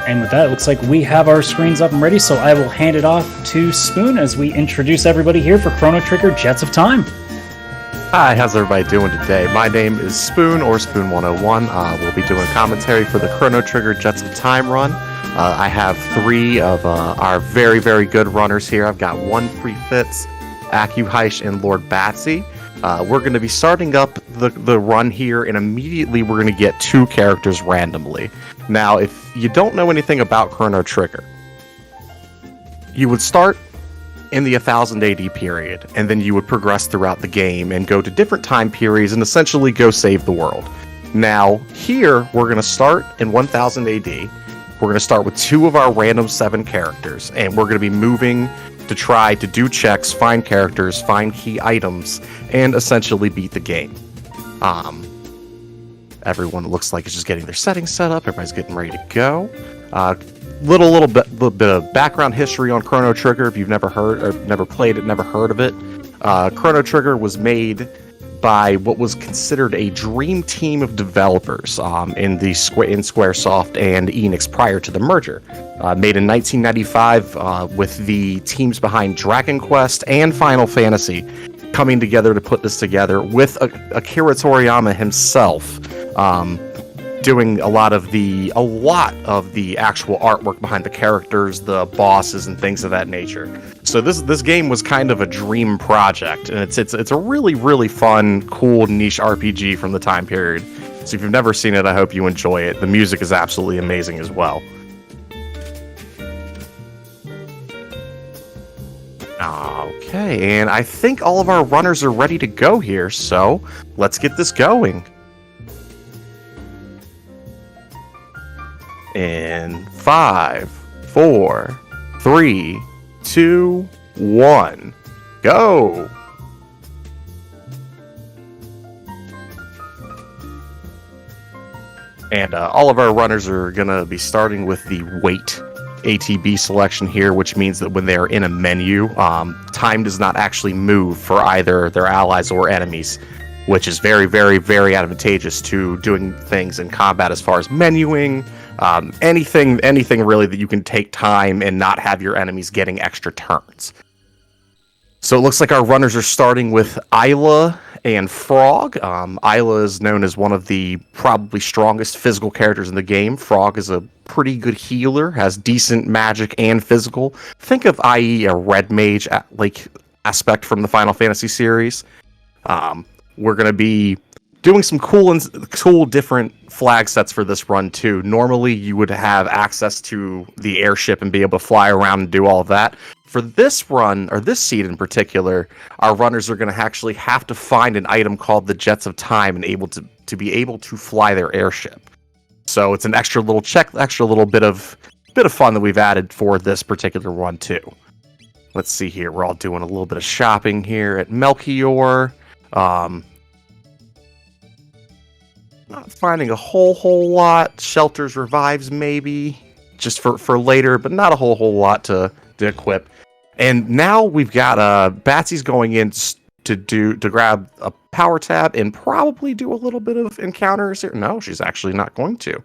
And with that, it looks like we have our screens up and ready, so I will hand it off to Spoon as we introduce everybody here for Chrono Trigger Jets of Time. Hi, how's everybody doing today? My name is Spoon, or Spoon101. We'll be doing commentary for the Chrono Trigger Jets of Time run. I have three of our very, very good runners here. I've got one Prefits, Akuhaish, and Lord Batsy. We're going to be starting up the run here, and immediately we're going to get two characters randomly. Now, if you don't know anything about Chrono Trigger, you would start in the 1000 AD period, and then you would progress throughout the game and go to different time periods and essentially go save the world. Now, here, we're going to start in 1000 AD. We're going to start with two of our random 7 characters, and we're going to be moving to try to do checks, find characters, find key items, and essentially beat the game. Everyone looks like is just getting their settings set up. Everybody's getting ready to go. Little bit of background history on Chrono Trigger. If you've never heard or never played it, never heard of it, Chrono Trigger was made by what was considered a dream team of developers in Squaresoft and Enix prior to the merger. Made in 1995 with the teams behind Dragon Quest and Final Fantasy coming together to put this together with Akira Toriyama himself doing a lot of the actual artwork behind the characters, the bosses, and things of that nature. So this game was kind of a dream project, and it's a really, really fun, cool, niche RPG from the time period. So if you've never seen it, I hope you enjoy it. The music is absolutely amazing as well. Okay, and I think all of our runners are ready to go here, so let's get this going. In 5, 4, 3, 2, 1, go! And all of our runners are going to be starting with the wait ATB selection here, which means that when they're in a menu, time does not actually move for either their allies or enemies, which is very, very, very advantageous to doing things in combat as far as menuing, anything really that you can take time and not have your enemies getting extra turns. So it looks like our runners are starting with Isla and Frog. Isla is known as one of the probably strongest physical characters in the game. Frog is a pretty good healer, has decent magic and physical. Think of i.e. a red mage aspect from the Final Fantasy series. We're going to be doing some cool different flag sets for this run too. Normally you would have access to the airship and be able to fly around and do all of that. For this run, or this seed in particular, our runners are going to actually have to find an item called the Jets of Time and able to be able to fly their airship. So it's an extra little bit of fun that we've added for this particular one too. Let's see here. We're all doing a little bit of shopping here at Melchior. Not finding a whole lot. Shelters, revives, maybe just for later, but not a whole lot to equip. And now we've got Batsy's going in to grab a power tab and probably do a little bit of encounters here. No, she's actually not going to.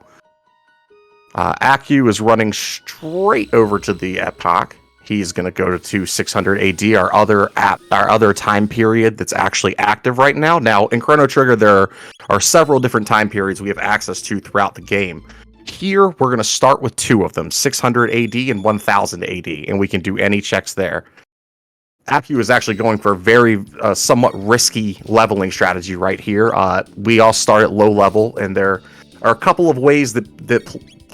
Aku is running straight over to the Epoch. He's going to go to 600 AD, our other time period that's actually active right now. Now, in Chrono Trigger, there are several different time periods we have access to throughout the game. Here, we're going to start with 2 of them, 600 AD and 1000 AD, and we can do any checks there. Aku is actually going for a very somewhat risky leveling strategy right here. We all start at low level, and there are a couple of ways that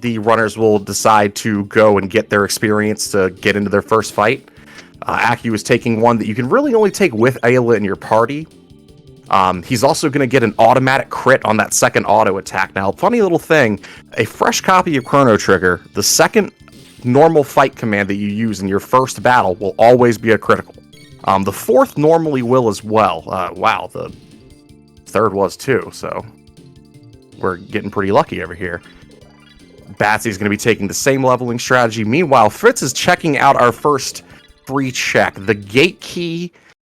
the runners will decide to go and get their experience to get into their first fight. Aku is taking one that you can really only take with Ayla in your party. He's also going to get an automatic crit on that second auto attack. Now, funny little thing, a fresh copy of Chrono Trigger, the second normal fight command that you use in your first battle will always be a critical. The fourth normally will as well. Wow, the third was too, so we're getting pretty lucky over here. Batsy's going to be taking the same leveling strategy. Meanwhile, Fritz is checking out our first free check. The gate key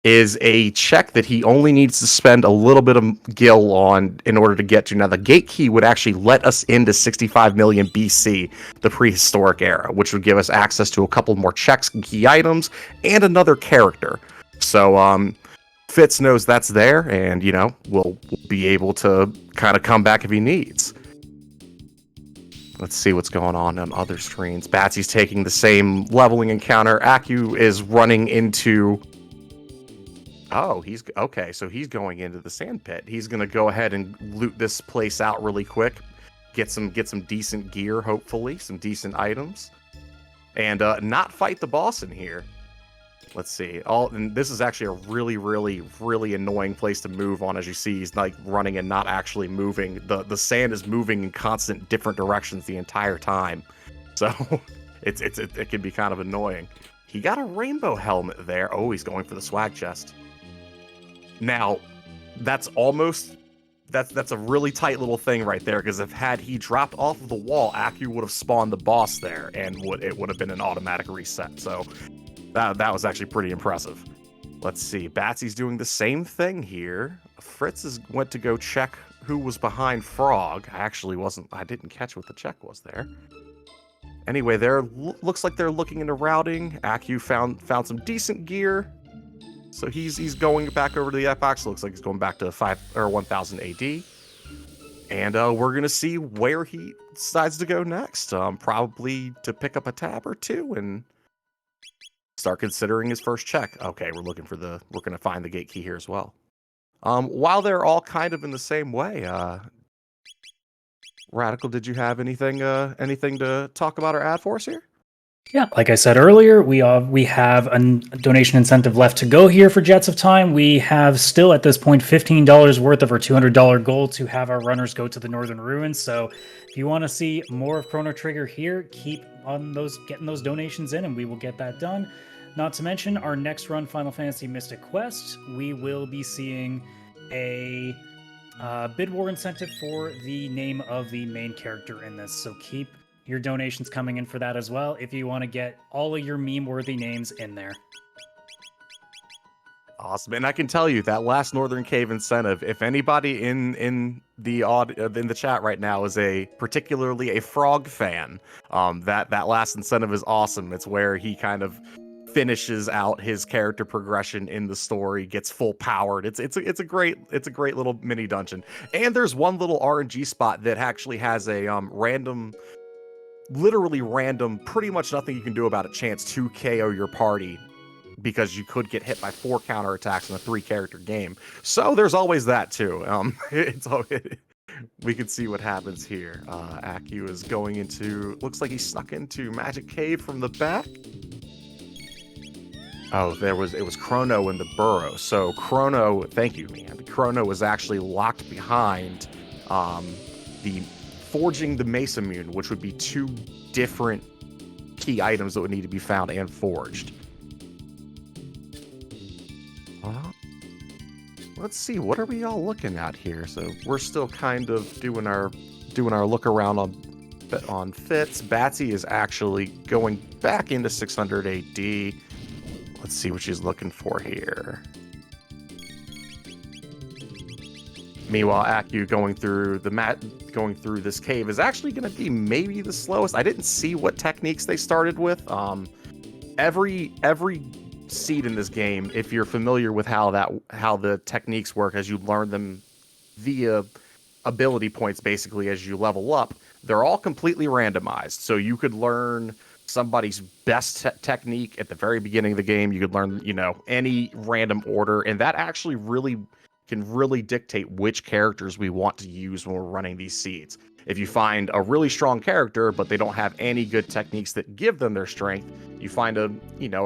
is a check that he only needs to spend a little bit of gil on in order to get to. Now, the gate key would actually let us into 65 million BC, the prehistoric era, which would give us access to a couple more checks, key items, and another character. So, Fitz knows that's there, and, we'll be able to kind of come back if he needs. Let's see what's going on other screens. Batsy's taking the same leveling encounter. Aku is running into... Oh, he's okay. So he's going into the sand pit. He's gonna go ahead and loot this place out really quick, get some decent gear, hopefully some decent items, and not fight the boss in here. Let's see. And this is actually a really, really, really annoying place to move on. As you see, he's like running and not actually moving. The sand is moving in constant different directions the entire time, so it can be kind of annoying. He got a rainbow helmet there. Oh, he's going for the swag chest. Now, that's a really tight little thing right there, because had he dropped off of the wall, Aku would have spawned the boss there, and it would have been an automatic reset. So that was actually pretty impressive. Let's see. Batsy's doing the same thing here. Fritz went to go check who was behind Frog. I didn't catch what the check was there. Anyway, looks like they're looking into routing. Aku found some decent gear. So he's going back over to the F-box. Looks like he's going back to 1000 AD. And we're going to see where he decides to go next. Probably to pick up a tab or two and start considering his first check. Okay, we're going to find the gate key here as well. While they're all kind of in the same way, Radical, did you have anything to talk about or add for us here? Yeah, like I said earlier, we have a donation incentive left to go here for Jets of Time. We have still at this point $15 worth of our $200 goal to have our runners go to the Northern Ruins. So if you want to see more of Chrono Trigger here, keep on getting those donations in, and we will get that done. Not to mention our next run, Final Fantasy Mystic Quest, we will be seeing a bid war incentive for the name of the main character in this. So keep your donations coming in for that as well, if you want to get all of your meme-worthy names in there. Awesome, and I can tell you that last Northern Cave incentive. If anybody in the chat right now is particularly a Frog fan, that last incentive is awesome. It's where he kind of finishes out his character progression in the story, gets full powered. It's a great little mini dungeon, and there's one little RNG spot that actually has a literally random, pretty much nothing you can do about it, chance to KO your party, because you could get hit by 4 counterattacks in a 3-character game. So there's always that too. We can see what happens here. Aku is going into, looks like he snuck into Magic Cave from the back. Oh, it was Chrono in the burrow. So Chrono, thank you, man. Chrono was actually locked behind the forging the Mesa Mune, which would be 2 different key items that would need to be found and forged. Let's see, what are we all looking at here? So we're still kind of doing our look around on Fitz. Batsy is actually going back into 600 AD. Let's see what she's looking for here. Meanwhile, Aku going through this cave is actually going to be maybe the slowest. I didn't see what techniques they started with. Every seed in this game, if you're familiar with how the techniques work, as you learn them via ability points, basically as you level up, they're all completely randomized. So you could learn somebody's best technique at the very beginning of the game. You could learn, any random order, and that actually can really dictate which characters we want to use when we're running these seeds. If you find a really strong character, but they don't have any good techniques that give them their strength, you find a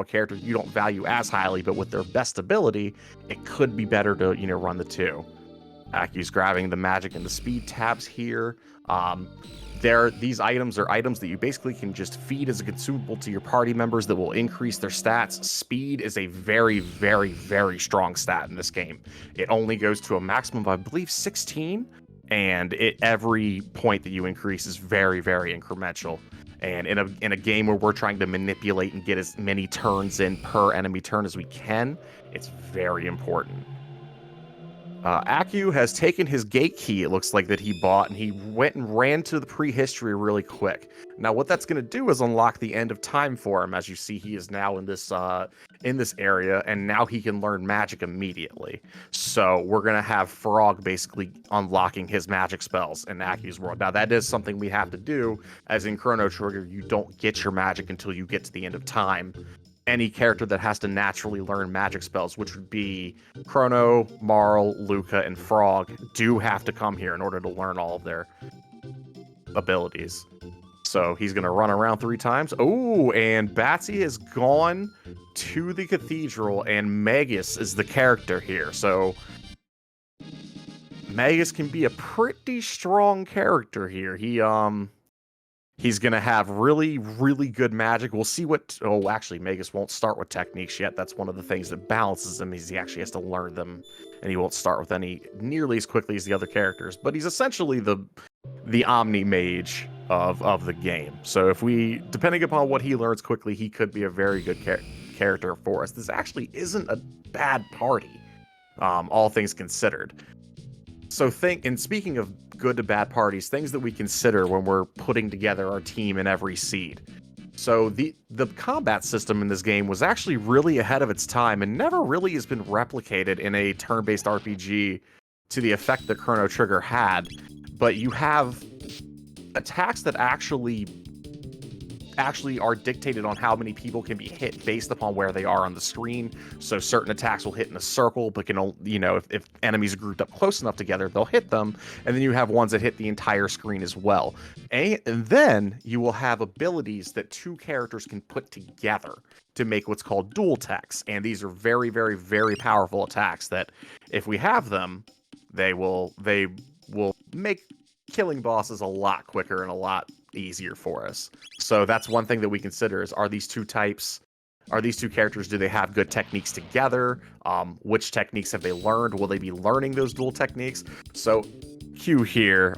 character you don't value as highly, but with their best ability, it could be better to, run the 2. Aku's grabbing the magic and the speed tabs here. These items are items that you basically can just feed as a consumable to your party members that will increase their stats. Speed is a very, very, very strong stat in this game. It only goes to a maximum of, I believe, 16, and every point that you increase is very, very incremental. And in a game where we're trying to manipulate and get as many turns in per enemy turn as we can, it's very important. Aku has taken his gate key, it looks like, that he bought, and he went and ran to the prehistory really quick. Now, what that's going to do is unlock the end of time for him. As you see, he is now in this area, and now he can learn magic immediately. So we're going to have Frog basically unlocking his magic spells in Aku's world. Now, that is something we have to do, as in Chrono Trigger, you don't get your magic until you get to the end of time. Any character that has to naturally learn magic spells, which would be Chrono, Marl, Luca, and Frog, do have to come here in order to learn all of their abilities. So he's going to run around 3 times. Oh, and Batsy has gone to the cathedral, and Magus is the character here. So Magus can be a pretty strong character here. He's going to have really, really good magic. We'll see what... Oh, actually, Magus won't start with techniques yet. That's one of the things that balances him, is he actually has to learn them, and he won't start with any nearly as quickly as the other characters. But he's essentially the Omni-Mage of the game. So if we... Depending upon what he learns quickly, he could be a very good character for us. This actually isn't a bad party, all things considered. So and speaking of good to bad parties, things that we consider when we're putting together our team in every seed. So the combat system in this game was actually really ahead of its time and never really has been replicated in a turn-based RPG to the effect that Chrono Trigger had. But you have attacks that actually are dictated on how many people can be hit based upon where they are on the screen. So certain attacks will hit in a circle, but if enemies are grouped up close enough together, they'll hit them. And then you have ones that hit the entire screen as well. And then you will have abilities that 2 characters can put together to make what's called dual attacks. And these are very, very, very powerful attacks that, if we have them, they will make killing bosses a lot quicker and a lot easier for us. So that's one thing that we consider is, are these two characters, do they have good techniques together? Which techniques have they learned? Will they be learning those dual techniques? So Q here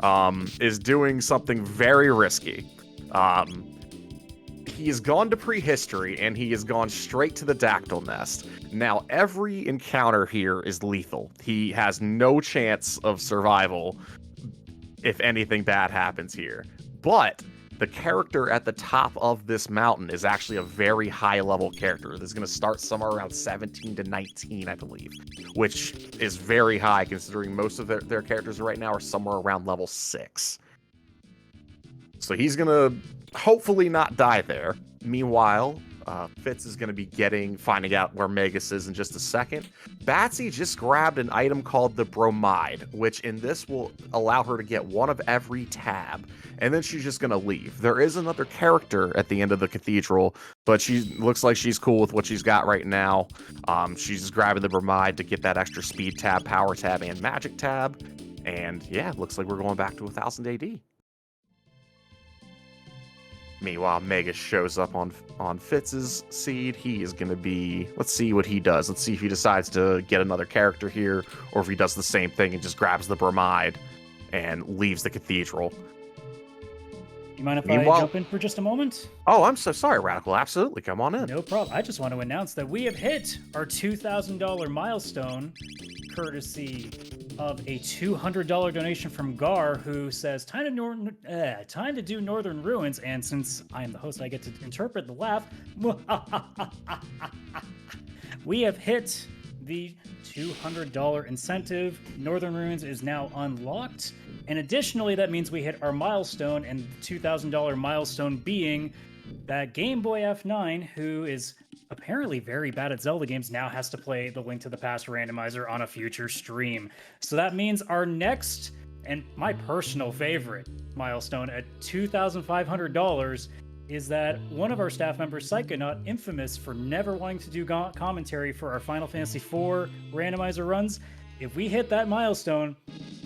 is doing something very risky. He has gone to prehistory, and he has gone straight to the Dactyl Nest. Now, every encounter here is lethal. He has no chance of survival if anything bad happens here. But the character at the top of this mountain is actually a very high-level character. This is going to start somewhere around 17 to 19, I believe, which is very high considering most of their characters right now are somewhere around level 6. So he's going to hopefully not die there. Meanwhile, Fitz is going to be finding out where Magus is in just a second. Batsy just grabbed an item called the Bromide, which in this will allow her to get one of every tab, and then she's just going to leave. There is another character at the end of the cathedral, but she looks like she's cool with what she's got right now. She's just grabbing the Bromide to get that extra speed tab, power tab, and magic tab. And yeah, it looks like we're going back to 1000 AD. Meanwhile, Magus shows up on Fitz's seed. He is going to be... Let's see what he does. Let's see if he decides to get another character here, or if he does the same thing and just grabs the Bromide and leaves the cathedral. You mind if I jump in for just a moment? Oh, I'm so sorry, Radical. Absolutely. Come on in. No problem. I just want to announce that we have hit our $2,000 milestone, courtesy of a $200 donation from Gar, who says, time to do Northern Ruins, and since I am the host, I get to interpret the laugh. We have hit the $200 incentive. Northern Ruins is now unlocked, and additionally, that means we hit our milestone, and the $2,000 milestone being that Game Boy F9, who is apparently very bad at Zelda games, now has to play the Link to the Past randomizer on a future stream. So that means our next, and my personal favorite, milestone at $2,500 is that one of our staff members, Psychonaut, infamous for never wanting to do commentary for our Final Fantasy IV randomizer runs, if we hit that milestone,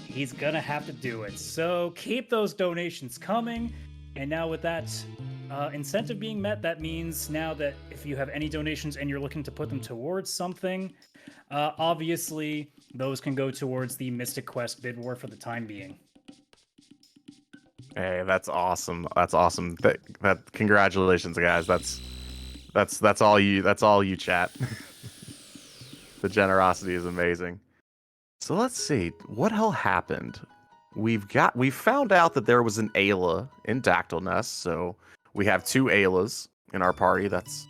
he's gonna have to do it. So keep those donations coming. And now with that incentive being met, that means now that if you have any donations and you're looking to put them towards something, obviously those can go towards the Mystic Quest bid war for the time being. Hey, that's awesome. That's awesome. That congratulations, guys. That's all you. That's all you, chat. The generosity is amazing. So let's see what hell happened. We found out that there was an Ayla in Dactyl Nest, so we have two Aylas in our party. That's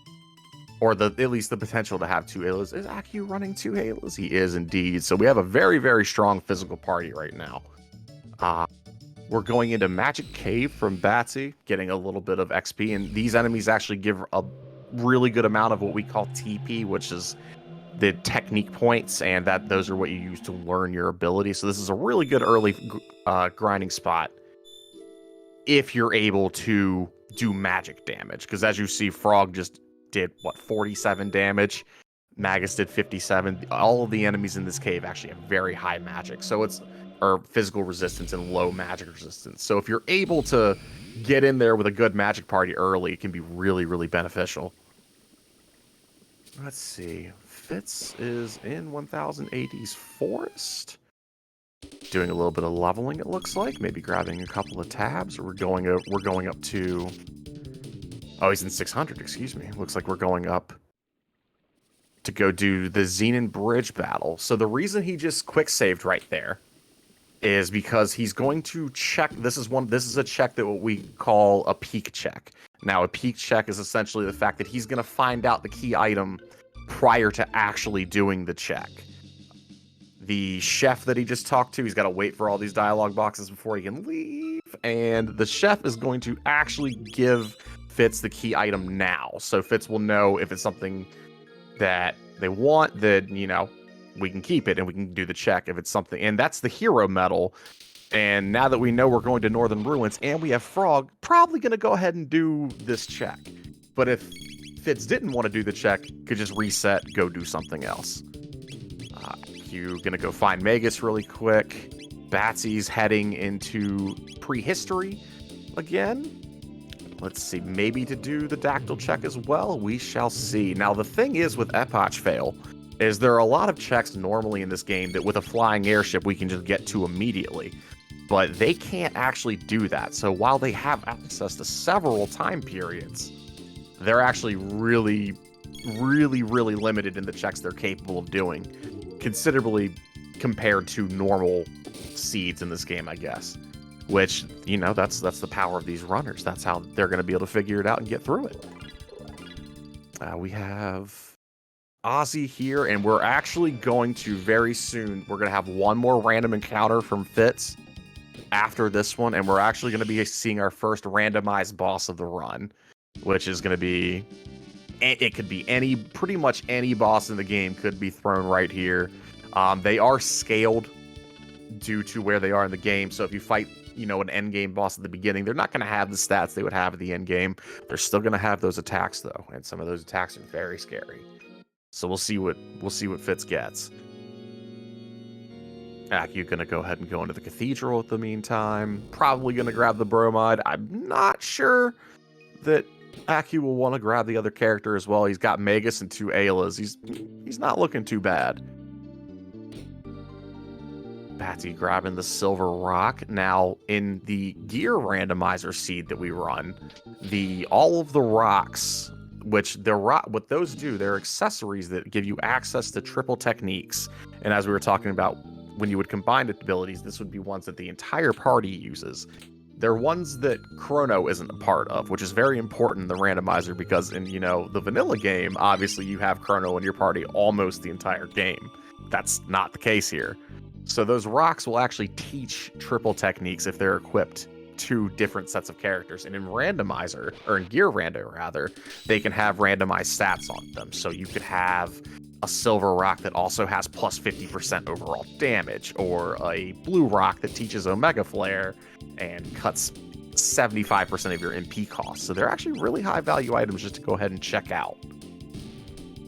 or the at least the potential to have two Aylas. Is Aki running two Aylas? He is indeed. So we have a very, very strong physical party right now. We're going into Magic Cave from Batsy, getting a little bit of XP, and these enemies actually give a really good amount of what we call TP, which is the technique points, and those are what you use to learn your ability. So this is a really good early grinding spot if you're able to do magic damage, because as you see, Frog just did what, 47 damage. Magus did 57. All of the enemies in this cave actually have very high magic, so it's or physical resistance and low magic resistance. So if you're able to get in there with a good magic party early, it can be really, really beneficial. Let's see. Fitz is in 1080's forest. Doing a little bit of leveling, it looks like. Maybe grabbing a couple of tabs. Or we're going up to... Oh, he's in 600, excuse me. Looks like we're going up to go do the Xenon Bridge battle. So the reason he just quick saved right there is because he's going to check. This is a check that what we call a peek check. Now, a peek check is essentially the fact that he's going to find out the key item prior to actually doing the check. The chef that he just talked to, he's got to wait for all these dialogue boxes before he can leave, and the chef is going to actually give Fitz the key item now, so Fitz will know if it's something that they want, that, you know, we can keep it and we can do the check if it's something. And that's the hero medal. And now that we know we're going to Northern Ruins and we have Frog, probably going to go ahead and do this check. But if Fitz didn't want to do the check, could just reset, go do something else. You're going to go find Magus really quick. Batsy's heading into prehistory again. Let's see, maybe to do the Dactyl check as well. We shall see. Now, the thing is with Epoch Fail is there are a lot of checks normally in this game that with a flying airship we can just get to immediately. But they can't actually do that. So while they have access to several time periods, they're actually really, really, really limited in the checks they're capable of doing, considerably compared to normal seeds in this game, I guess. Which, you know, that's the power of these runners. That's how they're going to be able to figure it out and get through it. We have Ozzy here, and we're actually going to very soon, we're going to have one more random encounter from Fitz after this one, and we're actually going to be seeing our first randomized boss of the run, which is going to be, it could be pretty much any boss in the game could be thrown right here. They are scaled due to where they are in the game, so if you fight, you know, an end game boss at the beginning, they're not going to have the stats they would have at the end game. They're still going to have those attacks though, and some of those attacks are very scary. So we'll see what Fitz gets. You're going to go ahead and go into the cathedral at the meantime. Probably going to grab the bromide. I'm not sure that Aki will want to grab the other character as well. He's got Magus and two Aylas. He's not looking too bad. Batsy grabbing the silver rock. Now, in the gear randomizer seed that we run, all of the rocks, what those do, they're accessories that give you access to triple techniques. And as we were talking about, when you would combine abilities, this would be ones that the entire party uses. They're ones that Chrono isn't a part of, which is very important in the randomizer, because in, you know, the vanilla game, obviously you have Chrono in your party almost the entire game. That's not the case here. So those rocks will actually teach triple techniques if they're equipped to different sets of characters. And in randomizer, or in gear rando rather, they can have randomized stats on them. So you could have a silver rock that also has plus 50% overall damage, or a blue rock that teaches Omega Flare and cuts 75% of your MP costs. So they're actually really high value items just to go ahead and check out.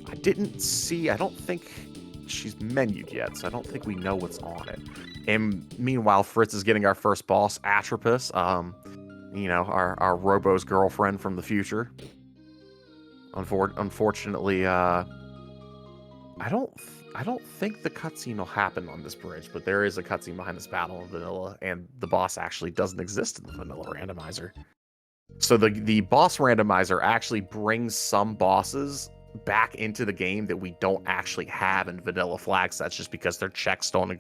I don't think she's menued yet, so I don't think we know what's on it. And meanwhile, Fritz is getting our first boss, Atropus, you know, our Robo's girlfriend from the future. Unfortunately, I don't think the cutscene will happen on this bridge, but there is a cutscene behind this battle in vanilla, and the boss actually doesn't exist in the vanilla randomizer. So the boss randomizer actually brings some bosses back into the game that we don't actually have in vanilla flags. That's just because their checks don't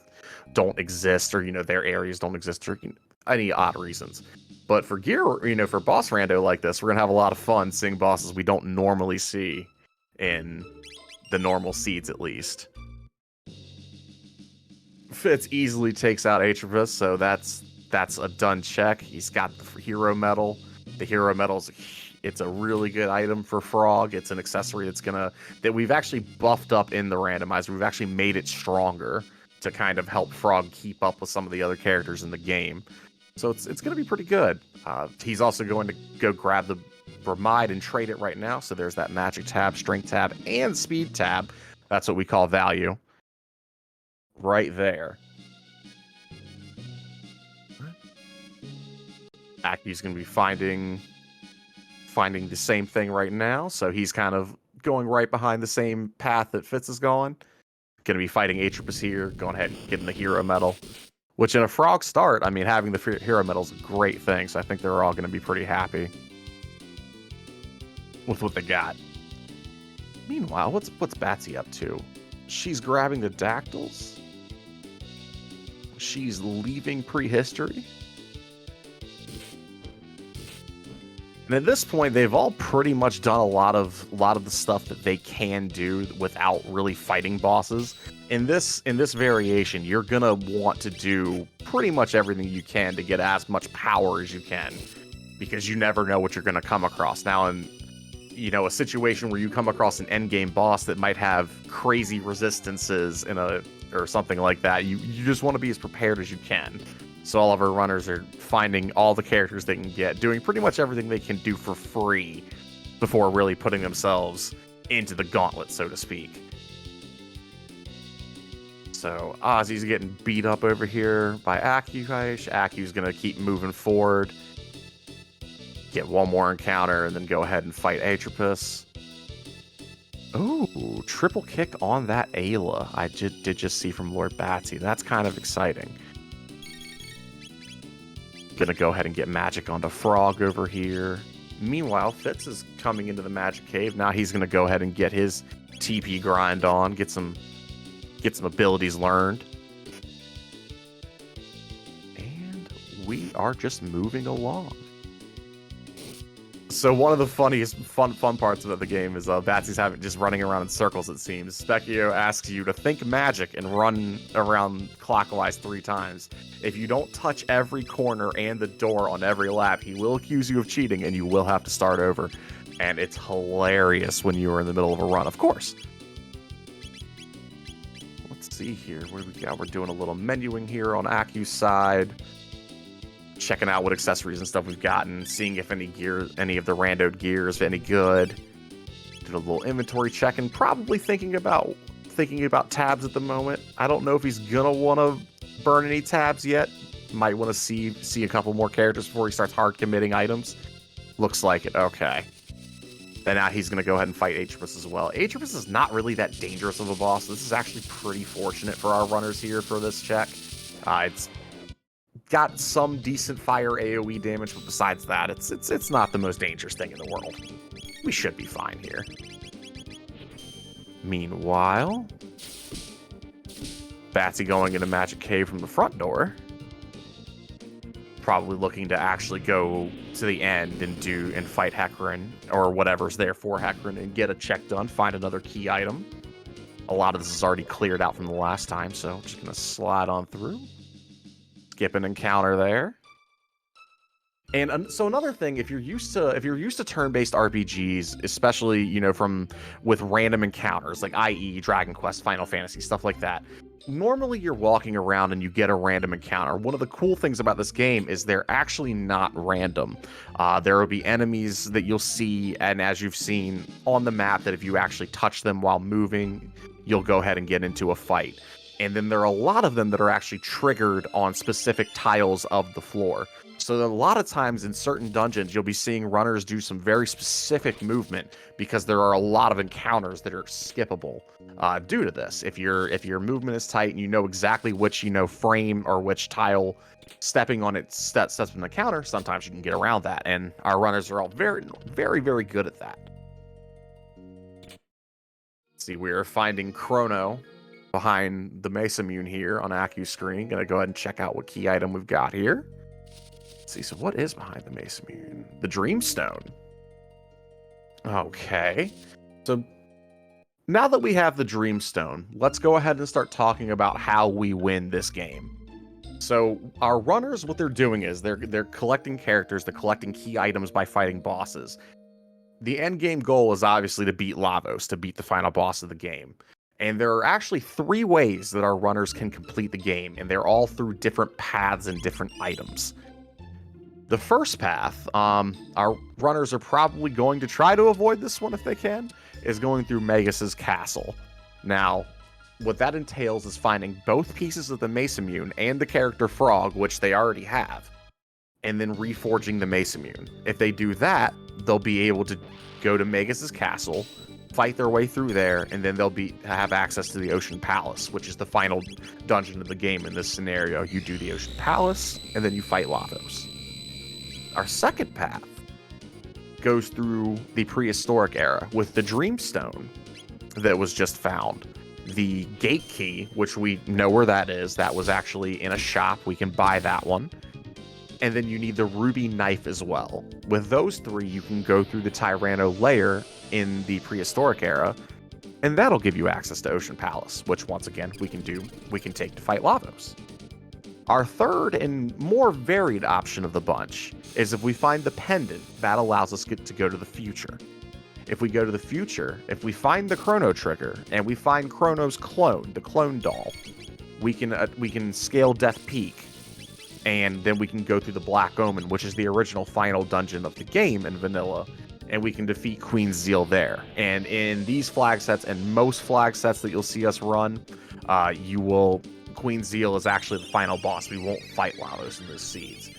exist, or their areas don't exist, or any odd reasons. But for for boss rando like this, we're gonna have a lot of fun seeing bosses we don't normally see in the normal seeds, at least. Fitz easily takes out Atropus, so that's a done check. He's got the hero medal. The hero medal's it's a really good item for Frog. It's an accessory that we've actually buffed up in the randomizer. We've actually made it stronger to kind of help Frog keep up with some of the other characters in the game. So it's going to be pretty good. He's also going to go grab the Bromide and trade it right now. So there's that magic tab, strength tab, and speed tab. That's what we call value. Right there. Aki's going to be finding the same thing right now, so he's kind of going right behind the same path that Fitz is going. Going to be fighting Atropus here, going ahead and getting the hero medal, which in a Frog start, I mean, having the hero medal is a great thing, so I think they're all going to be pretty happy with what they got. Meanwhile, what's Batsy up to? She's grabbing the dactyls. She's leaving prehistory. And at this point, they've all pretty much done a lot of the stuff that they can do without really fighting bosses. In this variation, you're gonna want to do pretty much everything you can to get as much power as you can, because you never know what you're gonna come across. Now, in a situation where you come across an endgame boss that might have crazy resistances or something like that, you just want to be as prepared as you can. So all of our runners are finding all the characters they can get, doing pretty much everything they can do for free before really putting themselves into the gauntlet, so to speak. So Ozzy's getting beat up over here by Akuhish. Aku's going to keep moving forward, get one more encounter, and then go ahead and fight Atropus. Ooh, triple kick on that Ayla. I did just see from Lord Batsy. That's kind of exciting. Gonna go ahead and get magic onto Frog over here. Meanwhile, Fitz is coming into the magic cave. Now he's gonna go ahead and get his TP grind on, get some abilities learned. And we are just moving along. So one of the funniest fun parts about the game is Batsy's just running around in circles, it seems. Specchio asks you to think magic and run around clockwise 3 times. If you don't touch every corner and the door on every lap, he will accuse you of cheating and you will have to start over. And it's hilarious when you are in the middle of a run, of course. Let's see here. What do we got? We're doing a little menuing here on Aku's side. Checking out what accessories and stuff we've gotten, seeing if any of the randoed gears are any good. Did a little inventory check and probably thinking about tabs at the moment. I don't know if he's gonna want to burn any tabs yet. Might want to see a couple more characters before he starts hard committing items. Looks like it. Okay. Then now he's gonna go ahead and fight Atropus as well. Atropus is not really that dangerous of a boss. This is actually pretty fortunate for our runners here for this check. It's got some decent fire AoE damage, but besides that, it's not the most dangerous thing in the world. We should be fine here. Meanwhile, Batsy going into Magic Cave from the front door. Probably looking to actually go to the end and fight Hecarim, or whatever's there for Hecarim, and get a check done, find another key item. A lot of this is already cleared out from the last time, so I'm just gonna slide on through. Skip an encounter there. And so another thing, if you're used to turn-based RPGs, especially with random encounters like i.e. Dragon Quest, Final Fantasy, stuff like that, normally you're walking around and you get a random encounter. One of the cool things about this game is they're actually not random. There will be enemies that you'll see, and as you've seen on the map, that if you actually touch them while moving, you'll go ahead and get into a fight. And then there are a lot of them that are actually triggered on specific tiles of the floor. So a lot of times in certain dungeons, you'll be seeing runners do some very specific movement because there are a lot of encounters that are skippable due to this. If your movement is tight and you know exactly which frame or which tile stepping on it steps in the counter, sometimes you can get around that. And our runners are all very, very, very good at that. Let's see, we are finding Chrono behind the Mesamune here on Aku's screen. Gonna go ahead and check out what key item we've got here. Let's see, so what is behind the Mesamune? The Dreamstone. Okay. So now that we have the Dreamstone, let's go ahead and start talking about how we win this game. So our runners, what they're doing is they're collecting characters, they're collecting key items by fighting bosses. The end game goal is obviously to beat Lavos, to beat the final boss of the game. And there are actually 3 ways that our runners can complete the game, and they're all through different paths and different items. The first path, our runners are probably going to try to avoid this one if they can, is going through Magus's castle. Now, what that entails is finding both pieces of the Mesamune and the character Frog, which they already have, and then reforging the Mesamune. If they do that, they'll be able to go to Magus's castle, fight their way through there, and then they'll have access to the Ocean Palace, which is the final dungeon of the game in this scenario. You do the Ocean Palace, and then you fight Lavos. Our second path goes through the prehistoric era with the Dreamstone that was just found. The gate key, which we know where that is, that was actually in a shop. We can buy that one. And then you need the ruby knife as well. With those 3, you can go through the Tyranno lair in the prehistoric era, and that'll give you access to Ocean Palace, which once again we can take to fight Lavos. Our third and more varied option of the bunch is if we find the pendant, that allows us to go to the future. If we go to the future, if we find the Chrono trigger and we find Chrono's clone, the clone doll, we can scale Death Peak, and then we can go through the Black Omen, which is the original final dungeon of the game in vanilla, and we can defeat Queen Zeal there. And in these flag sets and most flag sets that you'll see us run, Queen Zeal is actually the final boss. We won't fight Lavos in those seeds.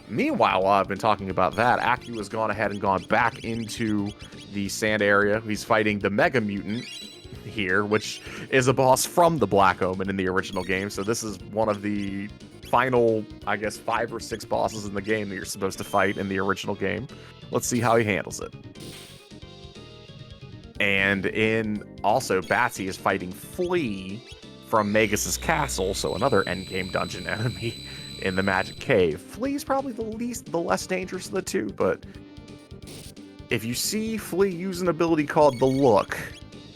Meanwhile, while I've been talking about that, Aku has gone ahead and gone back into the sand area. He's fighting the Mega Mutant here, which is a boss from the Black Omen in the original game. So this is one of the final, I guess, 5 or 6 bosses in the game that you're supposed to fight in the original game. Let's see how he handles it. And also, Batsy is fighting Flea from Magus's castle, so another endgame dungeon enemy in the Magic Cave. Flea's probably the less dangerous of the 2, but if you see Flea use an ability called the Look,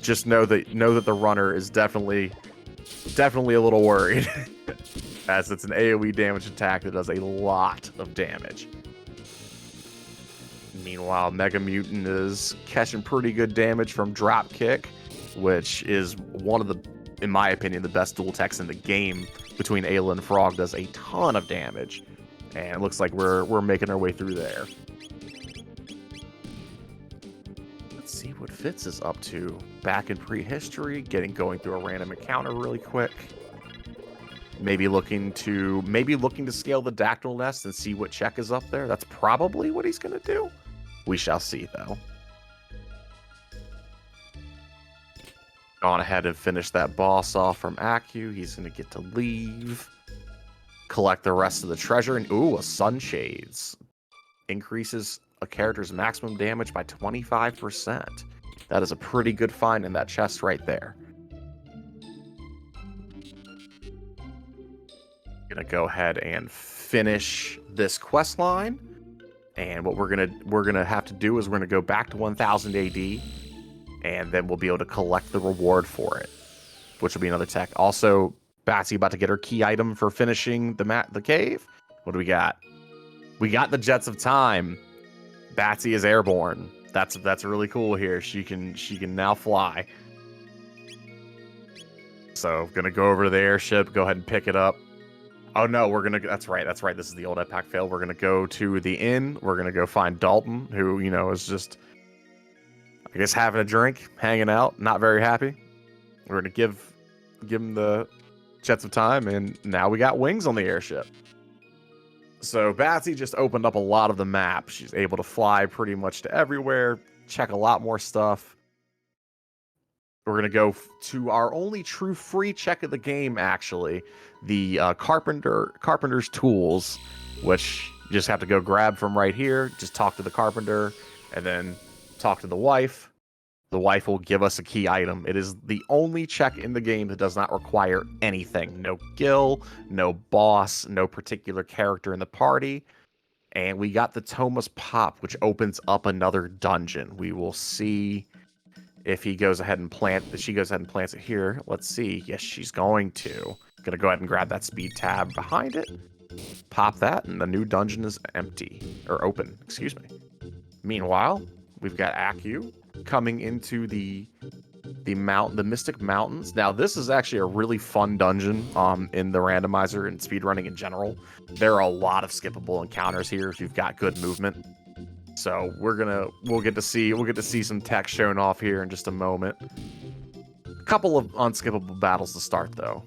just know that the runner is definitely a little worried, as it's an AoE damage attack that does a lot of damage. Meanwhile, Mega Mutant is catching pretty good damage from Drop Kick, which is one of the, in my opinion, the best dual techs in the game. Between Ayla and Frog, does a ton of damage, and it looks like we're making our way through there. Let's see what Fitz is up to. Back in prehistory, going through a random encounter really quick. Maybe looking to scale the Dactyl Nest and see what check is up there. That's probably what he's gonna do. We shall see, though. Gone ahead and finished that boss off from Aku. He's going to get to leave. Collect the rest of the treasure. And, ooh, a Sunshades. Increases a character's maximum damage by 25%. That is a pretty good find in that chest right there. Going to go ahead and finish this quest line. And what we're gonna have to do is we're going to go back to 1000 AD. And then we'll be able to collect the reward for it, which will be another tech. Also, Batsy about to get her key item for finishing the cave. What do we got? We got the Jets of Time. Batsy is airborne. That's really cool here. She can now fly. So gonna go over to the airship. Go ahead and pick it up. Oh no, that's right. This is the old Epic fail. We're gonna go to the inn. We're gonna go find Dalton, who is just, I guess, having a drink, hanging out, not very happy. We're going to give him the Jets of Time, and now we got wings on the airship. So Batsy just opened up a lot of the map. She's able to fly pretty much to everywhere, check a lot more stuff. We're going to go to our only true free check of the game, actually. The Carpenter's Tools, which you just have to go grab from right here. Just talk to the carpenter, and then talk to the wife. The wife will give us a key item. It is the only check in the game that does not require anything. No guild, no boss, no particular character in the party. And we got the Thomas Pop, which opens up another dungeon. We will see if he goes ahead and she goes ahead and plants it here. Let's see. Yes, she's going to. Gonna go ahead and grab that speed tab behind it. Pop that, and the new dungeon is empty. Or open, excuse me. Meanwhile, we've got Aku coming into the Mystic Mountains. Now, this is actually a really fun dungeon in the randomizer and speedrunning in general. There are a lot of skippable encounters here if you've got good movement. So we'll get to see some tech shown off here in just a moment. A couple of unskippable battles to start though.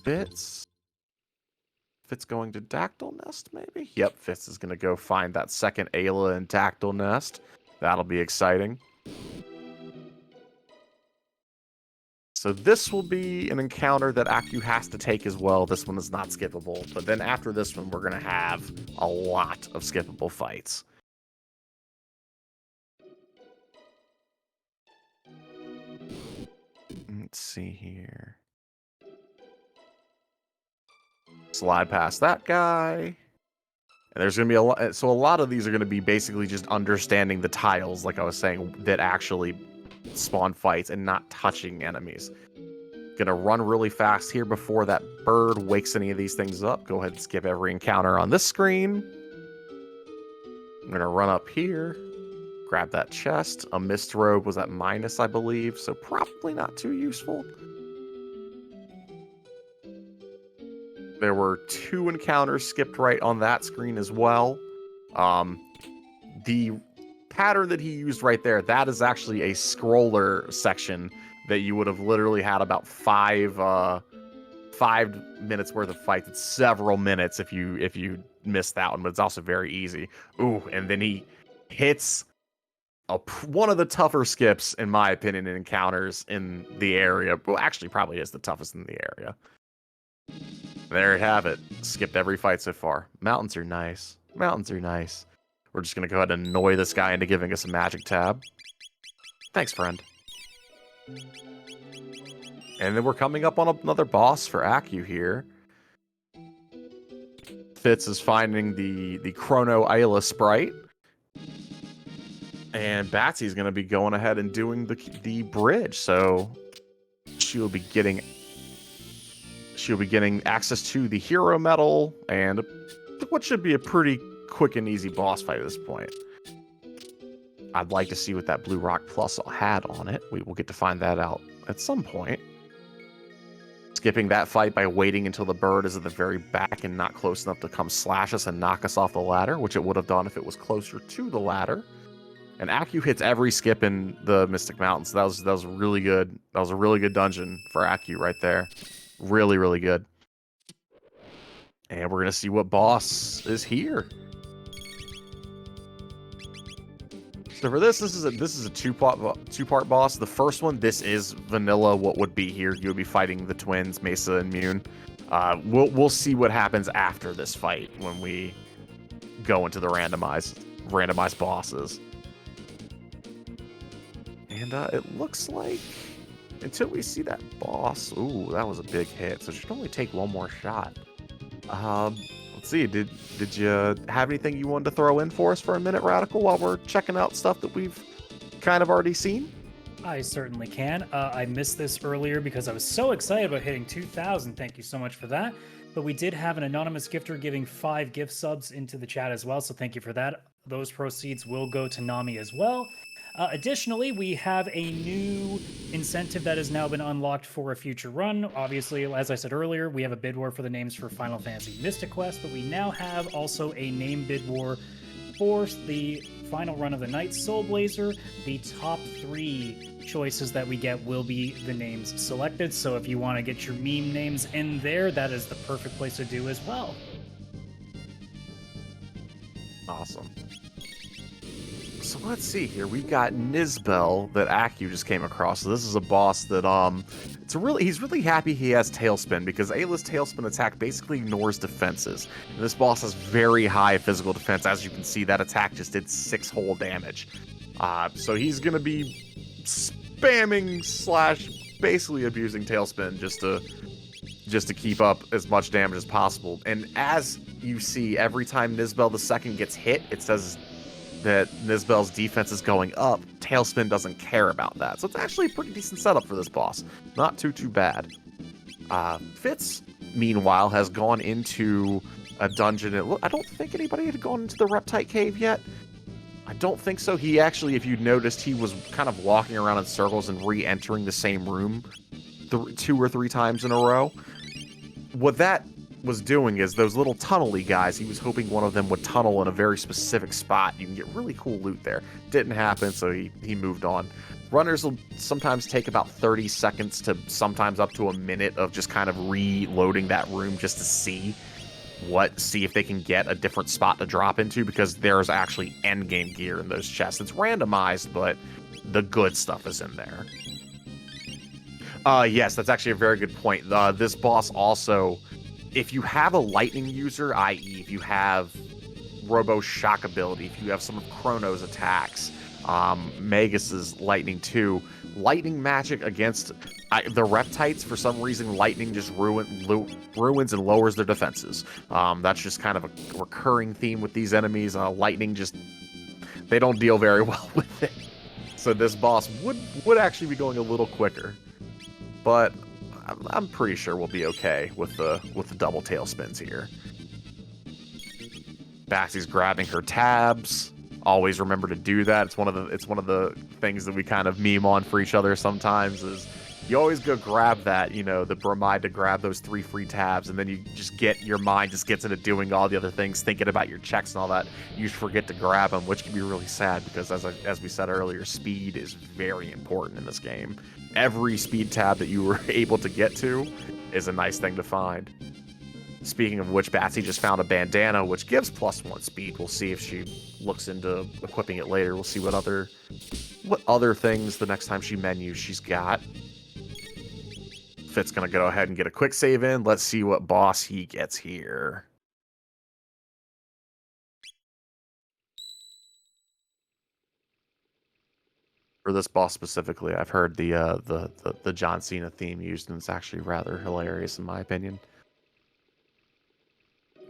Fitz going to Dactyl Nest, maybe? Yep, Fitz is going to go find that second Ayla and Dactyl Nest. That'll be exciting. So this will be an encounter that Aku has to take as well. This one is not skippable. But then after this one, we're going to have a lot of skippable fights. Let's see here. Slide past that guy. And there's going to be a lot. So a lot of these are going to be basically just understanding the tiles, like I was saying, that actually spawn fights and not touching enemies. Gonna run really fast here before that bird wakes any of these things up. Go ahead and skip every encounter on this screen. I'm gonna run up here, grab that chest. A mist robe was at minus, I believe, so probably not too useful. There were 2 encounters skipped right on that screen as well. The pattern that he used right there, that is actually a scroller section that you would have literally had about 5 minutes worth of fights. It's several minutes if you missed that one, but it's also very easy. Ooh, and then he hits one of the tougher skips, in my opinion, in encounters in the area. Well, actually, probably is the toughest in the area. There you have it. Skipped every fight so far. Mountains are nice. Mountains are nice. We're just going to go ahead and annoy this guy into giving us a magic tab. Thanks, friend. And then we're coming up on another boss for Aku here. Fitz is finding the Chrono Ayla sprite. And Batsy's going to be going ahead and doing the bridge. So she'll be getting access to the hero medal and what should be a pretty quick and easy boss fight at this point. I'd like to see what that Blue Rock Plus had on it. We will get to find that out at some point. Skipping that fight by waiting until the bird is at the very back and not close enough to come slash us and knock us off the ladder, which it would have done if it was closer to the ladder. And Aku hits every skip in the Mystic Mountains. That was really good. That was a really good dungeon for Aku right there. Really, really good. And we're gonna see what boss is here. So for this is a two-part boss. The first one, this is vanilla. What would be here? You would be fighting the twins, Mesa and Mune. We'll see what happens after this fight when we go into the randomized bosses. And it looks like until we see that boss, ooh, that was a big hit. So it should only take one more shot. Let's see. Did you have anything you wanted to throw in for us for a minute, Radical, while we're checking out stuff that we've kind of already seen? I certainly can. I missed this earlier because I was so excited about hitting 2,000. Thank you so much for that. But we did have an anonymous gifter giving 5 gift subs into the chat as well, so thank you for that. Those proceeds will go to Nami as well. Additionally, we have a new incentive that has now been unlocked for a future run. Obviously, as I said earlier, we have a bid war for the names for Final Fantasy Mystic Quest, but we now have also a name bid war for the final run of the night, Soul Blazer, the top 3 choices that we get will be the names selected. So if you want to get your meme names in there, that is the perfect place to do as well. Awesome. So let's see here. We've got Nizbel that Aku just came across. So this is a boss that he's really happy he has Tailspin, because Ayla's Tailspin attack basically ignores defenses. And this boss has very high physical defense. As you can see, that attack just did 6 whole damage. So he's gonna be spamming / basically abusing Tailspin just to keep up as much damage as possible. And as you see, every time Nizbel II gets hit, it says that Nizbel's defense is going up. Tailspin doesn't care about that. So it's actually a pretty decent setup for this boss. Not too bad. Fitz, meanwhile, has gone into a dungeon. I don't think anybody had gone into the Reptite Cave yet. I don't think so. He actually, if you noticed, he was kind of walking around in circles and re-entering the same room 2 or 3 times in a row. What that was doing is those little tunnel-y guys, he was hoping one of them would tunnel in a very specific spot. You can get really cool loot there. Didn't happen, so he moved on. Runners will sometimes take about 30 seconds to sometimes up to a minute of just kind of reloading that room just to see if they can get a different spot to drop into, because there's actually endgame gear in those chests. It's randomized, but the good stuff is in there. Yes, that's actually a very good point. This boss also, if you have a lightning user, i.e. if you have Robo Shock ability, if you have some of Chrono's attacks, Magus's lightning too, lightning magic against the Reptites, for some reason, lightning just ruins and lowers their defenses. That's just kind of a recurring theme with these enemies. Lightning they don't deal very well with it. So this boss would actually be going a little quicker. But I'm pretty sure we'll be okay with the double tail spins here. Baxie's grabbing her tabs. Always remember to do that. It's one of the things that we kind of meme on for each other sometimes, is you always go grab that, the bromide to grab those 3 free tabs, and then you just your mind just gets into doing all the other things, thinking about your checks and all that. You forget to grab them, which can be really sad, because as we said earlier, speed is very important in this game. Every speed tab that you were able to get to is a nice thing to find. Speaking of which, Batsy just found a bandana, which gives +1 speed. We'll see if she looks into equipping it later. We'll see what other things the next time she menus she's got. Fit's gonna go ahead and get a quick save in. Let's see what boss he gets here. For this boss specifically, I've heard the John Cena theme used, and it's actually rather hilarious in my opinion.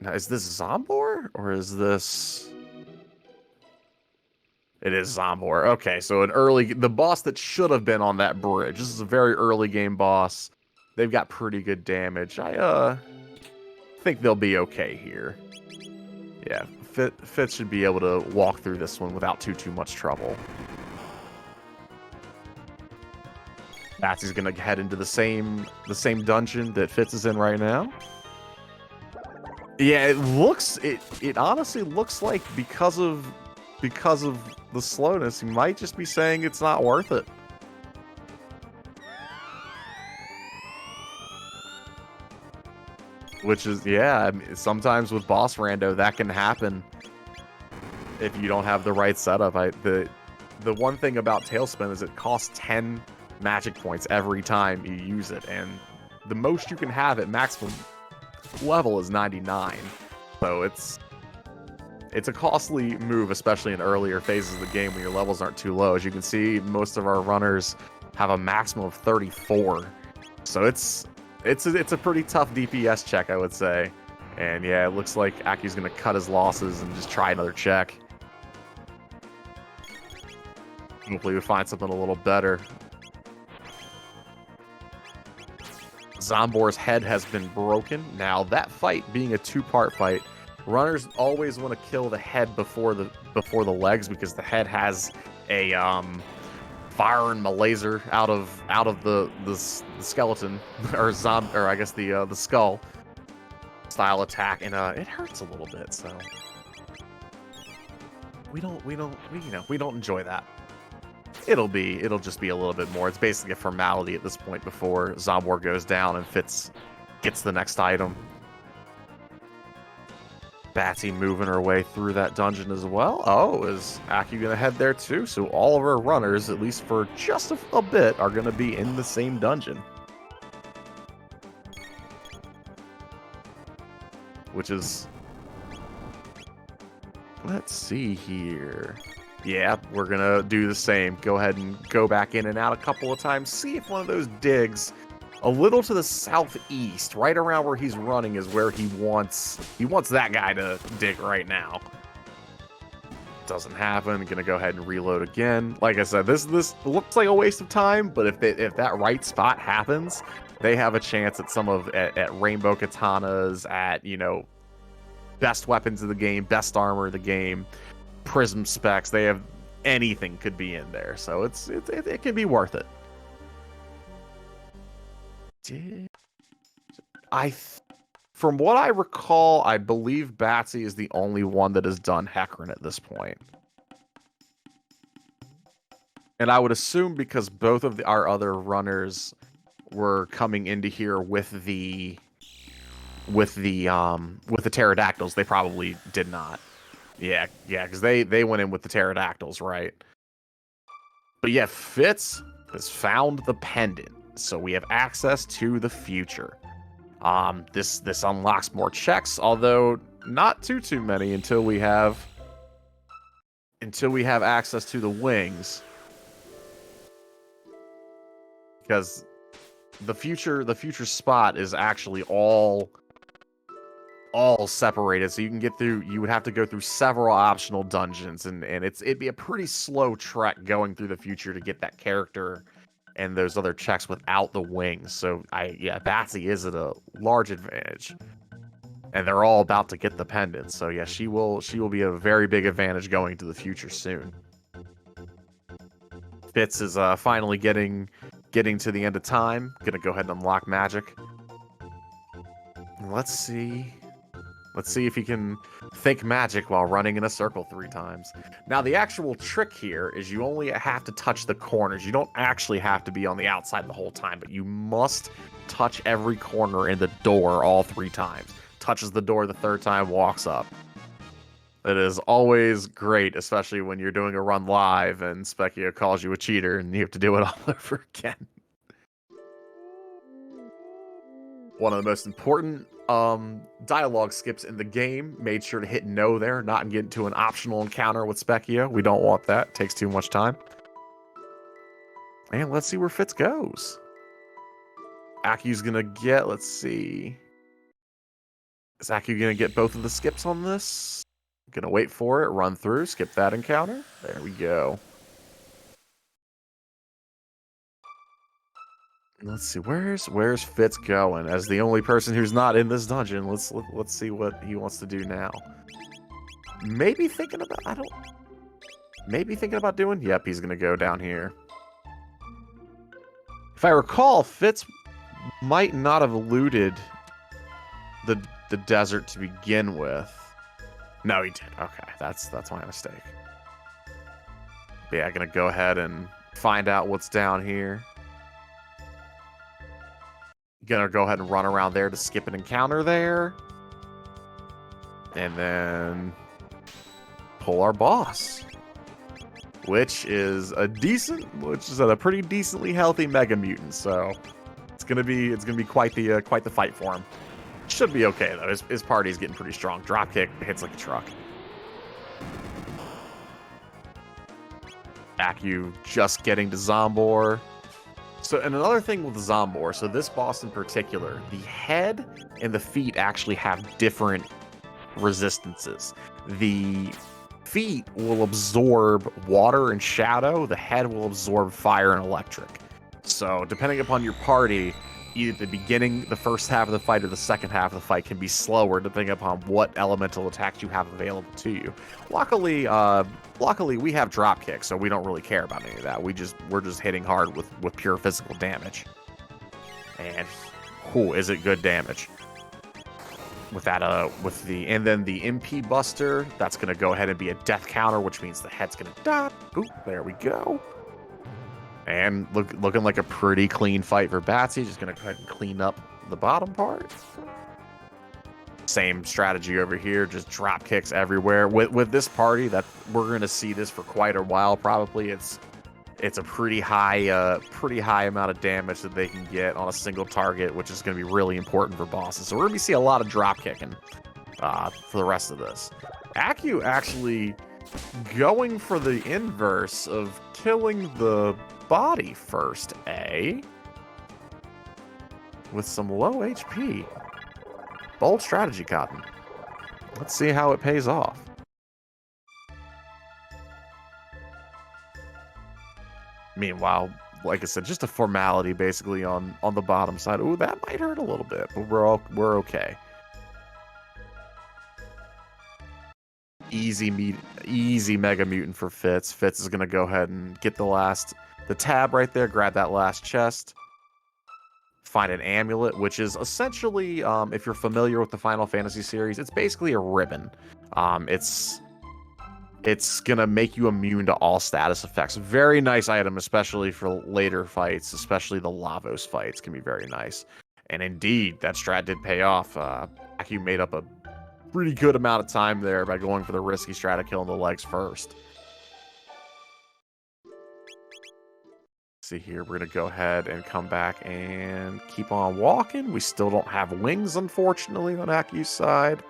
Now, is this Zombor, or is this... It is Zombor. Okay, so the boss that should have been on that bridge. This is a very early game boss. They've got pretty good damage. I think they'll be okay here. Yeah, Fit should be able to walk through this one without too much trouble. Batsy's gonna head into the same dungeon that Fitz is in right now. Yeah, it honestly looks like because of the slowness, he might just be saying it's not worth it. Which is, yeah, I mean, sometimes with boss rando that can happen if you don't have the right setup. The one thing about Tailspin is it costs 10 magic points every time you use it, and the most you can have at maximum level is 99. So it's a costly move, especially in earlier phases of the game when your levels aren't too low. As you can see, most of our runners have a maximum of 34. So it's a pretty tough DPS check, I would say. And yeah, it looks like Aki's gonna cut his losses and just try another check. Hopefully we find something a little better. Zombor's head has been broken. Now, that fight being a 2-part fight, runners always want to kill the head before the legs, because the head has a fire and laser out of the skeleton or I guess the skull style attack, and it hurts a little bit. So we don't enjoy that. It'll just be a little bit more. It's basically a formality at this point before Zombor goes down and Fitz gets the next item. Batsy moving her way through that dungeon as well. Oh, is Aki gonna head there too? So all of our runners, at least for just a bit, are gonna be in the same dungeon. Which is... Let's see here. Yeah, we're gonna do the same. Go ahead and go back in and out a couple of times. See if one of those digs a little to the southeast, right around where he's running, is where he wants that guy to dig right now. Doesn't happen. Gonna go ahead and reload again. Like I said, this looks like a waste of time, but if that right spot happens, they have a chance at at rainbow katanas, at, you know, best weapons of the game, best armor of the game, prism specs. They have anything could be in there, so it can be worth it. From what I recall, I believe Batsy is the only one that has done Hecarim at this point. And I would assume because both of our other runners were coming into here with the pterodactyls, they probably did not. Yeah, because they went in with the pterodactyls, right? But yeah, Fitz has found the pendant, so we have access to the future. This unlocks more checks, although not too many until we have access to the wings, because the future spot is actually all separated, so you can get through. You would have to go through several optional dungeons, and it'd be a pretty slow trek going through the future to get that character and those other checks without the wings. So Batsy is at a large advantage, and they're all about to get the pendant. So yeah, she will be a very big advantage going to the future soon. Fitz is finally getting to the end of time. Gonna go ahead and unlock magic. Let's see if he can think magic while running in a circle 3 times. Now, the actual trick here is you only have to touch the corners. You don't actually have to be on the outside the whole time, but you must touch every corner in the door all 3 times. Touches the door the 3rd time, walks up. It is always great, especially when you're doing a run live and Specchio calls you a cheater and you have to do it all over again. One of the most important dialogue skips in the game. Made sure to hit no there, not get into an optional encounter with Specchio. We don't want that. It takes too much time. And let's see where Fitz goes. Aki's gonna get, let's see. Is Aki gonna get both of the skips on this? Gonna wait for it, run through, skip that encounter. There we go. Let's see, where's Fitz going? As the only person who's not in this dungeon, let's see what he wants to do now. Maybe thinking about doing. Yep, he's gonna go down here. If I recall, Fitz might not have looted the desert to begin with. No, he did. Okay, that's my mistake. But yeah, gonna go ahead and find out what's down here. Gonna go ahead and run around there to skip an encounter there. And then pull our boss. Which is a pretty decently healthy Mega Mutant, so it's gonna be quite the fight for him. Should be okay though. His party's getting pretty strong. Dropkick hits like a truck. Aku just getting to Zombor. So, and another thing with Zombor, so this boss in particular, the head and the feet actually have different resistances. The feet will absorb water and shadow. The head will absorb fire and electric. So, depending upon your party, either the beginning, the first half of the fight, or the second half of the fight can be slower, depending upon what elemental attacks you have available to you. Luckily, we have dropkick, so we don't really care about any of that. We're just hitting hard with pure physical damage. And, is it good damage? with that and then the MP Buster, that's gonna go ahead and be a death counter, which means the head's gonna die. Ooh, there we go. And looking like a pretty clean fight for Batsy. Just gonna go ahead and clean up the bottom part. Same strategy over here, just drop kicks everywhere. With this party, that we're gonna see this for quite a while. Probably it's a pretty high amount of damage that they can get on a single target, which is gonna be really important for bosses. So we're gonna see a lot of drop kicking for the rest of this. Aku actually going for the inverse of killing the body first, with some low HP. Bold strategy, Cotton. Let's see how it pays off. Meanwhile, like I said, just a formality basically on the bottom side. Ooh, that might hurt a little bit, but we're okay. Easy Mega Mutant for Fitz. Fitz is gonna go ahead and get the tab right there, grab that last chest, find an amulet, which is essentially, if you're familiar with the Final Fantasy series, it's basically a ribbon. It's gonna make you immune to all status effects. Very nice item, especially for later fights, especially the Lavos fights can be very nice. And indeed, that strat did pay off. Aku made up a pretty good amount of time there by going for the risky strat of killing the legs first. See here, we're gonna go ahead and come back and keep on walking. We still don't have wings, unfortunately, on Aku's side.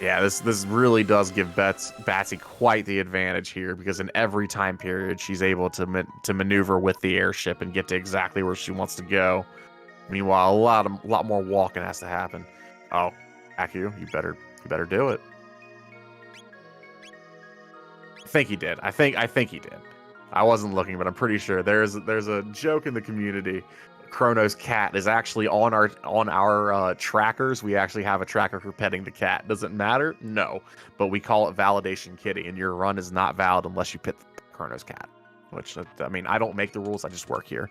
Yeah, this really does give Batsy quite the advantage here, because in every time period she's able to maneuver with the airship and get to exactly where she wants to go. Meanwhile, a lot more walking has to happen. Oh, Aku, you better do it. I think he did. I think he did. I wasn't looking, but I'm pretty sure there's a joke in the community. Chrono's cat is actually on our trackers. We actually have a tracker for petting the cat. Does it matter? No, but we call it Validation Kitty, and your run is not valid unless you pet Chrono's cat. Which, I mean, I don't make the rules. I just work here.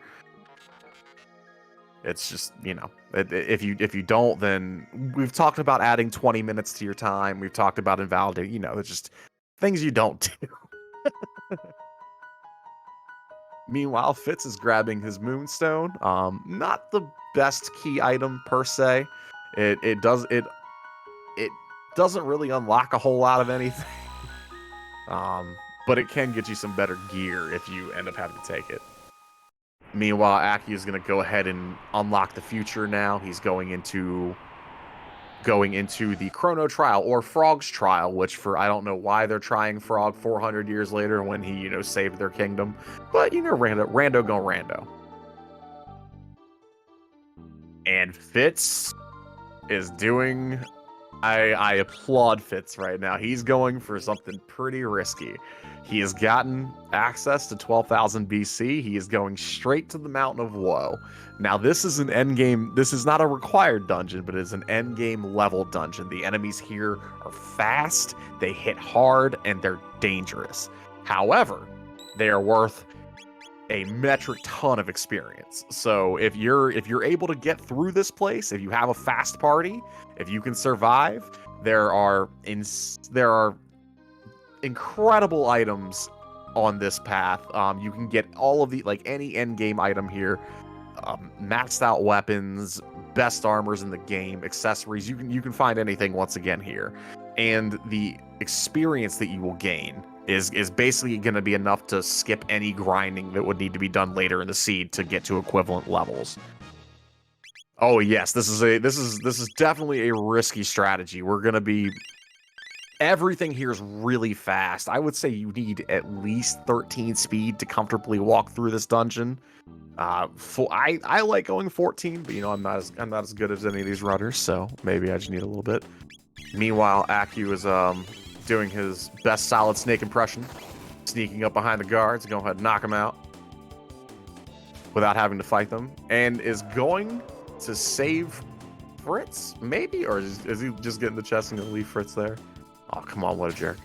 It's just, you know, if you don't, then we've talked about adding 20 minutes to your time. We've talked about invalidating. You know, it's just things you don't do. Meanwhile, Fitz is grabbing his Moonstone. Not the best key item per se. It doesn't really unlock a whole lot of anything. But it can get you some better gear if you end up having to take it. Meanwhile, Aki is going to go ahead and unlock the future now. He's going into the Chrono trial, or Frog's trial, which I don't know why they're trying Frog 400 years later when he, saved their kingdom. But, rando go rando. And Fitz is doing... I applaud Fitz right now. He's going for something pretty risky. He has gotten access to 12,000 BC. He is going straight to the Mountain of Woe. Now, this is an endgame. This is not a required dungeon, but it is an endgame level dungeon. The enemies here are fast, they hit hard, and they're dangerous. However, they are worth a metric ton of experience. So if you're able to get through this place, if you have a fast party, if you can survive, there are incredible items on this path. You can get all of the, any end game item here, maxed out weapons, best armors in the game, accessories. You can find anything once again here, and the experience that you will gain is basically going to be enough to skip any grinding that would need to be done later in the seed to get to equivalent levels. Oh yes, this is definitely a risky strategy. We're going to be... Everything here is really fast. I would say you need at least 13 speed to comfortably walk through this dungeon. I like going 14, but I'm not as good as any of these runners, so maybe I just need a little bit. Meanwhile, Aku is doing his best Solid Snake impression, sneaking up behind the guards, go ahead and knock them out without having to fight them, and is going to save Fritz, maybe, or is he just getting the chest and gonna leave Fritz there? Oh, come on, what a jerk.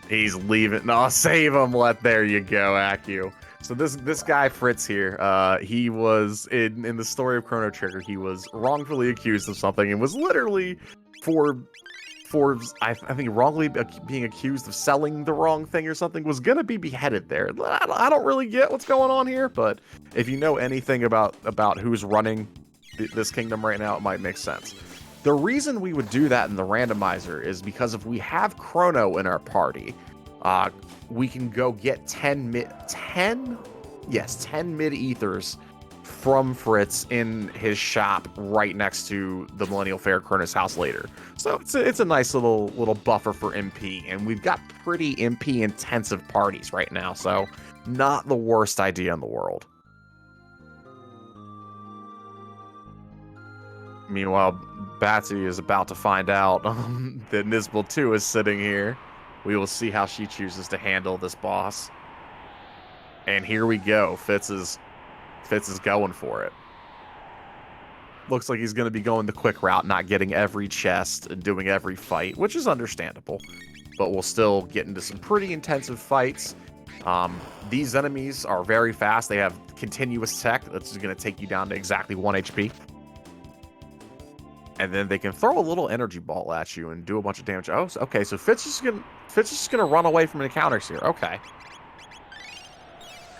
He's leaving. No, save him. There you go, Aku. So this guy Fritz here, he was in the story of Chrono Trigger. He was wrongfully accused of something and was literally for I think wrongly being accused of selling the wrong thing or something was gonna be beheaded there. I don't really get what's going on here, but if you know anything about who's running this kingdom right now, it might make sense. The reason we would do that in the randomizer is because if we have Chrono in our party, we can go get 10 mid-ethers from Fritz in his shop right next to the Millennial Fair Chrono's house later. So it's a nice little buffer for MP, and we've got pretty MP intensive parties right now, so not the worst idea in the world. Meanwhile, Batsy is about to find out that Nisbel 2 is sitting here. We will see how she chooses to handle this boss. And here we go. Fitz is going for it. Looks like he's going to be going the quick route, not getting every chest and doing every fight, which is understandable. But we'll still get into some pretty intensive fights. These enemies are very fast. They have continuous tech that's going to take you down to exactly 1 HP. And then they can throw a little energy ball at you and do a bunch of damage. Oh, okay. So Fitz is just gonna run away from encounters here. Okay.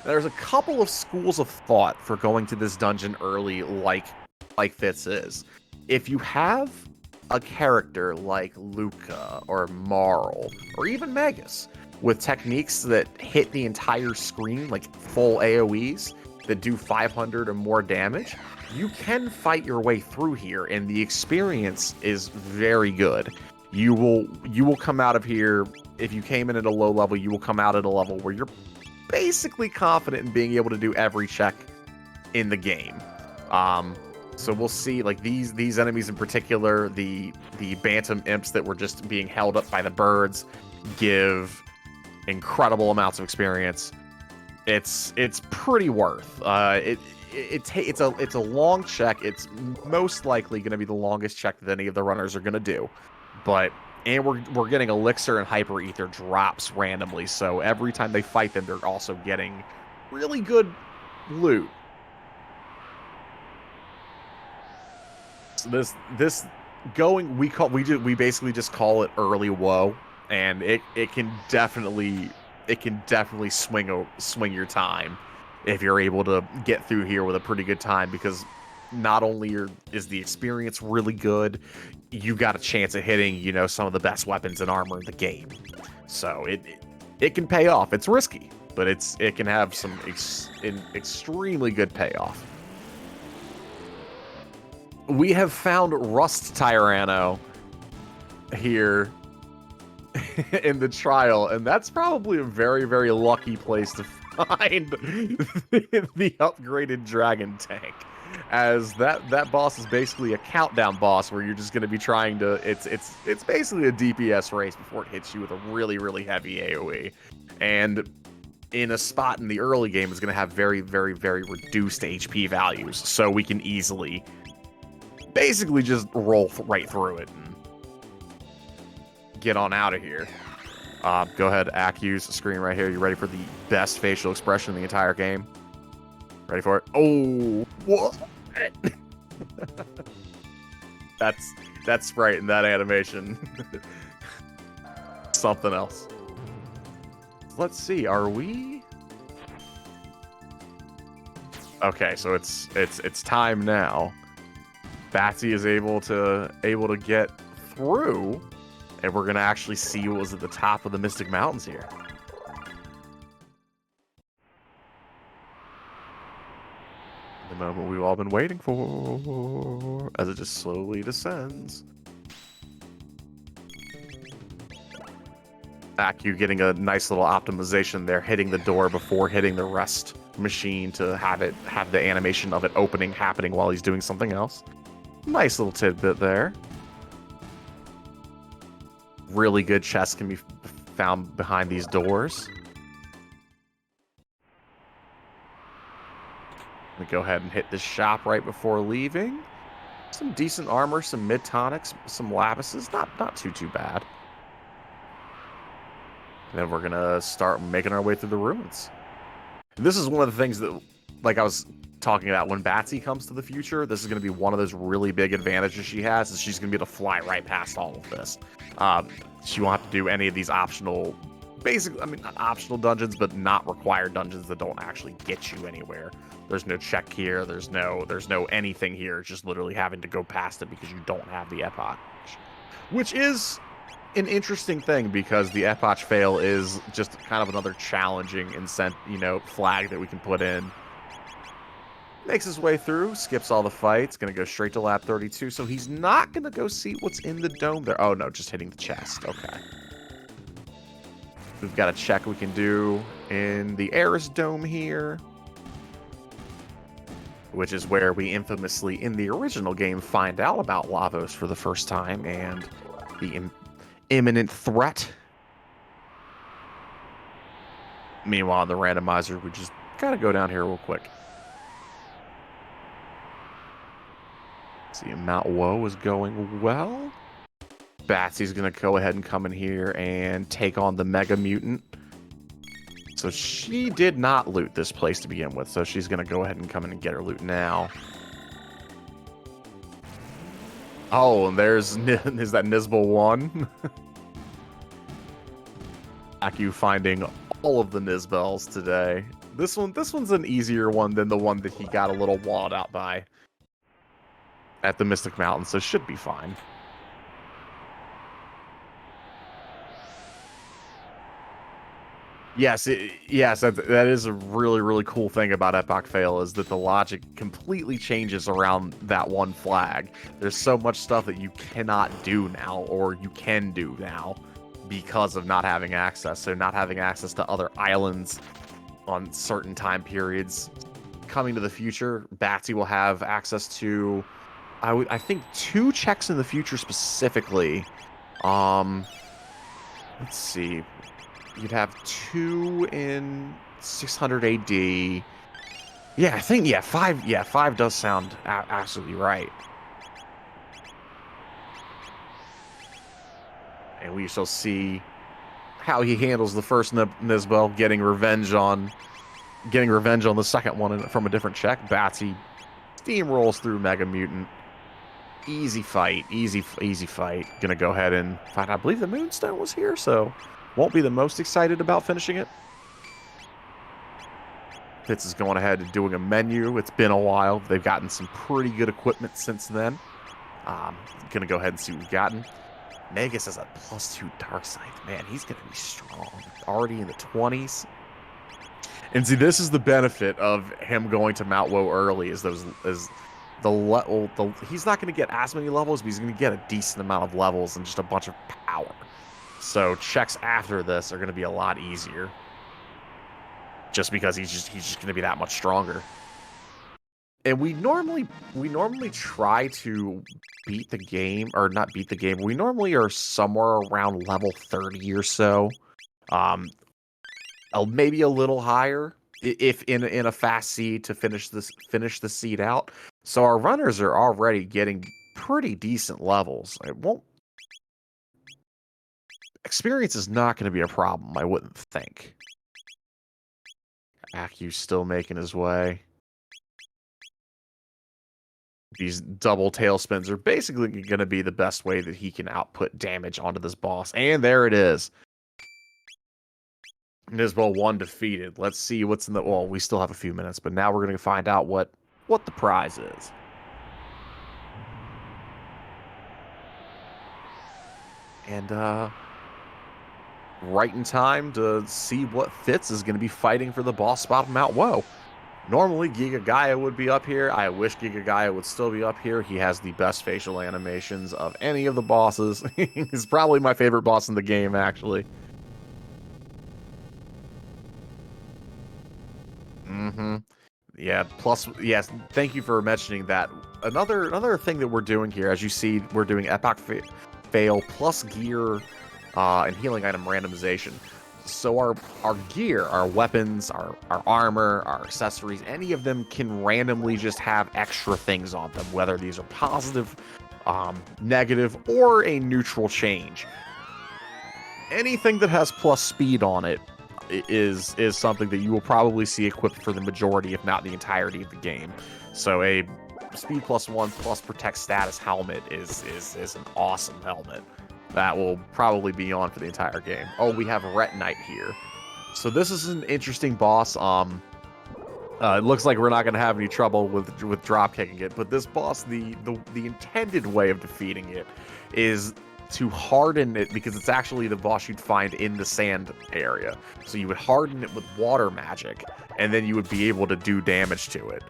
There's a couple of schools of thought for going to this dungeon early, like Fitz is. If you have a character like Luca or Marl or even Magus with techniques that hit the entire screen, like full AoEs that do 500 or more damage, you can fight your way through here, and the experience is very good. You will come out of here, if you came in at a low level, you will come out at a level where you're basically confident in being able to do every check in the game. So we'll see, like these enemies in particular, the Bantam Imps that were just being held up by the birds, give incredible amounts of experience. It's pretty worth. It's a long check. It's most likely going to be the longest check that any of the runners are going to do, and we're getting elixir and hyper ether drops randomly. So every time they fight them, they're also getting really good loot. So this going we basically just call it early woe, and it can definitely swing your time if you're able to get through here with a pretty good time, because not only is the experience really good, you got a chance at hitting, some of the best weapons and armor in the game. So it can pay off. It's risky, but it can have some extremely good payoff. We have found Rust Tyranno here in the trial, and that's probably a very, very lucky place to find the upgraded dragon tank, as that boss is basically a countdown boss where you're just going to be trying to it's basically a DPS race before it hits you with a really, really heavy AoE, and in a spot in the early game is going to have very, very, very reduced HP values, so we can easily basically just roll right through it and get on out of here. Go ahead, Accuse screen right here. You ready for the best facial expression in the entire game? Ready for it? Oh, what? that's Sprite in that animation. Something else. Let's see. Are we? Okay, so it's time now. Batsy is able to get through. And we're going to actually see what was at the top of the Mystic Mountains here. The moment we've all been waiting for, as it just slowly descends. Aku getting a nice little optimization there, hitting the door before hitting the rest machine to have the animation of it happening while he's doing something else. Nice little tidbit there. Really good chests can be found behind these doors. Let me go ahead and hit this shop right before leaving. Some decent armor, some mid tonics, some lapises. Not too bad. And then we're gonna start making our way through the ruins. This is one of the things that, like I was talking about, when Batsy comes to the future, this is going to be one of those really big advantages she has, is she's going to be able to fly right past all of this. She won't have to do any of these optional, basically, I mean, not optional dungeons, but not required dungeons that don't actually get you anywhere. There's no check here. There's no anything here. It's just literally having to go past it because you don't have the epoch, which is an interesting thing, because the epoch fail is just kind of another challenging flag that we can put in. Makes his way through, skips all the fights, gonna go straight to lap 32, so he's not gonna go see what's in the dome there. Oh no, just hitting the chest. Okay. We've got a check we can do in the Eris Dome here, which is where we infamously, in the original game, find out about Lavos for the first time and the imminent threat. Meanwhile, the randomizer, we just gotta go down here real quick. See, Mount Woe is going well. Batsy's gonna go ahead and come in here and take on the Mega Mutant. So she did not loot this place to begin with, so she's gonna go ahead and come in and get her loot now. Oh, and is that Nizbal 1? Aku finding all of the Nizbels today. This one's an easier one than the one that he got a little walled out by at the Mystic Mountain, so should be fine. Yes, that is a really, really cool thing about Epoch Fail, is that the logic completely changes around that one flag. There's so much stuff that you cannot do now, or you can do now, because of not having access. So not having access to other islands on certain time periods. Coming to the future, Batsy will have access to, I think, 2 checks in the future specifically. Let's see. You'd have 2 in 600 AD. Yeah, I think, 5. Yeah, 5 does sound absolutely right. And we shall see how he handles the first Nizbel, getting revenge on the second one from a different check. Batsy steamrolls through Mega Mutant. Easy fight. Gonna go ahead and find. I believe the Moonstone was here, so won't be the most excited about finishing it. Fitz is going ahead and doing a menu. It's been a while. They've gotten some pretty good equipment since then. Gonna go ahead and see what we've gotten. Magus has a +2 Dark Side. Man, he's gonna be strong. Already in the 20s. And see, this is the benefit of him going to Mount Woe early, he's not going to get as many levels, but he's going to get a decent amount of levels and just a bunch of power. So checks after this are going to be a lot easier, just because he's just going to be that much stronger. And we normally try to beat the game, or not beat the game. We normally are somewhere around level 30 or so, maybe a little higher if in a fast seed to finish the seed out. So our runners are already getting pretty decent levels. Experience is not going to be a problem, I wouldn't think. Aku's still making his way. These double tailspins are basically going to be the best way that he can output damage onto this boss. And there it is. Nizbal 1 defeated. Let's see what's in the... Well, we still have a few minutes, but now we're going to find out what the prize is. And, right in time to see what Fitz is going to be fighting for the boss spot of Mount Woe. Normally, Giga Gaia would be up here. I wish Giga Gaia would still be up here. He has the best facial animations of any of the bosses. He's probably my favorite boss in the game, actually. Yeah, plus, yes, thank you for mentioning that. Another thing that we're doing here, as you see, we're doing Epoch Fail plus gear and healing item randomization. So our gear, our weapons, our armor, our accessories, any of them can randomly just have extra things on them, whether these are positive, negative, or a neutral change. Anything that has plus speed on it is something that you will probably see equipped for the majority, if not the entirety of the game. So a speed +1 plus protect status helmet is an awesome helmet that will probably be on for the entire game. Oh, we have Ret Knight here. So this is an interesting boss. It looks like we're not going to have any trouble with drop kicking it, but this boss, the intended way of defeating it is to harden it, because it's actually the boss you'd find in the sand area. So you would harden it with water magic, and then you would be able to do damage to it.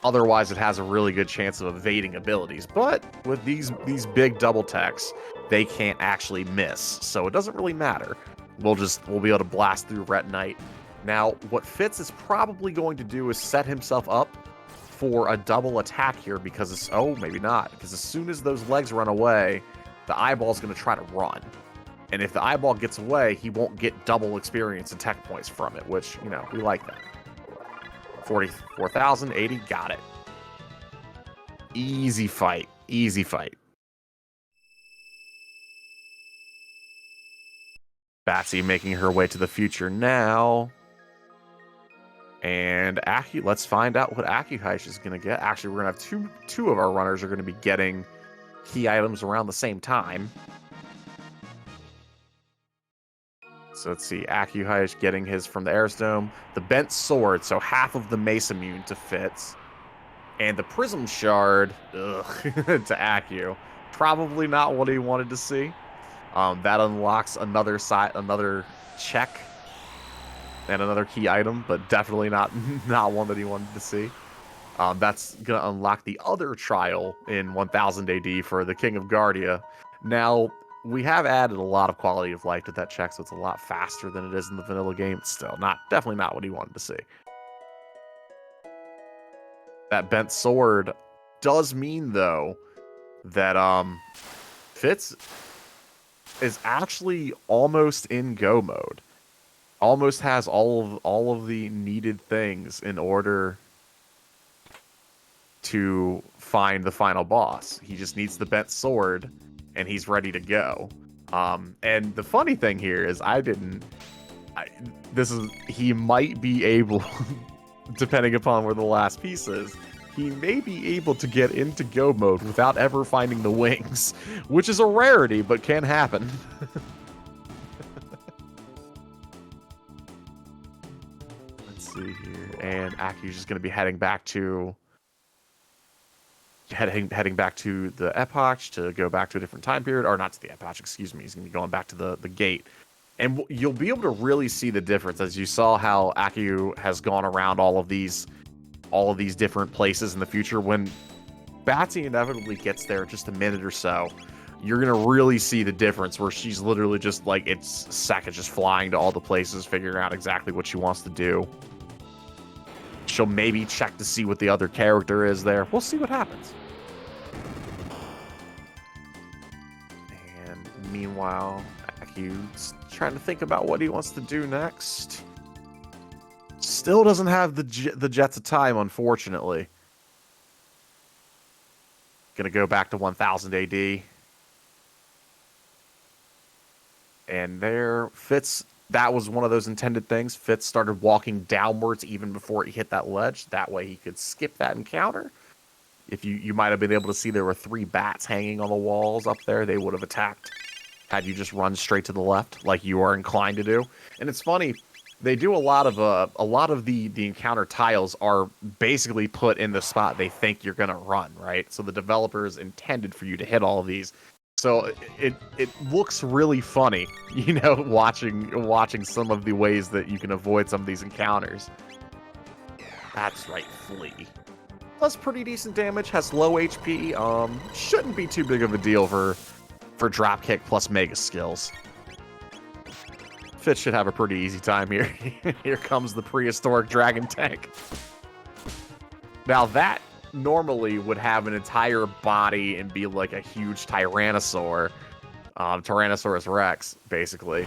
Otherwise, it has a really good chance of evading abilities. But with these big double techs, they can't actually miss, so it doesn't really matter. We'll be able to blast through Ret Knight. Now, what Fitz is probably going to do is set himself up for a double attack here, because it's, oh, maybe not, because as soon as those legs run away, the eyeball's going to try to run. And if the eyeball gets away, he won't get double experience and tech points from it, which, you know, we like that. 44,080, got it. Easy fight. Easy fight. Batsy making her way to the future now. And let's find out what Akuhaish is going to get. Actually, we're going to have two of our runners are going to be getting key items around the same time. So let's see, Akuhaish getting his from the Airstone. The Bent Sword, so half of the Mace immune to Fitz. And the Prism Shard, to Aku. Probably not what he wanted to see. That unlocks another check and another key item, but definitely not one that he wanted to see. That's going to unlock the other trial in 1000 AD for the King of Guardia. Now, we have added a lot of quality of life to that check, so it's a lot faster than it is in the vanilla game. Still, definitely not what he wanted to see. That Bent Sword does mean, though, that Fitz is actually almost in go mode. Almost has all of the needed things in order to find the final boss. He just needs the Bent Sword, and he's ready to go. And the funny thing here is, he might be able, depending upon where the last piece is, he may be able to get into go mode without ever finding the wings, which is a rarity, but can happen. Let's see here. And Aku's just going to be heading back to the Epoch to go back to a different time period, or not to the Epoch, excuse me. He's going to be going back to the gate. And you'll be able to really see the difference, as you saw how Aku has gone around all of these different places in the future. When Batsy inevitably gets there just a minute or so, you're going to really see the difference, where she's literally just like, it's seconds just flying to all the places, figuring out exactly what she wants to do. She'll maybe check to see what the other character is there. We'll see what happens. And meanwhile, Aku's trying to think about what he wants to do next. Still doesn't have the Jets of Time, unfortunately. Gonna go back to 1000 AD. And there, Fitz, that was one of those intended things. Fitz started walking downwards even before he hit that ledge. That way he could skip that encounter. If you might have been able to see, there were 3 bats hanging on the walls up there. They would have attacked had you just run straight to the left, like you are inclined to do. And it's funny, they do a lot of the encounter tiles are basically put in the spot they think you're gonna run, right? So the developers intended for you to hit all of these. So it looks really funny, you know, watching some of the ways that you can avoid some of these encounters. That's right, Flea. Does pretty decent damage, has low HP. Shouldn't be too big of a deal for dropkick plus mega skills. Fitz should have a pretty easy time here. Here comes the prehistoric dragon tank. Now that normally would have an entire body and be like a huge Tyrannosaur, Tyrannosaurus Rex, basically.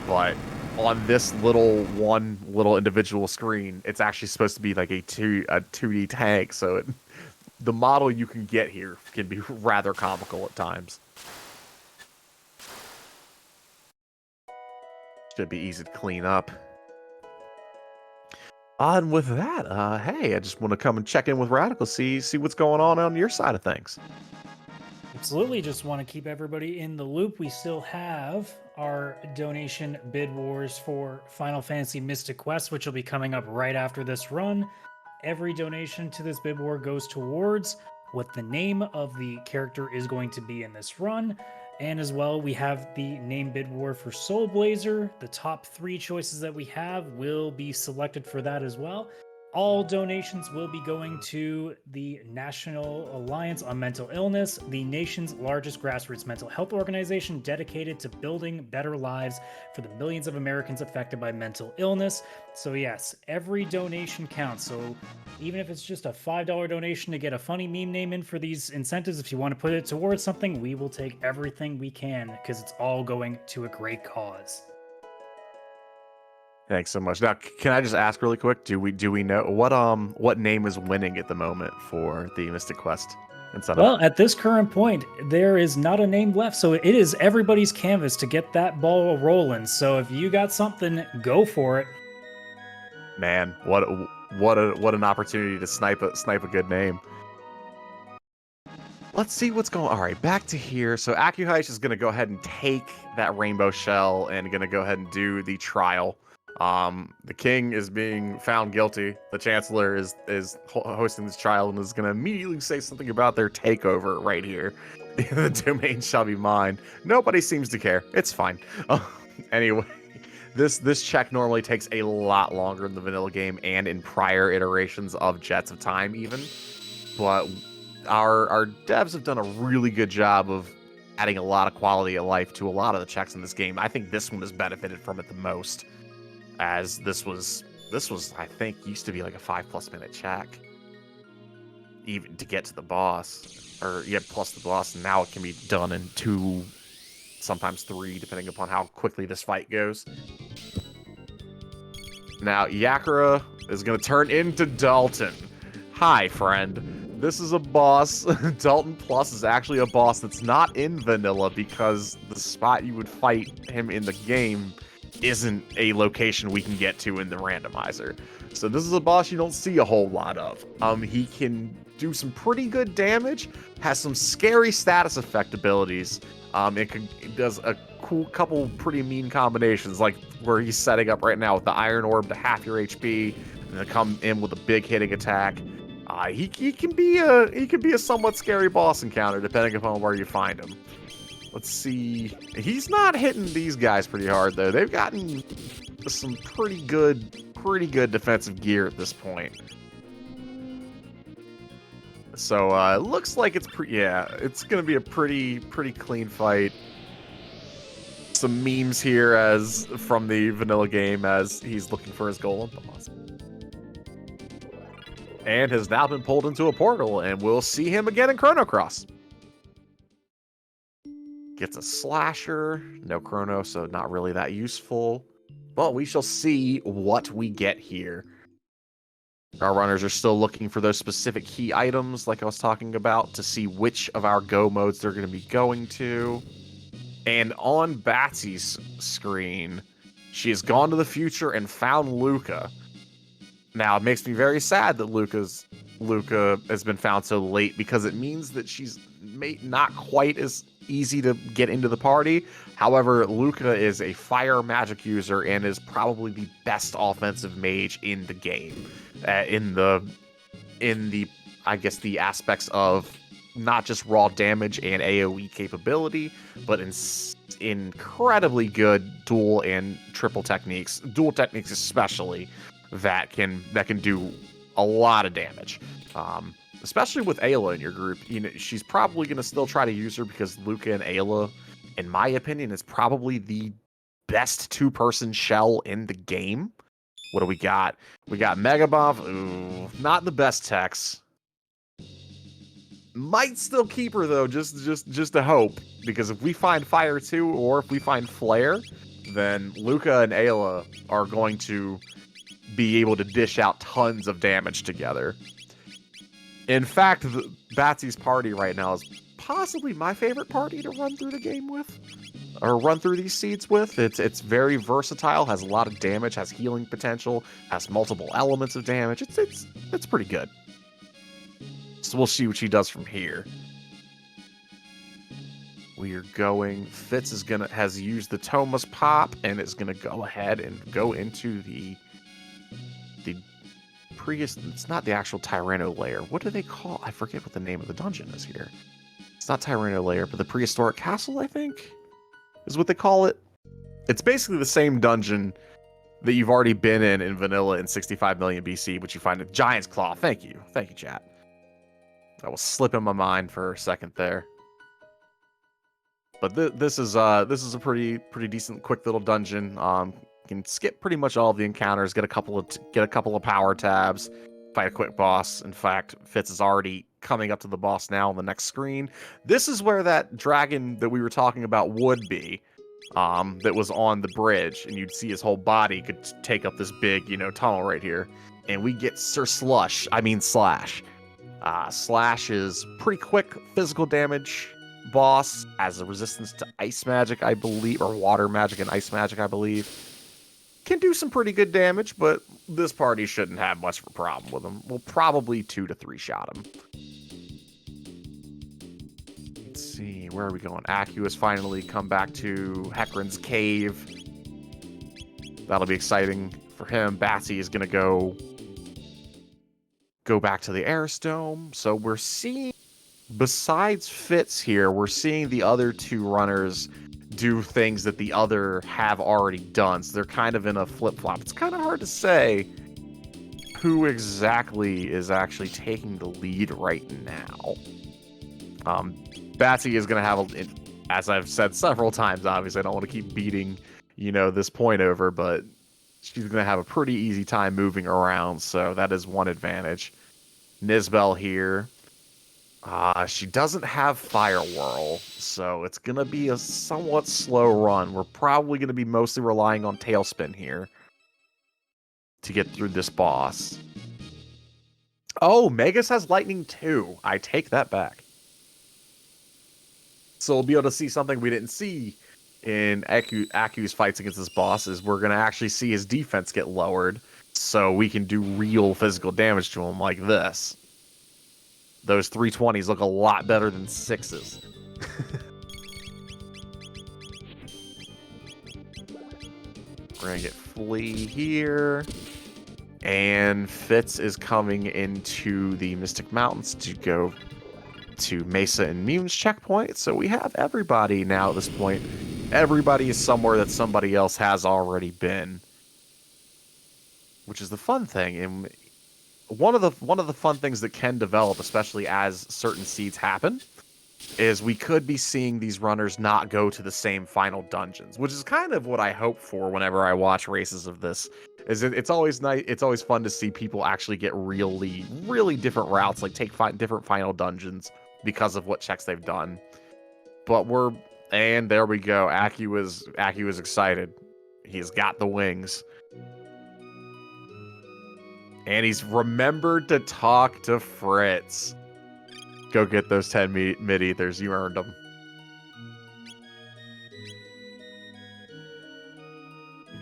But on this one little individual screen, it's actually supposed to be like a 2D tank. So the model you can get here can be rather comical at times. Should be easy to clean up. And with that, hey, I just want to come and check in with Radical, see what's going on your side of things. Absolutely. Just want to keep everybody in the loop. We still have our donation bid wars for Final Fantasy Mystic Quest, which will be coming up right after this run. Every donation to this bid war goes towards what the name of the character is going to be in this run. And as well, we have the name bid war for Soul Blazer. The top 3 choices that we have will be selected for that as well. All donations will be going to the National Alliance on Mental Illness, the nation's largest grassroots mental health organization dedicated to building better lives for the millions of Americans affected by mental illness. So yes, every donation counts. So even if it's just a $5 donation to get a funny meme name in for these incentives, if you want to put it towards something, we will take everything we can because it's all going to a great cause. Thanks so much. Now, can I just ask really quick? Do we know what name is winning at the moment for the Mystic Quest incentive? Well, at this current point, there is not a name left, so it is everybody's canvas to get that ball rolling. So if you got something, go for it. Man, what an opportunity to snipe a good name. Let's see what's going on. All right, back to here. So Akuhaish is going to go ahead and take that rainbow shell and going to go ahead and do the trial. The king is being found guilty. The chancellor is hosting this trial and is going to immediately say something about their takeover right here. The domain shall be mine. Nobody seems to care. It's fine. Anyway, this check normally takes a lot longer in the vanilla game and in prior iterations of Jets of Time even. But our devs have done a really good job of adding a lot of quality of life to a lot of the checks in this game. I think this one has benefited from it the most, as this was I think used to be like a 5+ minute check even to get to the boss, or yeah, plus the boss, and now it can be done in 2, sometimes 3, depending upon how quickly this fight goes. Now Yakura is going to turn into Dalton. Hi, friend. This is a boss. Dalton Plus is actually a boss that's not in vanilla because the spot you would fight him in the game isn't a location we can get to in the randomizer. So this is a boss you don't see a whole lot of. He can do some pretty good damage, has some scary status effect abilities. It does a cool couple pretty mean combinations, like where he's setting up right now with the Iron Orb to half your HP, and then come in with a big hitting attack. He can be a somewhat scary boss encounter depending upon where you find him. Let's see. He's not hitting these guys pretty hard though. They've gotten some pretty good defensive gear at this point. So it looks like it's it's gonna be a pretty clean fight. Some memes here as from the vanilla game as he's looking for his golem boss. And has now been pulled into a portal, and we'll see him again in Chrono Cross. Gets a slasher, no Chrono, so not really that useful. But we shall see what we get here. Our runners are still looking for those specific key items, like I was talking about, to see which of our go modes they're going to be going to. And on Batsy's screen, she has gone to the future and found Luca. Now, it makes me very sad that Luca has been found so late, because it means that she's not quite as easy to get into the party. However, Luca is a fire magic user and is probably the best offensive mage in the game. In the I guess the aspects of not just raw damage and AoE capability, but incredibly good dual and triple techniques. Dual techniques especially that can do a lot of damage. Especially with Ayla in your group. You know, she's probably going to still try to use her because Luca and Ayla, in my opinion, is probably the best 2-person shell in the game. What do we got? We got Mega Bomb. Ooh, not the best techs. Might still keep her though, just to hope, because if we find Fire 2 or if we find Flare, then Luca and Ayla are going to be able to dish out tons of damage together. In fact, Batsy's party right now is possibly my favorite party to run through the game with, or run through these seeds with. It's very versatile, has a lot of damage, has healing potential, has multiple elements of damage. It's pretty good. So we'll see what she does from here. We are going. Fitz has used the Thomas pop and is gonna go ahead and go into the it's not the actual Tyranno lair. What do they call? I forget what the name of the dungeon is here. It's not Tyranno lair, but the prehistoric castle, I think, is what they call it. It's basically the same dungeon that you've already been in vanilla in 65 million BC, which you find in Giant's Claw. Thank you, chat. That was slipping my mind for a second there. But this is a pretty decent, quick little dungeon. You can skip pretty much all of the encounters, get a couple of power tabs, fight a quick boss. In fact, Fitz is already coming up to the boss now on the next screen. This is where that dragon that we were talking about would be, that was on the bridge, and you'd see his whole body could take up this big, tunnel right here. And we get Sir Slash. Slash is pretty quick physical damage boss, has a resistance to ice magic, I believe, or water magic and ice magic, I believe. Can do some pretty good damage, but this party shouldn't have much of a problem with him. We'll probably 2 to 3 shot him. Let's see, where are we going? Aku has finally come back to Hecarim's cave. That'll be exciting for him. Batsy is gonna go back to the Aris Dome. So we're seeing, besides Fitz here, we're seeing the other 2 runners do things that the other have already done. So they're kind of in a flip-flop. It's kind of hard to say who exactly is actually taking the lead right now. Batsy is going to have, as I've said several times, obviously I don't want to keep beating, this point over, but she's going to have a pretty easy time moving around. So that is one advantage. Nizbel here. She doesn't have Fire Whirl, so it's going to be a somewhat slow run. We're probably going to be mostly relying on Tailspin here to get through this boss. Oh, Magus has Lightning too. I take that back. So we'll be able to see something we didn't see in Aku's fights against this boss, is we're going to actually see his defense get lowered, so we can do real physical damage to him like this. Those 320s look a lot better than 6s. We're going to get Flea here. And Fitz is coming into the Mystic Mountains to go to Mesa and Mune's checkpoint. So we have everybody now at this point. Everybody is somewhere that somebody else has already been, which is the fun thing. And one of the fun things that can develop, especially as certain seeds happen, is we could be seeing these runners not go to the same final dungeons, which is kind of what I hope for whenever I watch races of this. It's always nice. It's always fun to see people actually get really different routes, like take different final dungeons because of what checks they've done. But and there we go. Aku is excited. He's got the wings. And he's remembered to talk to Fritz. Go get those 10 mid-ethers. You earned them.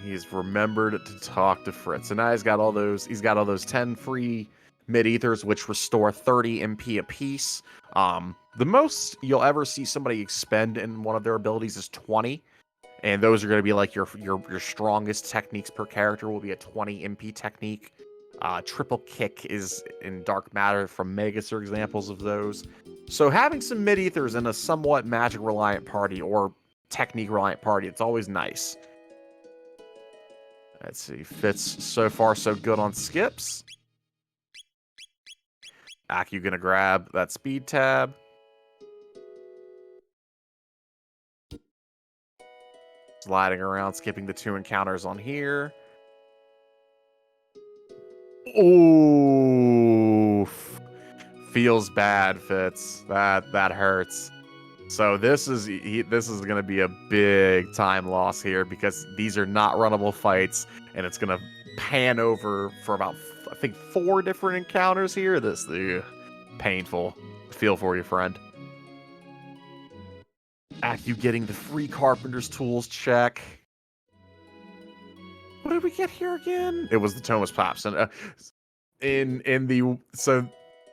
He's remembered to talk to Fritz. And now he's got all those 10 free mid-ethers, which restore 30 MP apiece. The most you'll ever see somebody expend in one of their abilities is 20. And those are going to be like your strongest techniques per character will be a 20 MP technique. Triple kick is in Dark Matter from Magus are examples of those. So having some mid-ethers in a somewhat magic-reliant party or technique-reliant party, it's always nice. Let's see. Fitz so far so good on skips. Aku gonna grab that speed tab. Sliding around, skipping the 2 encounters on here. Oof. Feels bad, Fitz. That hurts. So this is going to be a big time loss here because these are not runnable fights, and it's going to pan over for about, I think, 4 different encounters here. Painful. Feel for you, friend. You getting the free carpenter's tools check. What did we get here again? It was the Thomas Pops. And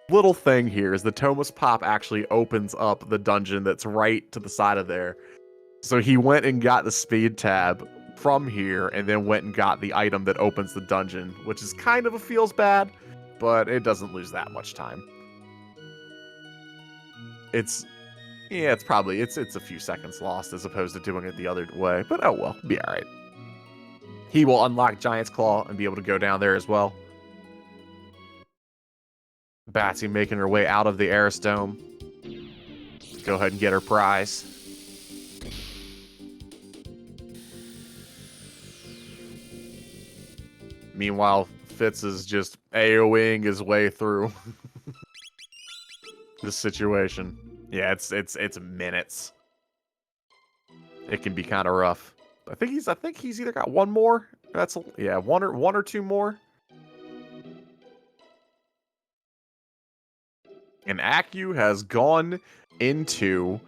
little thing here is the Thomas Pop actually opens up the dungeon that's right to the side of there. So he went and got the speed tab from here and then went and got the item that opens the dungeon, which is kind of feels bad, but it doesn't lose that much time. It's probably it's a few seconds lost as opposed to doing it the other way, but oh well, be all right. He will unlock Giant's Claw and be able to go down there as well. Batsy making her way out of the Eris Dome. Go ahead and get her prize. Meanwhile, Fitz is just AoEing his way through this situation. Yeah, it's minutes. It can be kind of rough. I think he's either got one more. One or two more. And Aku has gone into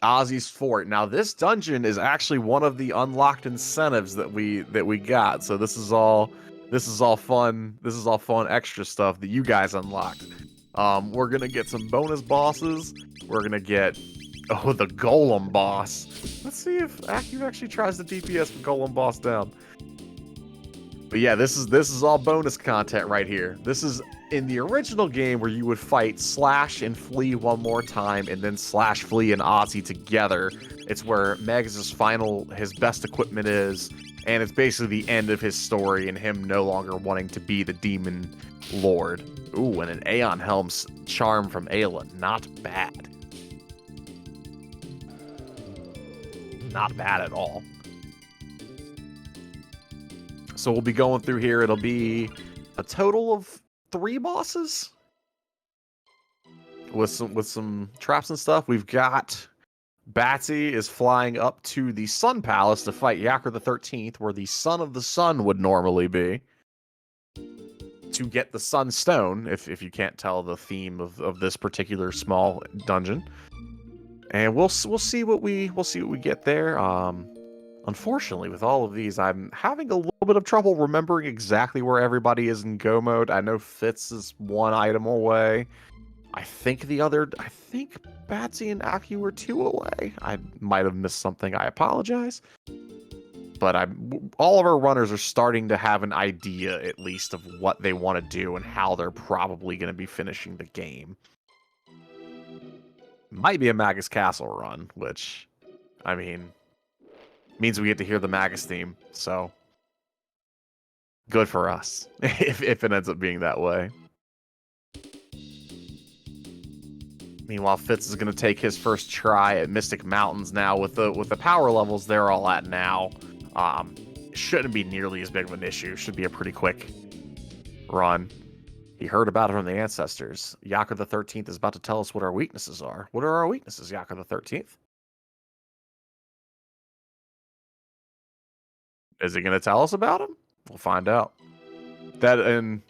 Ozzy's fort. Now, this dungeon is actually one of the unlocked incentives that we got. So this is all fun. This is all fun extra stuff that you guys unlocked. We're gonna get some bonus bosses. We're gonna get the Golem boss. Let's see if Aku actually tries to DPS the Golem boss down. But yeah, this is all bonus content right here. This is in the original game where you would fight Slash and Flea one more time, and then Slash, Flea, and Ozzy together. It's where Megs' his best equipment is, and it's basically the end of his story and him no longer wanting to be the Demon Lord. Ooh, and an Aeon Helm's charm from Ayla. Not bad. Not bad at all. So we'll be going through here. It'll be a total of 3 bosses with some traps and stuff. We've got Batsy is flying up to the Sun Palace to fight Yakr the 13th, where the Son of the Sun would normally be, to get the Sunstone, if you can't tell the theme of this particular small dungeon. And we'll see what we get there. Unfortunately, with all of these, I'm having a little bit of trouble remembering exactly where everybody is in go mode. I know Fitz is 1 item away. I think Batsy and Aku are 2 away. I might have missed something. I apologize. But all of our runners are starting to have an idea, at least, of what they want to do and how they're probably going to be finishing the game. Might be a Magus Castle run, which, I mean, means we get to hear the Magus theme, so good for us if it ends up being that way. Meanwhile, Fitz is going to take his first try at Mystic Mountains now with the power levels they're all at now. Shouldn't be nearly as big of an issue. Should be a pretty quick run. He heard about it from the ancestors. Yakr the 13th is about to tell us what our weaknesses are. What are our weaknesses, Yakr the 13th? Is he going to tell us about them? We'll find out. That and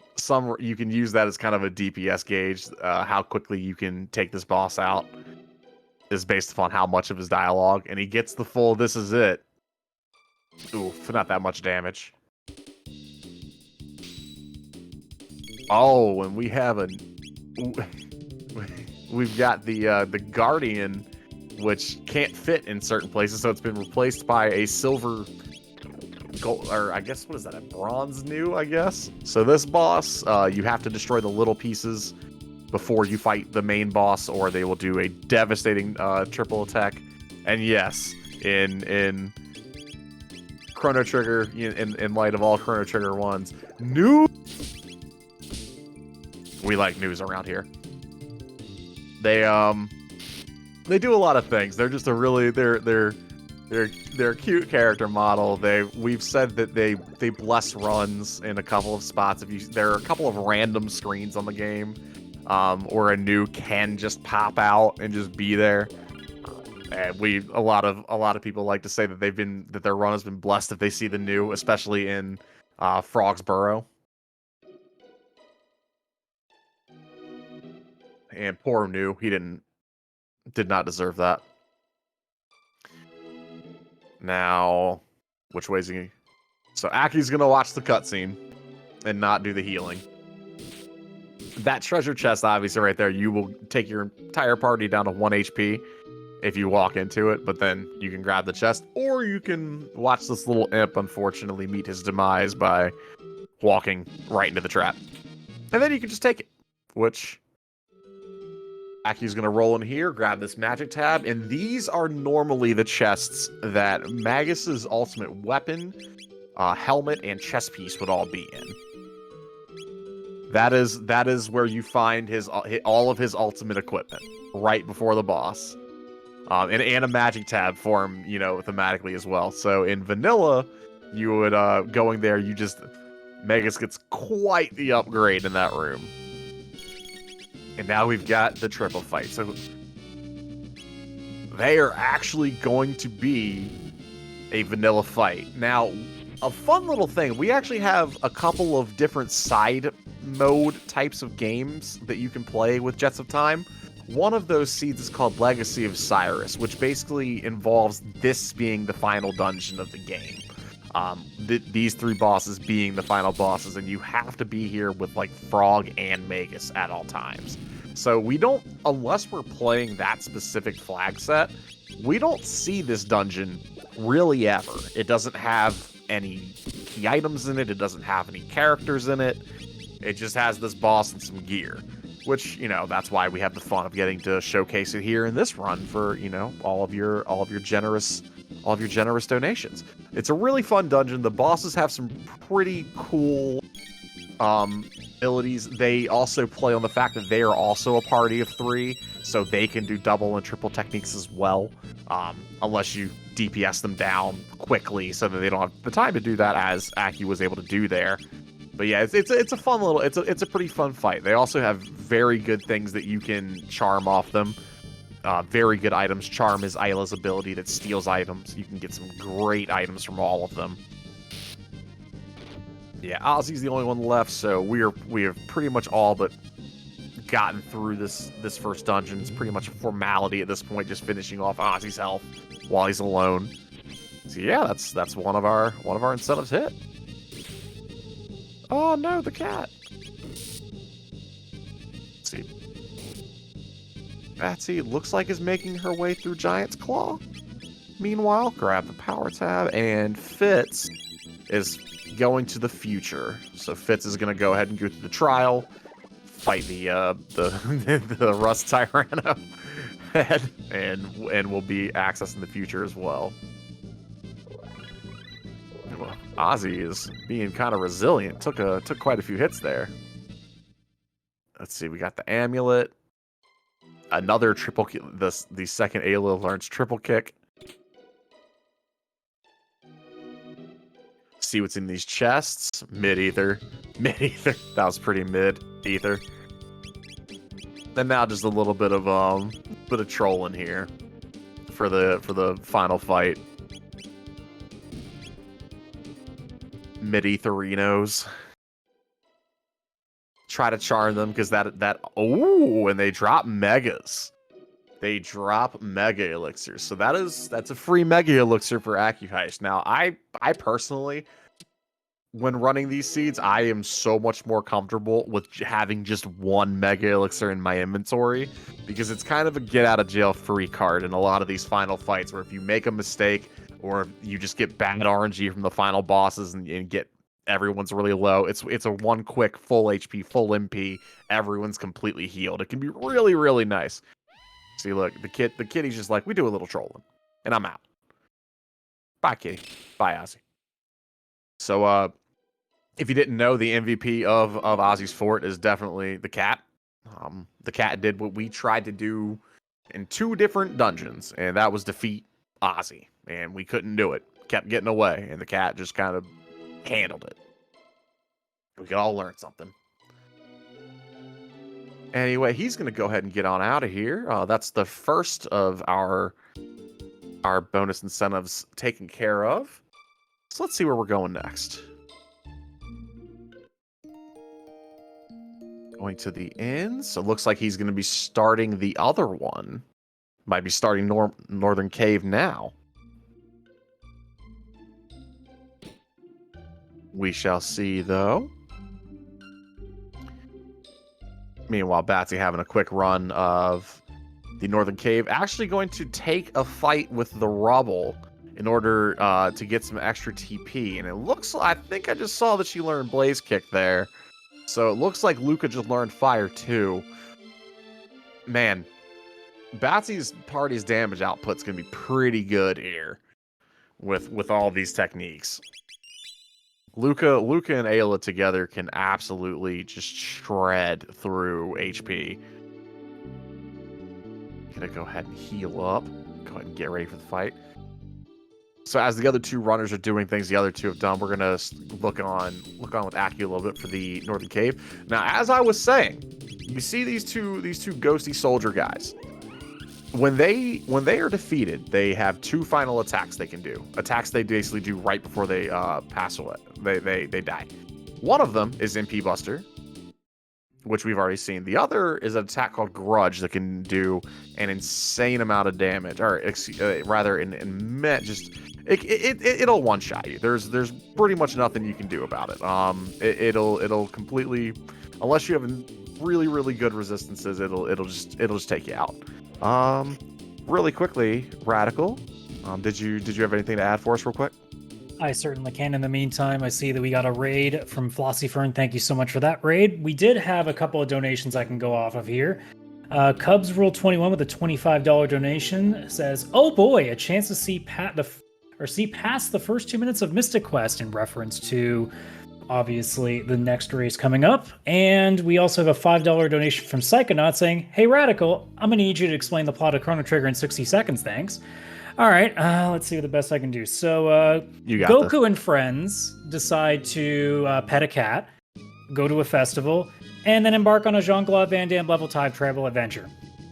you can use that as kind of a DPS gauge. How quickly you can take this boss out is based upon how much of his dialogue. And he gets the full, this is it. Oof, not that much damage. Oh, and we have we've got the Guardian, which can't fit in certain places, so it's been replaced by a silver gold, or I guess, what is that, a bronze new, I guess? So this boss, you have to destroy the little pieces before you fight the main boss, or they will do a devastating triple attack. And yes, in Chrono Trigger, in light of all Chrono Trigger ones, we like news around here. They do a lot of things. They're just they're a cute character model. We've said that they bless runs in a couple of spots. There are a couple of random screens on the game, where a new can just pop out and just be there. And a lot of people like to say that their run has been blessed if they see the new, especially in Frog's Burrow. And poor New, he did not deserve that. Now, which way's he? So Aki's gonna watch the cutscene and not do the healing. That treasure chest, obviously, right there, you will take your entire party down to 1 HP if you walk into it, but then you can grab the chest, or you can watch this little imp, unfortunately, meet his demise by walking right into the trap. And then you can just take it, which Aki's going to roll in here, grab this magic tab, and these are normally the chests that Magus's ultimate weapon, helmet, and chest piece would all be in. That is where you find all of his ultimate equipment right before the boss, and a magic tab for him, thematically as well. So in vanilla, you would going there, Magus gets quite the upgrade in that room, and now we've got the triple fight. So they are actually going to be a vanilla fight. Now, a fun little thing, we actually have a couple of different side mode types of games that you can play with Jets of Time. One of those seeds is called Legacy of Cyrus, which basically involves this being the final dungeon of the game. These 3 bosses being the final bosses, and you have to be here with like Frog and Magus at all times. So we don't, unless we're playing that specific flag set, we don't see this dungeon really ever. It doesn't have any key items in it. It doesn't have any characters in it. It just has this boss and some gear, which, that's why we have the fun of getting to showcase it here in this run for, all of your generous donations. It's a really fun dungeon. The bosses have some pretty cool abilities. They also play on the fact that they are also a party of 3, so they can do double and triple techniques as well, unless you DPS them down quickly so that they don't have the time to do that, as Aki was able to do there. But yeah, it's a fun little, it's a pretty fun fight. They also have very good things that you can charm off them. Very good items. Charm is Isla's ability that steals items. You can get some great items from all of them. Yeah, Ozzy's the only one left, so we have pretty much all but gotten through this first dungeon. It's pretty much a formality at this point, just finishing off Ozzy's health while he's alone. So yeah, that's one of our incentives hit. Oh no, the cat. Let's see. Batsy looks like is making her way through Giant's Claw. Meanwhile, grab the power tab, and Fitz is going to the future. So Fitz is going to go ahead and go through the trial, fight the the Rust Tyranno head, and will be accessing the future as well. Ozzy is being kind of resilient. Took quite a few hits there. Let's see. We got the amulet. Another triple kick. The second Ayla learns triple kick. See what's in these chests. Mid-ether. Mid-ether. That was pretty mid-ether. And now just a little bit of trolling here for the final fight. Mid-etherinos. Try to charm them because and they drop megas. They drop mega elixirs. So that's a free mega elixir for AccuHeist. Now, I personally, when running these seeds, I am so much more comfortable with having just 1 mega elixir in my inventory, because it's kind of a get out of jail free card in a lot of these final fights, where if you make a mistake or you just get bad RNG from the final bosses and get everyone's really low, it's a 1 quick full HP, full MP, everyone's completely healed. It can be really, really nice. See, look, the kitty's just like, we do a little trolling, and I'm out. Bye, kitty. Bye, Ozzy. So, if you didn't know, the MVP of Ozzy's Fort is definitely the cat. The cat did what we tried to do in 2 different dungeons, and that was defeat Ozzy, and we couldn't do it. Kept getting away, and the cat just kind of handled it. We could all learn something. Anyway, he's going to go ahead and get on out of here. That's the first of our bonus incentives taken care of. So let's see where we're going next. Going to the inn. So it looks like he's going to be starting the other one. Might be starting Northern Cave now. We shall see, though. Meanwhile, Batsy having a quick run of the Northern Cave, actually going to take a fight with the Rubble in order to get some extra TP. And it looks like, I think I just saw that she learned Blaze Kick there. So it looks like Luca just learned Fire too. Man, Batsy's party's damage output's going to be pretty good here with all these techniques. Luca and Ayla together can absolutely just shred through HP. Gonna go ahead and heal up. Go ahead and get ready for the fight. So as the other two runners are doing things the other two have done, we're gonna look on with Aki a little bit for the Northern Cave. Now, as I was saying, you see these two ghosty soldier guys. When they are defeated, they have two final attacks they can do. Attacks they basically do right before they pass away. They die. One of them is MP Buster, which we've already seen. The other is an attack called Grudge that can do an insane amount of damage, or rather, it'll one shot you. There's pretty much nothing you can do about it. It'll completely, unless you have really good resistances, it'll just take you out. Really quickly, Radical, did you have anything to add for us real quick? I certainly can. In the meantime, I see that we got a raid from Flossy Fern. Thank you so much for that raid. We did have a couple of donations I can go off of here. Cubs Rule 21 with a $25 donation says, "Oh boy, a chance to see past the first 2 minutes of Mystic Quest," in reference to obviously the next race coming up. And we also have a $5 donation from Psychonaut saying, "Hey Radical, I'm gonna need you to explain the plot of Chrono Trigger in 60 seconds, thanks." All right, let's see what the best I can do. So Goku and friends decide to pet a cat, go to a festival, and then embark on a Jean-Claude Van Damme level time travel adventure.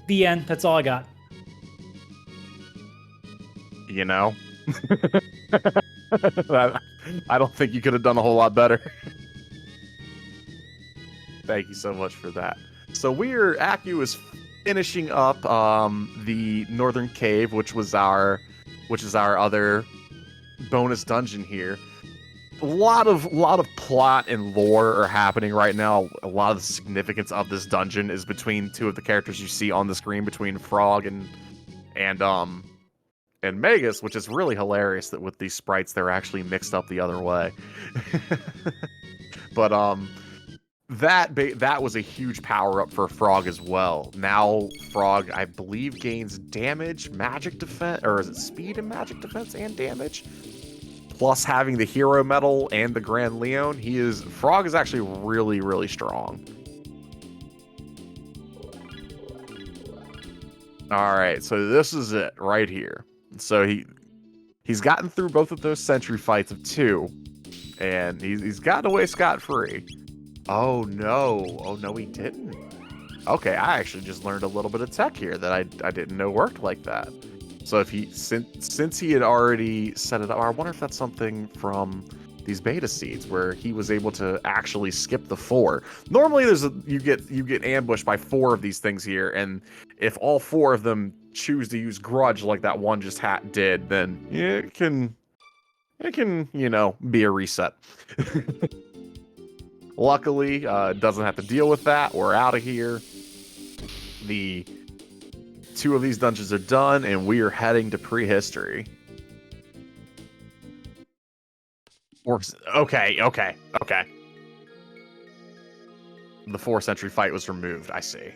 The end. That's all I got. You know, I don't think you could have done a whole lot better. Thank you so much for that. So Aku is finishing up the Northern Cave, which is our other bonus dungeon here. A lot of plot and lore are happening right now. A lot of the significance of this dungeon is between two of the characters you see on the screen, between Frog and Magus, which is really hilarious that with these sprites they're actually mixed up the other way. But that was a huge power up for Frog as well. Now Frog, I believe, gains damage, magic defense, or is it speed and magic defense and damage? Plus having the hero medal and the Grand Leon, Frog is actually really strong. All right, so this is it right here. So he's gotten through both of those sentry fights of 2, and he's gotten away scot-free. Oh no, he didn't. Okay, I actually just learned a little bit of tech here that I didn't know worked like that. So since he had already set it up, I wonder if that's something from these beta seeds where he was able to actually skip the 4. Normally you get ambushed by 4 of these things here, and if all 4 of them choose to use Grudge like that one just did, then it can be a reset. Luckily, doesn't have to deal with that. We're out of here. The 2 of these dungeons are done, and we are heading to prehistory. Okay. The 4th century fight was removed. I see.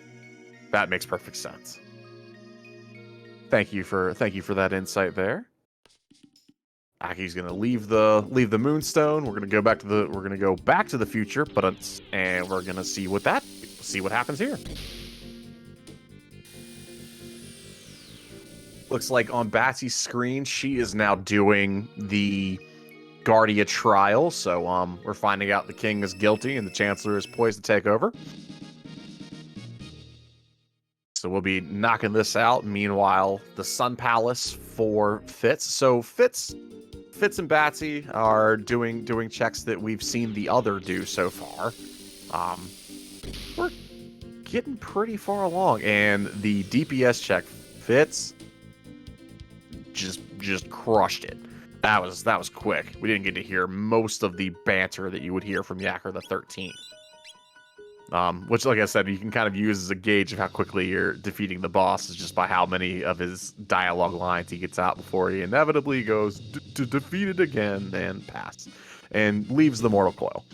That makes perfect sense. Thank you for that insight there. Aki's gonna leave the Moonstone. We're gonna go back to the future, and we're gonna see what happens here. Looks like on Batsy's screen, she is now doing the Guardia trial. So we're finding out the king is guilty and the chancellor is poised to take over. So we'll be knocking this out. Meanwhile, the Sun Palace for Fitz. So Fitz and Batsy are doing checks that we've seen the other do so far. We're getting pretty far along, and the DPS check, Fitz just crushed it. That was quick. We didn't get to hear most of the banter that you would hear from Yacker the 13th. Which, like I said, you can kind of use as a gauge of how quickly you're defeating the boss is just by how many of his dialogue lines he gets out before he inevitably goes to defeat it again and pass, and leaves the mortal coil.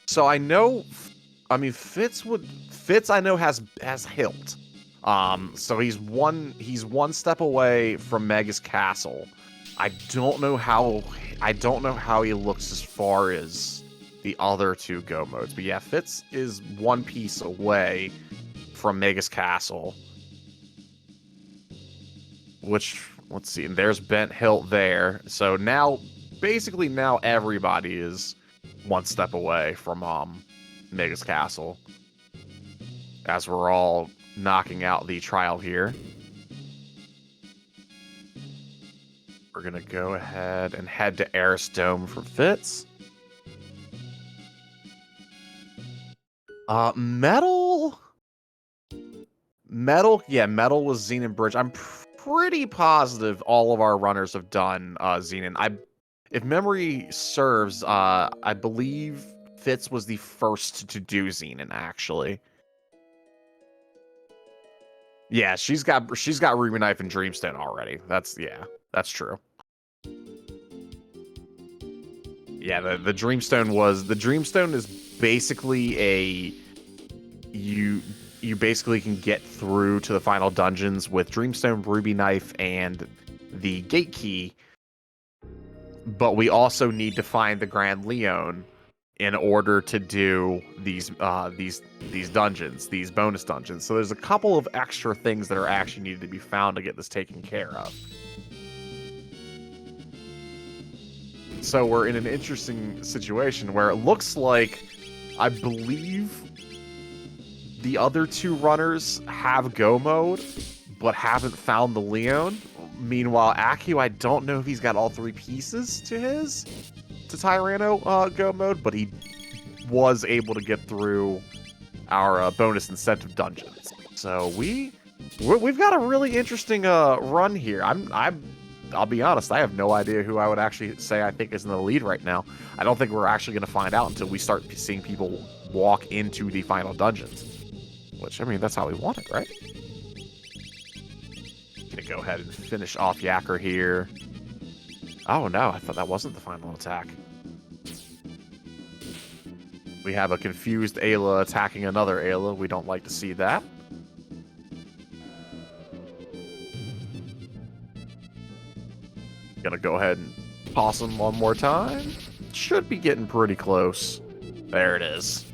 So I know, I mean, Fitz I know has hilt. So he's one step away from Mega's castle. I don't know how he looks as far as the other two go modes, but yeah, Fitz is one piece away from Mega's castle. Which, let's see, and there's Bent Hilt there. So now, basically now everybody is one step away from Mega's castle. As we're all knocking out the trial here. We're going to go ahead and head to Eris Dome for Fitz. Metal, yeah, Metal was Xenon Bridge. I'm pretty positive all of our runners have done Xenon. If memory serves, I believe Fitz was the first to do Xenon, actually. Yeah, she's got Ruby Knife and Dreamstone already. That's true. Yeah, the Dreamstone is basically you basically can get through to the final dungeons with Dreamstone, Ruby Knife, and the Gate Key. But we also need to find the Grand Leon in order to do these dungeons, these bonus dungeons. So there's a couple of extra things that are actually needed to be found to get this taken care of. So we're in an interesting situation where it looks like, I believe, the other two runners have go mode, but haven't found the Leon. Meanwhile, Aku, I don't know if he's got all three pieces to Tyranno go mode, but he was able to get through our bonus incentive dungeons. So we've got a really interesting run here. I'll be honest, I have no idea who I would actually say I think is in the lead right now. I don't think we're actually going to find out until we start seeing people walk into the final dungeons. Which, I mean, that's how we want it, right? Gonna go ahead and finish off Yacker here. Oh no, I thought that wasn't the final attack. We have a confused Ayla attacking another Ayla. We don't like to see that. Gonna go ahead and toss him one more time. Should be getting pretty close. There it is.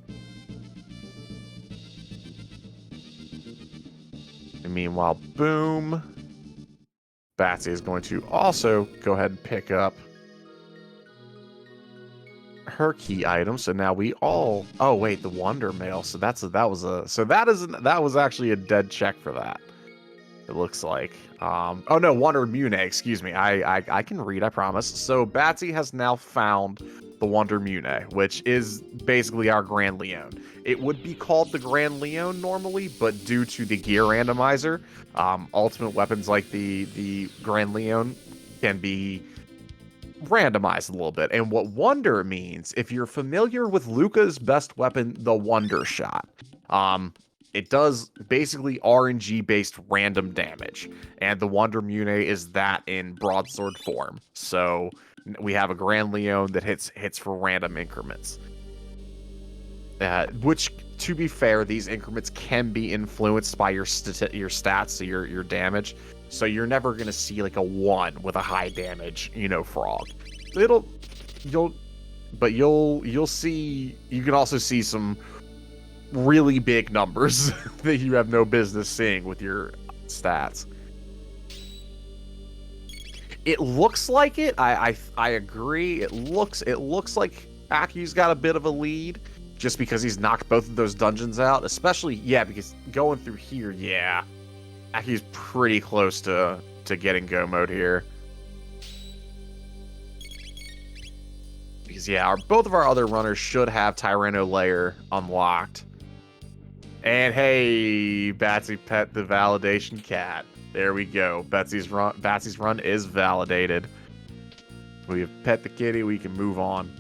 And meanwhile, boom. Batsy is going to also go ahead and pick up her key item. So now we all... Oh, wait, the Wonder Mail. So that was actually a dead check for that. It looks like. Oh no, Wonder Mune, excuse me. I can read, I promise. So Batsy has now found the Wonder Mune, which is basically our Grand Leon. It would be called the Grand Leon normally, but due to the gear randomizer, ultimate weapons like the Grand Leon can be randomized a little bit. And what Wonder means, if you're familiar with Luca's best weapon, the Wonder Shot, it does basically RNG-based random damage, and the Wonder Mune is that in broadsword form. So we have a Grand Leon that hits for random increments. Which, to be fair, these increments can be influenced by your stats, so your damage. So you're never gonna see like a 1 with a high damage, frog. So you'll see. You can also see some really big numbers that you have no business seeing with your stats. It looks like it. I agree. It looks like Aku's got a bit of a lead just because he's knocked both of those dungeons out. Especially, yeah, because going through here, yeah, Aku's pretty close to getting go mode here. Because yeah, both of our other runners should have Tyranno Lair unlocked. And hey, Batsy pet the validation cat. There we go. Batsy's run is validated. We have pet the kitty. We can move on.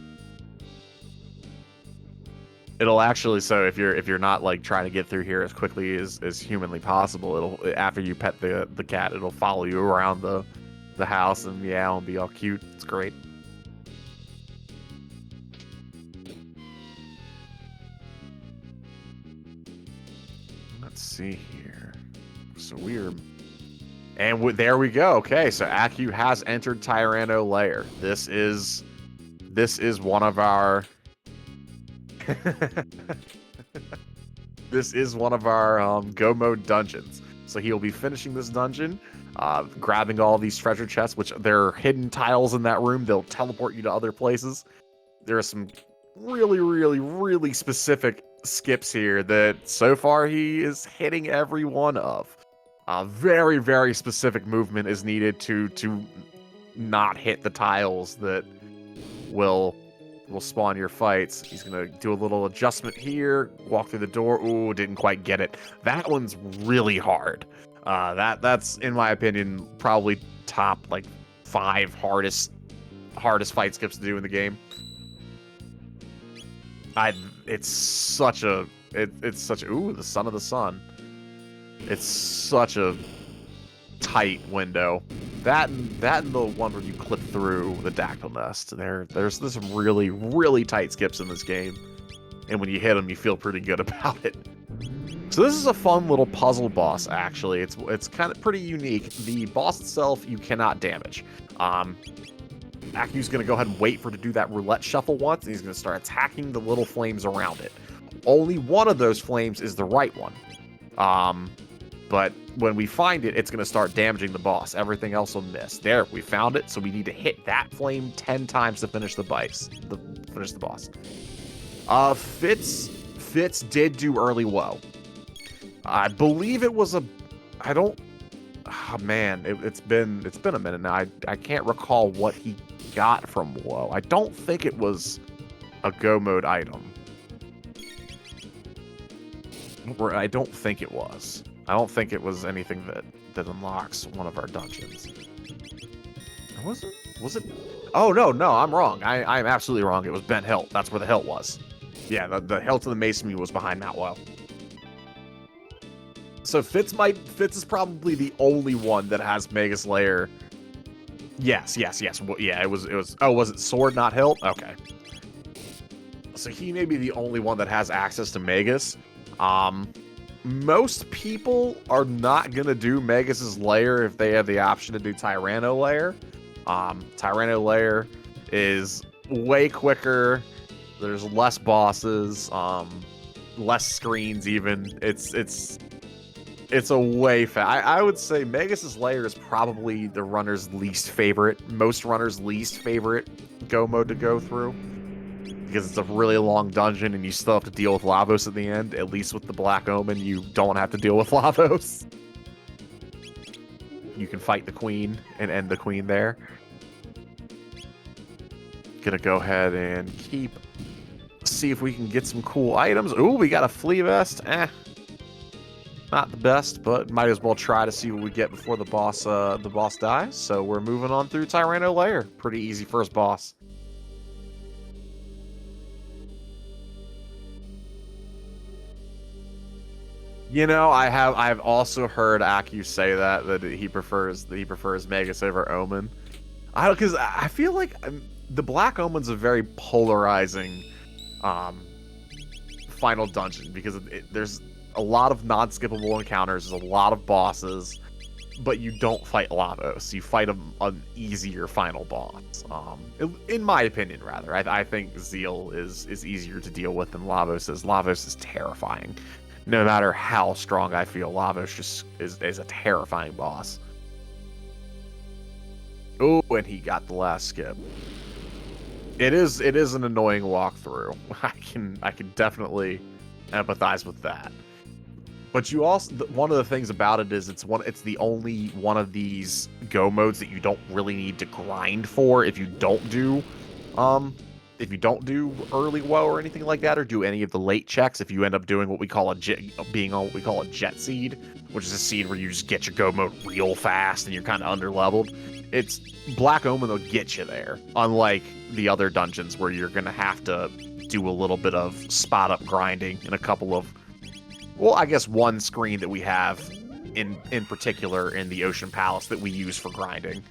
It'll actually, so if you're not like trying to get through here as quickly as humanly possible, it'll, after you pet the cat, it'll follow you around the house and meow and be all cute. It's great. Let's see here. So there we go. Okay, so Aku has entered Tyranno Lair. This is one of our this is one of our go mode dungeons. So he'll be finishing this dungeon, grabbing all these treasure chests, which there are hidden tiles in that room. They'll teleport you to other places. There are some really, really, really specific skips here that so far he is hitting every one of. Very, very specific movement is needed to not hit the tiles that will spawn your fights. He's gonna do a little adjustment here, walk through the door. Ooh, didn't quite get it. That one's really hard. That's in my opinion probably top like 5 hardest fight skips to do in the game. It's such a ooh, the son of the sun. It's such a tight window. That and the one where you clip through the dactyl nest. There's some really, really tight skips in this game. And when you hit them, you feel pretty good about it. So this is a fun little puzzle boss, actually. It's kind of pretty unique. The boss itself, you cannot damage. Aku's going to go ahead and wait for it to do that roulette shuffle once, and he's going to start attacking the little flames around it. Only one of those flames is the right one. But when we find it, it's going to start damaging the boss. Everything else will miss. There, we found it, so we need to hit that flame 10 times to finish the boss. Fitz did do early woe. I believe it was oh man, it's been a minute now. I can't recall what he got from woe. I don't think it was a go mode item. I don't think it was. I don't think it was anything that unlocks one of our dungeons. Was it? Oh, no, I'm wrong. I'm absolutely wrong. It was Ben Hilt. That's where the hilt was. Yeah, the hilt of the Mason was behind Mount Woe. So Fitz is probably the only one that has Magus Lair. Yes. Yeah, it was. Oh, was it sword, not hilt? Okay. So he may be the only one that has access to Magus. Most people are not gonna do Magus's Lair if they have the option to do Tyranno Lair. Tyranno Lair is way quicker. There's less bosses, less screens even. It's a way fast. I would say Magus's Lair is probably the runner's least favorite, most runners' least favorite go mode to go through. Because it's a really long dungeon and you still have to deal with Lavos at the end. At least with the Black Omen, you don't have to deal with Lavos. You can fight the queen and end the queen there. Gonna go ahead and see if we can get some cool items. Ooh, we got a flea vest. Not the best, but might as well try to see what we get before the boss dies. So we're moving on through Tyranno Lair. Pretty easy first boss. You know, I've also heard Aku say that he prefers Magus over Omen. Because I feel like the Black Omen's a very polarizing final dungeon because there's a lot of non-skippable encounters, there's a lot of bosses, but you don't fight Lavos. You fight an easier final boss. In my opinion, rather, I think Zeal is easier to deal with than Lavos is. Lavos is terrifying. No matter how strong I feel, Lavos just is a terrifying boss. Oh, and he got the last skip. It is an annoying walkthrough. I can definitely empathize with that. But you also, one of the things about it is it's the only one of these go modes that you don't really need to grind for if you don't do if you don't do early woe or anything like that, or do any of the late checks, if you end up doing what we call a jet, being on what we call a jet seed, which is a seed where you just get your go mode real fast and you're kind of underleveled, it's Black Omen will get you there. Unlike the other dungeons where you're gonna have to do a little bit of spot up grinding in a couple of, well, I guess one screen that we have in particular in the Ocean Palace that we use for grinding.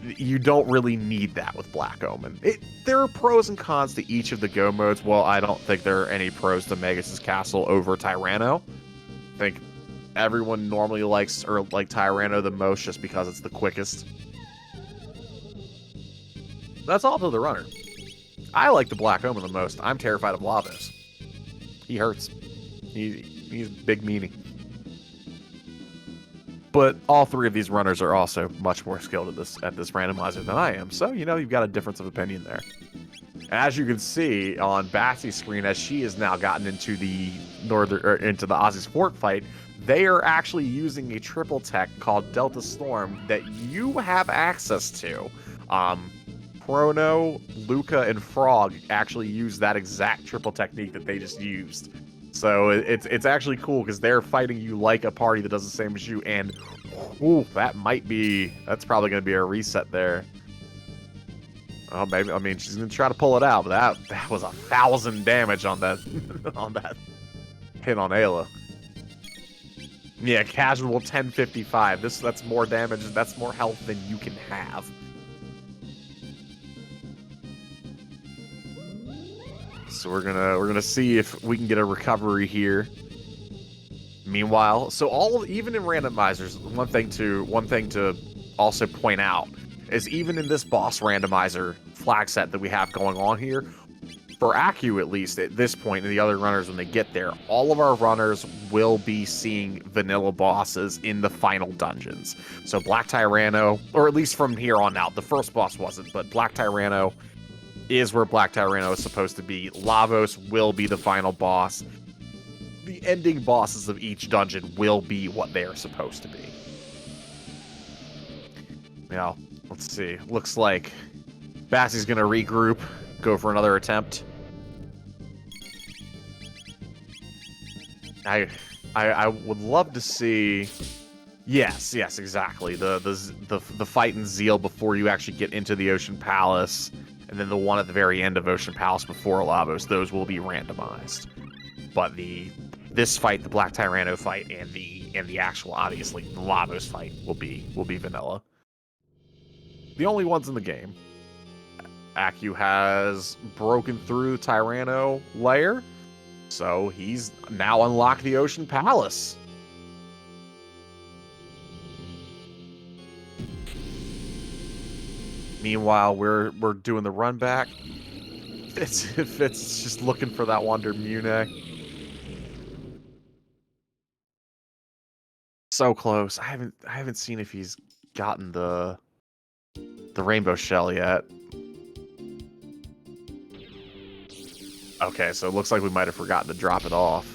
You don't really need that with Black Omen. There are pros and cons to each of the go modes. Well, I don't think there are any pros to Magus' Castle over Tyranno. I think everyone normally likes Tyranno the most just because it's the quickest. That's all to the runner. I like the Black Omen the most. I'm terrified of Lavos. He hurts. He's a big meanie. But all three of these runners are also much more skilled at this randomizer than I am. So, you've got a difference of opinion there. As you can see on Bassy's screen, as she has now gotten into the Ozzy's Fort fight, they are actually using a triple tech called Delta Storm that you have access to. Chrono, Luca, and Frog actually use that exact triple technique that they just used. So it's actually cool because they're fighting you like a party that does the same as you, and that's probably going to be a reset there. Oh, maybe, I mean, she's going to try to pull it out, but that was 1,000 damage on that on that hit on Ayla. Yeah, casual 1055. That's more damage, that's more health than you can have. So we're gonna see if we can get a recovery here. Meanwhile, so even in randomizers, one thing to also point out is even in this boss randomizer flag set that we have going on here, for Aku at least at this point, and the other runners when they get there, all of our runners will be seeing vanilla bosses in the final dungeons. So Black Tyranno, or at least from here on out, the first boss wasn't, but Black Tyranno is where Black Tyranno is supposed to be. Lavos will be the final boss. The ending bosses of each dungeon will be what they are supposed to be. Now, let's see. Looks like Bassy's going to regroup, go for another attempt. I would love to see... Yes, exactly. The fight in Zeal before you actually get into the Ocean Palace, and then the one at the very end of Ocean Palace before Lavos, those will be randomized. But this fight, the Black Tyranno fight, and the actual, obviously, the Lavos fight will be vanilla. The only ones in the game. Aku has broken through Tyranno lair, so he's now unlocked the Ocean Palace. Meanwhile, we're doing the run back. It's just looking for that Wonder Mune. So close. I haven't seen if he's gotten the rainbow shell yet. Okay, so it looks like we might have forgotten to drop it off.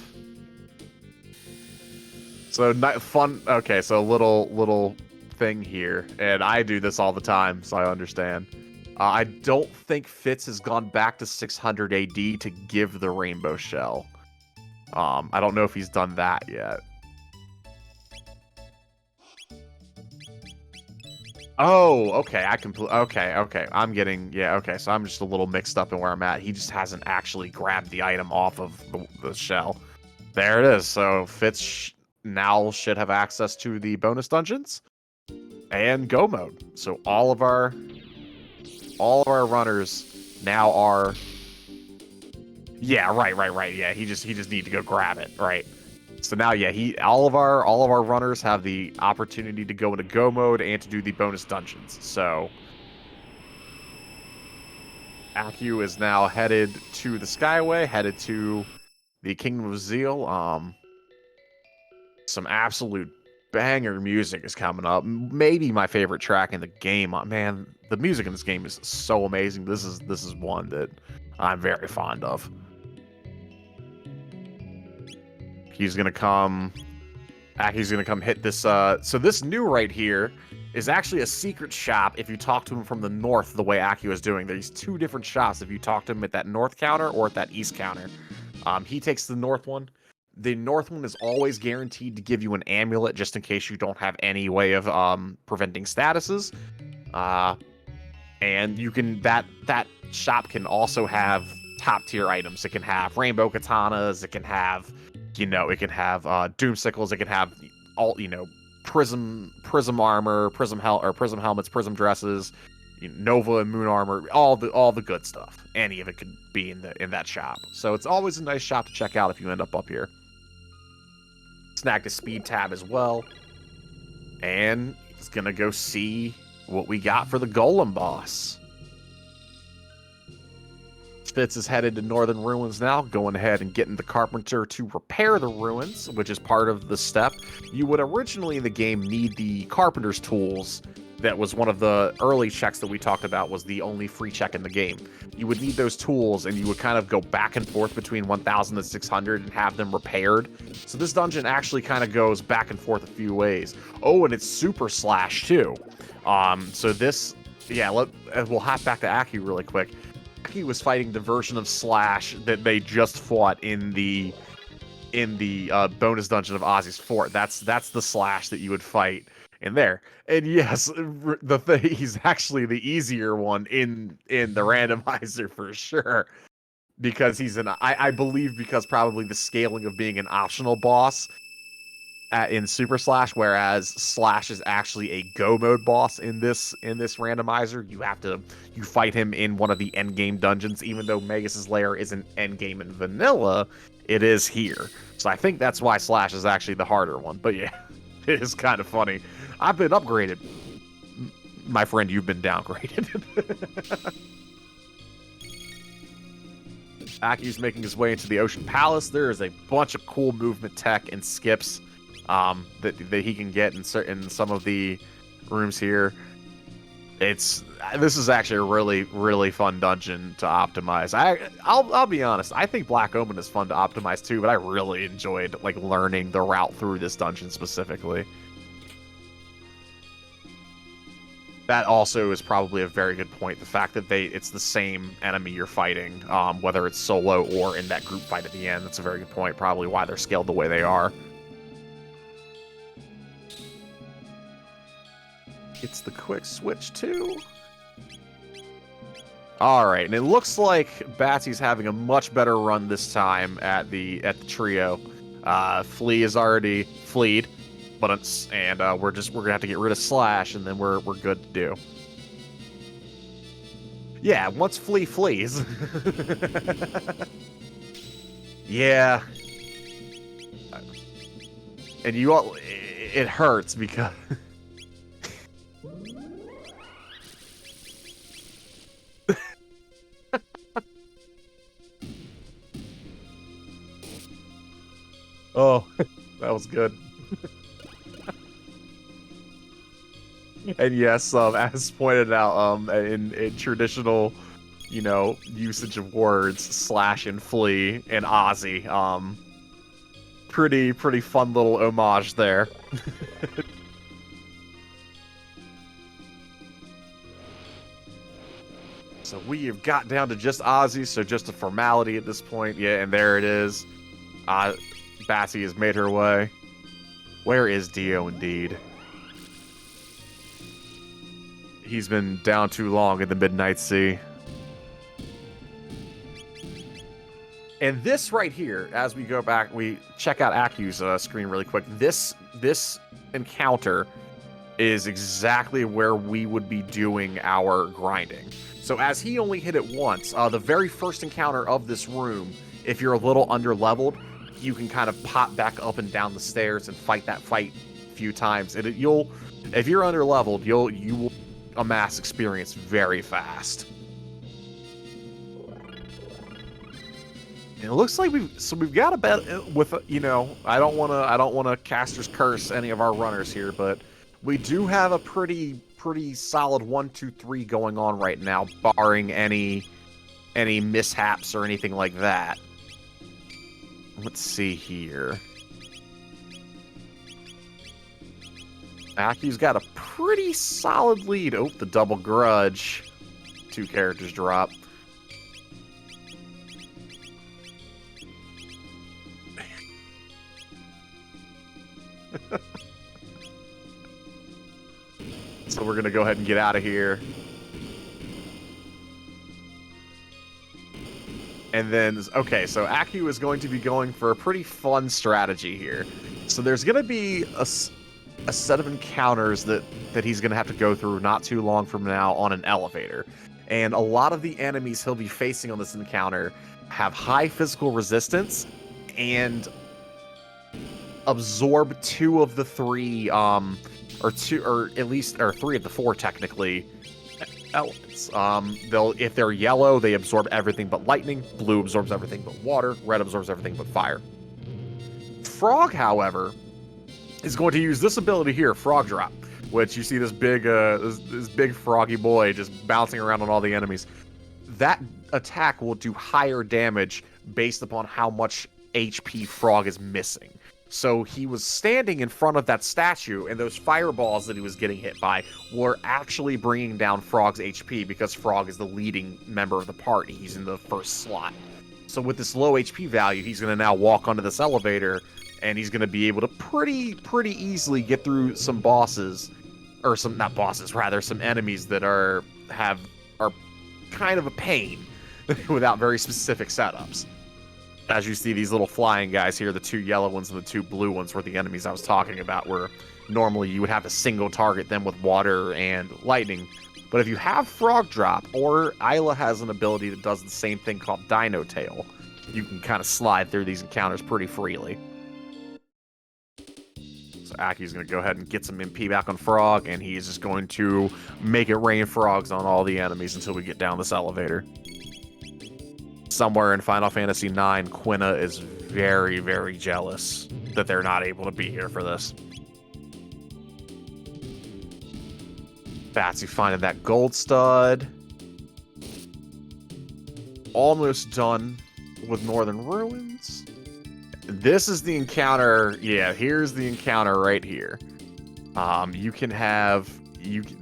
So fun. Okay, so a little thing here, and I do this all the time, so I understand. I don't think Fitz has gone back to 600 AD to give the rainbow shell. I don't know if he's done that yet. Oh, okay. Okay. I'm getting, yeah. Okay, so I'm just a little mixed up in where I'm at. He just hasn't actually grabbed the item off of the shell. There it is. So Fitz now should have access to the bonus dungeons and go mode. So all of our runners now are. Yeah, right. Yeah, he just need to go grab it, right? So now, yeah, all of our runners have the opportunity to go into go mode and to do the bonus dungeons. So Aku is now headed to the Skyway, headed to the Kingdom of Zeal. Some absolute banger music is coming up. Maybe my favorite track in the game. Man, the music in this game is so amazing. This is one that I'm very fond of. He's gonna come hit this. So this new right here is actually a secret shop if you talk to him from the north, the way Aki was doing. There's 2 different shops if you talk to him at that north counter or at that east counter. He takes the north one. The north one is always guaranteed to give you an amulet just in case you don't have any way of preventing statuses. And you can that shop can also have top tier items. It can have rainbow katanas. It can have, it can have doomsicles. It can have all, prism armor, prism helmets, prism dresses, Nova and moon armor, all the good stuff. Any of it could be in that shop. So it's always a nice shop to check out if you end up here. Snagged a speed tab as well, and he's gonna go see what we got for the golem boss. Spitz is headed to Northern Ruins now, going ahead and getting the carpenter to repair the ruins, which is part of the step. You would originally in the game need the carpenter's tools. That was one of the early checks that we talked about, was the only free check in the game. You would need those tools, and you would kind of go back and forth between 1,000 and 600 and have them repaired. So this dungeon actually kind of goes back and forth a few ways. Oh, and it's super slash too. So this, yeah, we'll hop back to Aki really quick. Aki was fighting the version of slash that they just fought in the bonus dungeon of Ozzy's Fort. That's the slash that you would fight in there. And yes, he's actually the easier one in the randomizer for sure, because he's I believe because probably the scaling of being an optional boss in Super Slash, whereas Slash is actually a go mode boss in this randomizer. You fight him in one of the end game dungeons, even though Magus's Lair isn't end game in vanilla, it is here. So I think that's why Slash is actually the harder one. But yeah, it is kind of funny. I've been upgraded. My friend, you've been downgraded. Aki's making his way into the Ocean Palace. There is a bunch of cool movement tech and skips that he can get in some of the rooms here. This is actually a really, really fun dungeon to optimize. I'll be honest, I think Black Omen is fun to optimize too, but I really enjoyed learning the route through this dungeon specifically. That also is probably a very good point. The fact that it's the same enemy you're fighting, whether it's solo or in that group fight at the end, that's a very good point. Probably why they're scaled the way they are. It's the quick switch too. All right, and it looks like Batsy's having a much better run this time at the trio. Flea is already fleed. And we're gonna have to get rid of Slash, and then we're good to do. Yeah, once Flea flees. Yeah. And it hurts because oh, that was good. And yes, as pointed out, in traditional, usage of words, Slash and Flea and Ozzy, pretty fun little homage there. So we have got down to just Ozzy, so just a formality at this point. Yeah, and there it is. Batsy has made her way. Where is Dio indeed? He's been down too long in the Midnight Sea. And this right here, as we go back, we check out Aku's screen really quick. This encounter is exactly where we would be doing our grinding. So as he only hit it once, the very first encounter of this room, if you're a little under-leveled, you can kind of pop back up and down the stairs and fight that fight a few times. And if you're under-leveled, you will amass experience very fast. And it looks like we've got a bet with I don't want to caster's curse any of our runners here, but we do have a pretty solid 1, 2, 3 going on right now, barring any mishaps or anything like that. Let's see here. Aki's got a pretty solid lead. Oh, the double grudge. 2 characters drop. So we're going to go ahead and get out of here. And then, okay, so Aku is going to be going for a pretty fun strategy here. So there's going to be a set of encounters that he's going to have to go through not too long from now on an elevator. And a lot of the enemies he'll be facing on this encounter have high physical resistance and absorb 2 of the 3, or 3 of the 4 technically, elements. If they're yellow, they absorb everything but lightning. Blue absorbs everything but water. Red absorbs everything but fire. Frog, however, is going to use this ability here, Frog Drop, which you see this big, this big froggy boy just bouncing around on all the enemies. That attack will do higher damage based upon how much HP Frog is missing. So he was standing in front of that statue, and those fireballs that he was getting hit by were actually bringing down Frog's HP because Frog is the leading member of the party. He's in the first slot. So with this low HP value, he's going to now walk onto this elevator, and he's going to be able to pretty easily get through some bosses, or some, not bosses, rather some enemies that are kind of a pain without very specific setups. As you see, these little flying guys here, the 2 yellow ones and the 2 blue ones were the enemies I was talking about, where normally you would have to single target them with water and lightning. But if you have Frog Drop, or Isla has an ability that does the same thing called Dino Tail, you can kind of slide through these encounters pretty freely. So Aki's going to go ahead and get some MP back on Frog, and he is just going to make it rain frogs on all the enemies until we get down this elevator. Somewhere in Final Fantasy IX, Quina is very jealous that they're not able to be here for this. Batsy finding that gold stud. Almost done with Northern Ruins. This is the encounter. Yeah, here's the encounter right here. You can have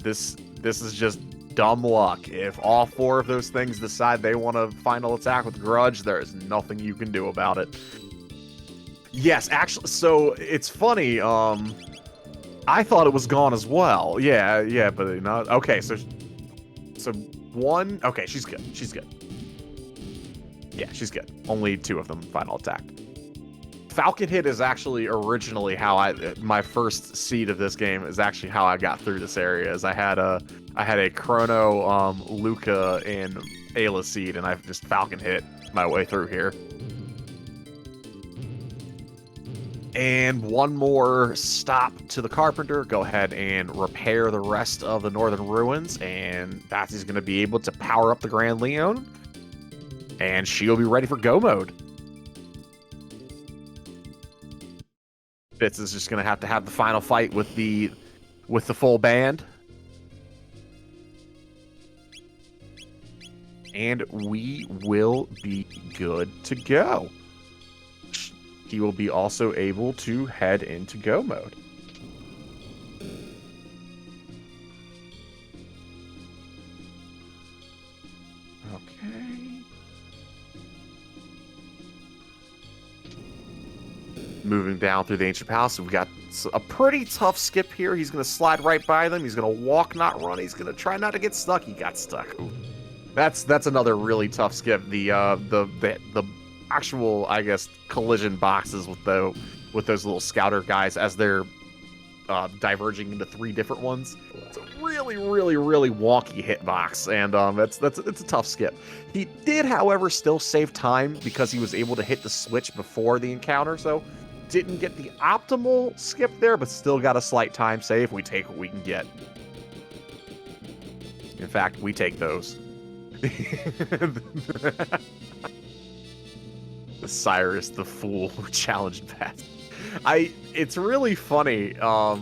this is just dumb luck. If all 4 of those things decide they want to final attack with Grudge, there is nothing you can do about it. Yes, actually, so it's funny. I thought it was gone as well. Yeah, but not. Okay, so 1. Okay, she's good. She's good. Yeah, she's good. Only 2 of them final attack. Falcon Hit is actually originally how my first seed of this game is actually how I got through this area. Is I had a Chrono, Luca, and Ayla seed, and I've just Falcon Hit my way through here. And one more stop to the Carpenter. Go ahead and repair the rest of the Northern Ruins, and Batsy's going to be able to power up the Grand Leon, and she'll be ready for go mode. Fitz is just going to have the final fight with the full band. And we will be good to go. He will be also able to head into go mode. Okay. Moving down through the Ancient Palace, we've got a pretty tough skip here. He's going to slide right by them. He's going to walk, not run. He's going to try not to get stuck. He got stuck. Ooh. That's another really tough skip. The actual, I guess, collision boxes with those little scouter guys as they're diverging into 3 different ones. It's a really wonky hitbox, and it's a tough skip. He did, however, still save time because he was able to hit the switch before the encounter, so didn't get the optimal skip there, but still got a slight time save. We take what we can get. In fact, we take those. Cyrus the Fool who challenged Bat. It's really funny. I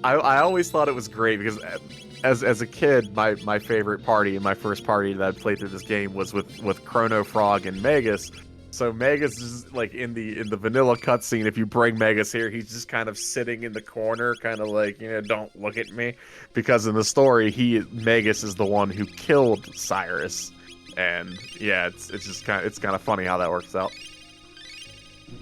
always thought it was great because as a kid, my favorite party and my first party that I played through this game was with Chrono, Frog, and Magus. So Magus is like in the vanilla cutscene. If you bring Magus here, he's just kind of sitting in the corner, kind of like, don't look at me, because in the story, Magus is the one who killed Cyrus, and yeah, it's just kind of funny how that works out.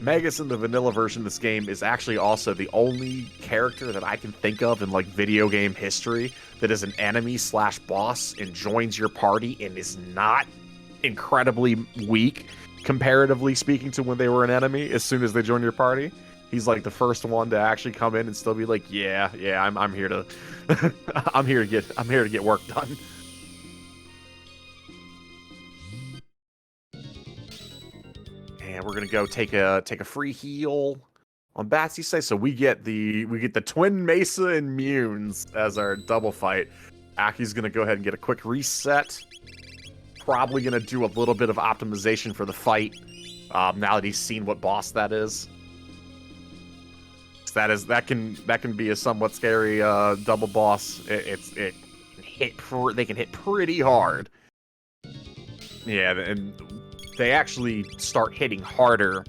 Magus in the vanilla version of this game is actually also the only character that I can think of in like video game history that is an enemy/boss and joins your party and is not incredibly weak, comparatively speaking, to when they were an enemy. As soon as they join your party, he's like the first one to actually come in and still be like, yeah, I'm here to I'm here to get work done. And we're gonna go take a free heal on Batsy say. So we get the twin Mesa immunes as our double fight. Aki's gonna go ahead and get a quick reset. Probably gonna do a little bit of optimization for the fight. Now that he's seen what boss that is. That can be a somewhat scary double boss. They can hit pretty hard. Yeah, and they actually start hitting harder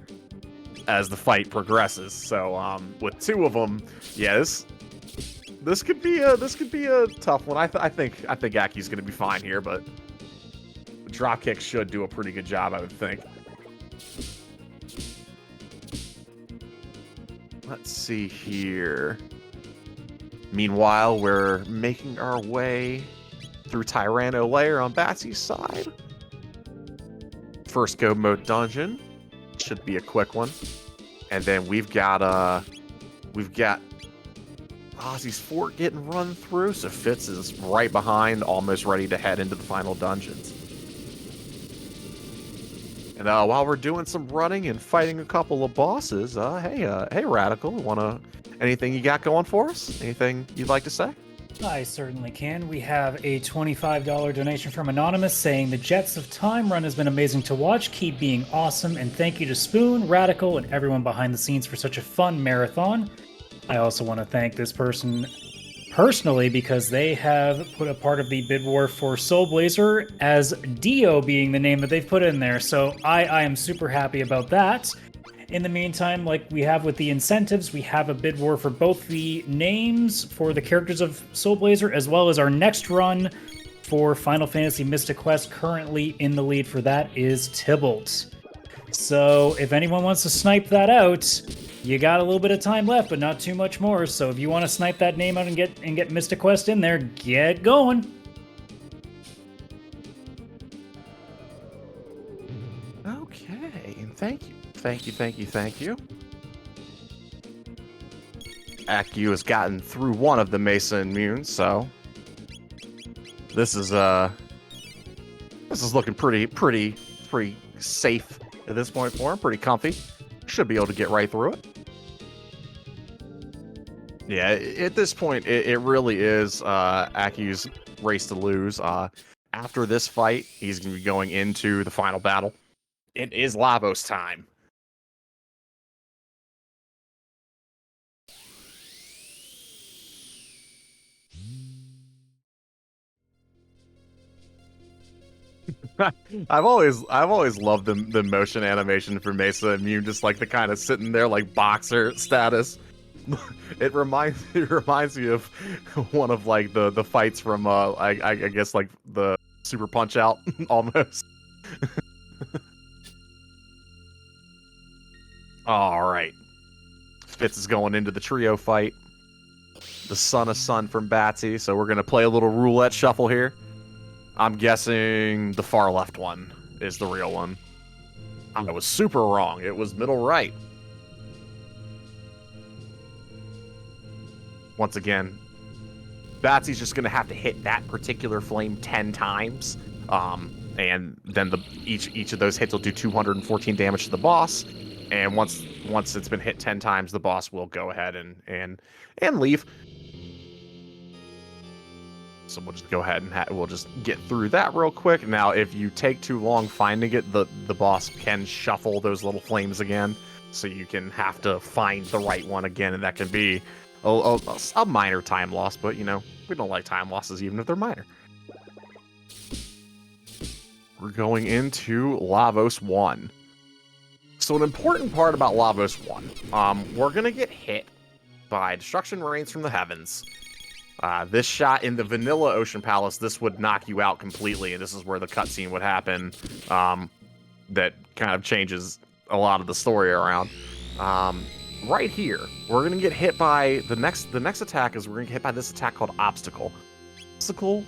as the fight progresses. So with two of them, yeah, this could be a tough one. I think Aki's gonna be fine here, but the dropkick should do a pretty good job, I would think. Let's see here. Meanwhile, we're making our way through Tyranno Lair on Batsy's side. First go mode dungeon should be a quick one, and then we've got Ozzy's fort getting run through, so Fitz is right behind, almost ready to head into the final dungeons. And while we're doing some running and fighting a couple of bosses, hey Radical, anything you got going for us? Anything you'd like to say? I certainly can. We have a $25 donation from Anonymous saying the Jets of Time run has been amazing to watch. Keep being awesome, and thank you to Spoon, Radical, and everyone behind the scenes for such a fun marathon. I also want to thank this person personally because they have put a part of the bid war for Soul Blazer as Dio being the name that they've put in there. So I am super happy about that. In the meantime, like we have with the incentives, we have a bid war for both the names for the characters of Soul Blazer as well as our next run for Final Fantasy Mystic Quest. Currently in the lead for that is Tybalt. So if anyone wants to snipe that out, you got a little bit of time left, but not too much more. So if you want to snipe that name out and get Mystic Quest in there, get going. Okay, and thank you. Aku has gotten through one of the Mesa immunes, so this is looking pretty safe at this point for him. Pretty comfy. Should be able to get right through it. Yeah, at this point, it really is Aku's race to lose. After this fight, he's going to be going into the final battle. It is Lavos time. I've always loved the motion animation for Mesa Immune, just like the kind of sitting there like boxer status. It reminds me of one of like the fights from I guess like the Super Punch Out almost. All right, Fitz is going into the trio fight. The son of Sun from Batsy, so we're gonna play a little roulette shuffle here. I'm guessing the far left one is the real one. I was super wrong. It was middle right. Once again, Batsy's just going to have to hit that particular flame 10 times. And then each of those hits will do 214 damage to the boss. And once it's been hit 10 times, the boss will go ahead and leave. So we'll just go ahead and we'll just get through that real quick. Now, if you take too long finding it, the boss can shuffle those little flames again. So you can have to find the right one again, and that can be a minor time loss. But, we don't like time losses even if they're minor. We're going into Lavos 1. So an important part about Lavos 1, we're going to get hit by Destruction Rains from the Heavens. This shot in the vanilla Ocean Palace, this would knock you out completely, and this is where the cutscene would happen. That kind of changes a lot of the story around. Right here, we're gonna get hit by the next attack is we're gonna get hit by this attack called Obstacle. Obstacle.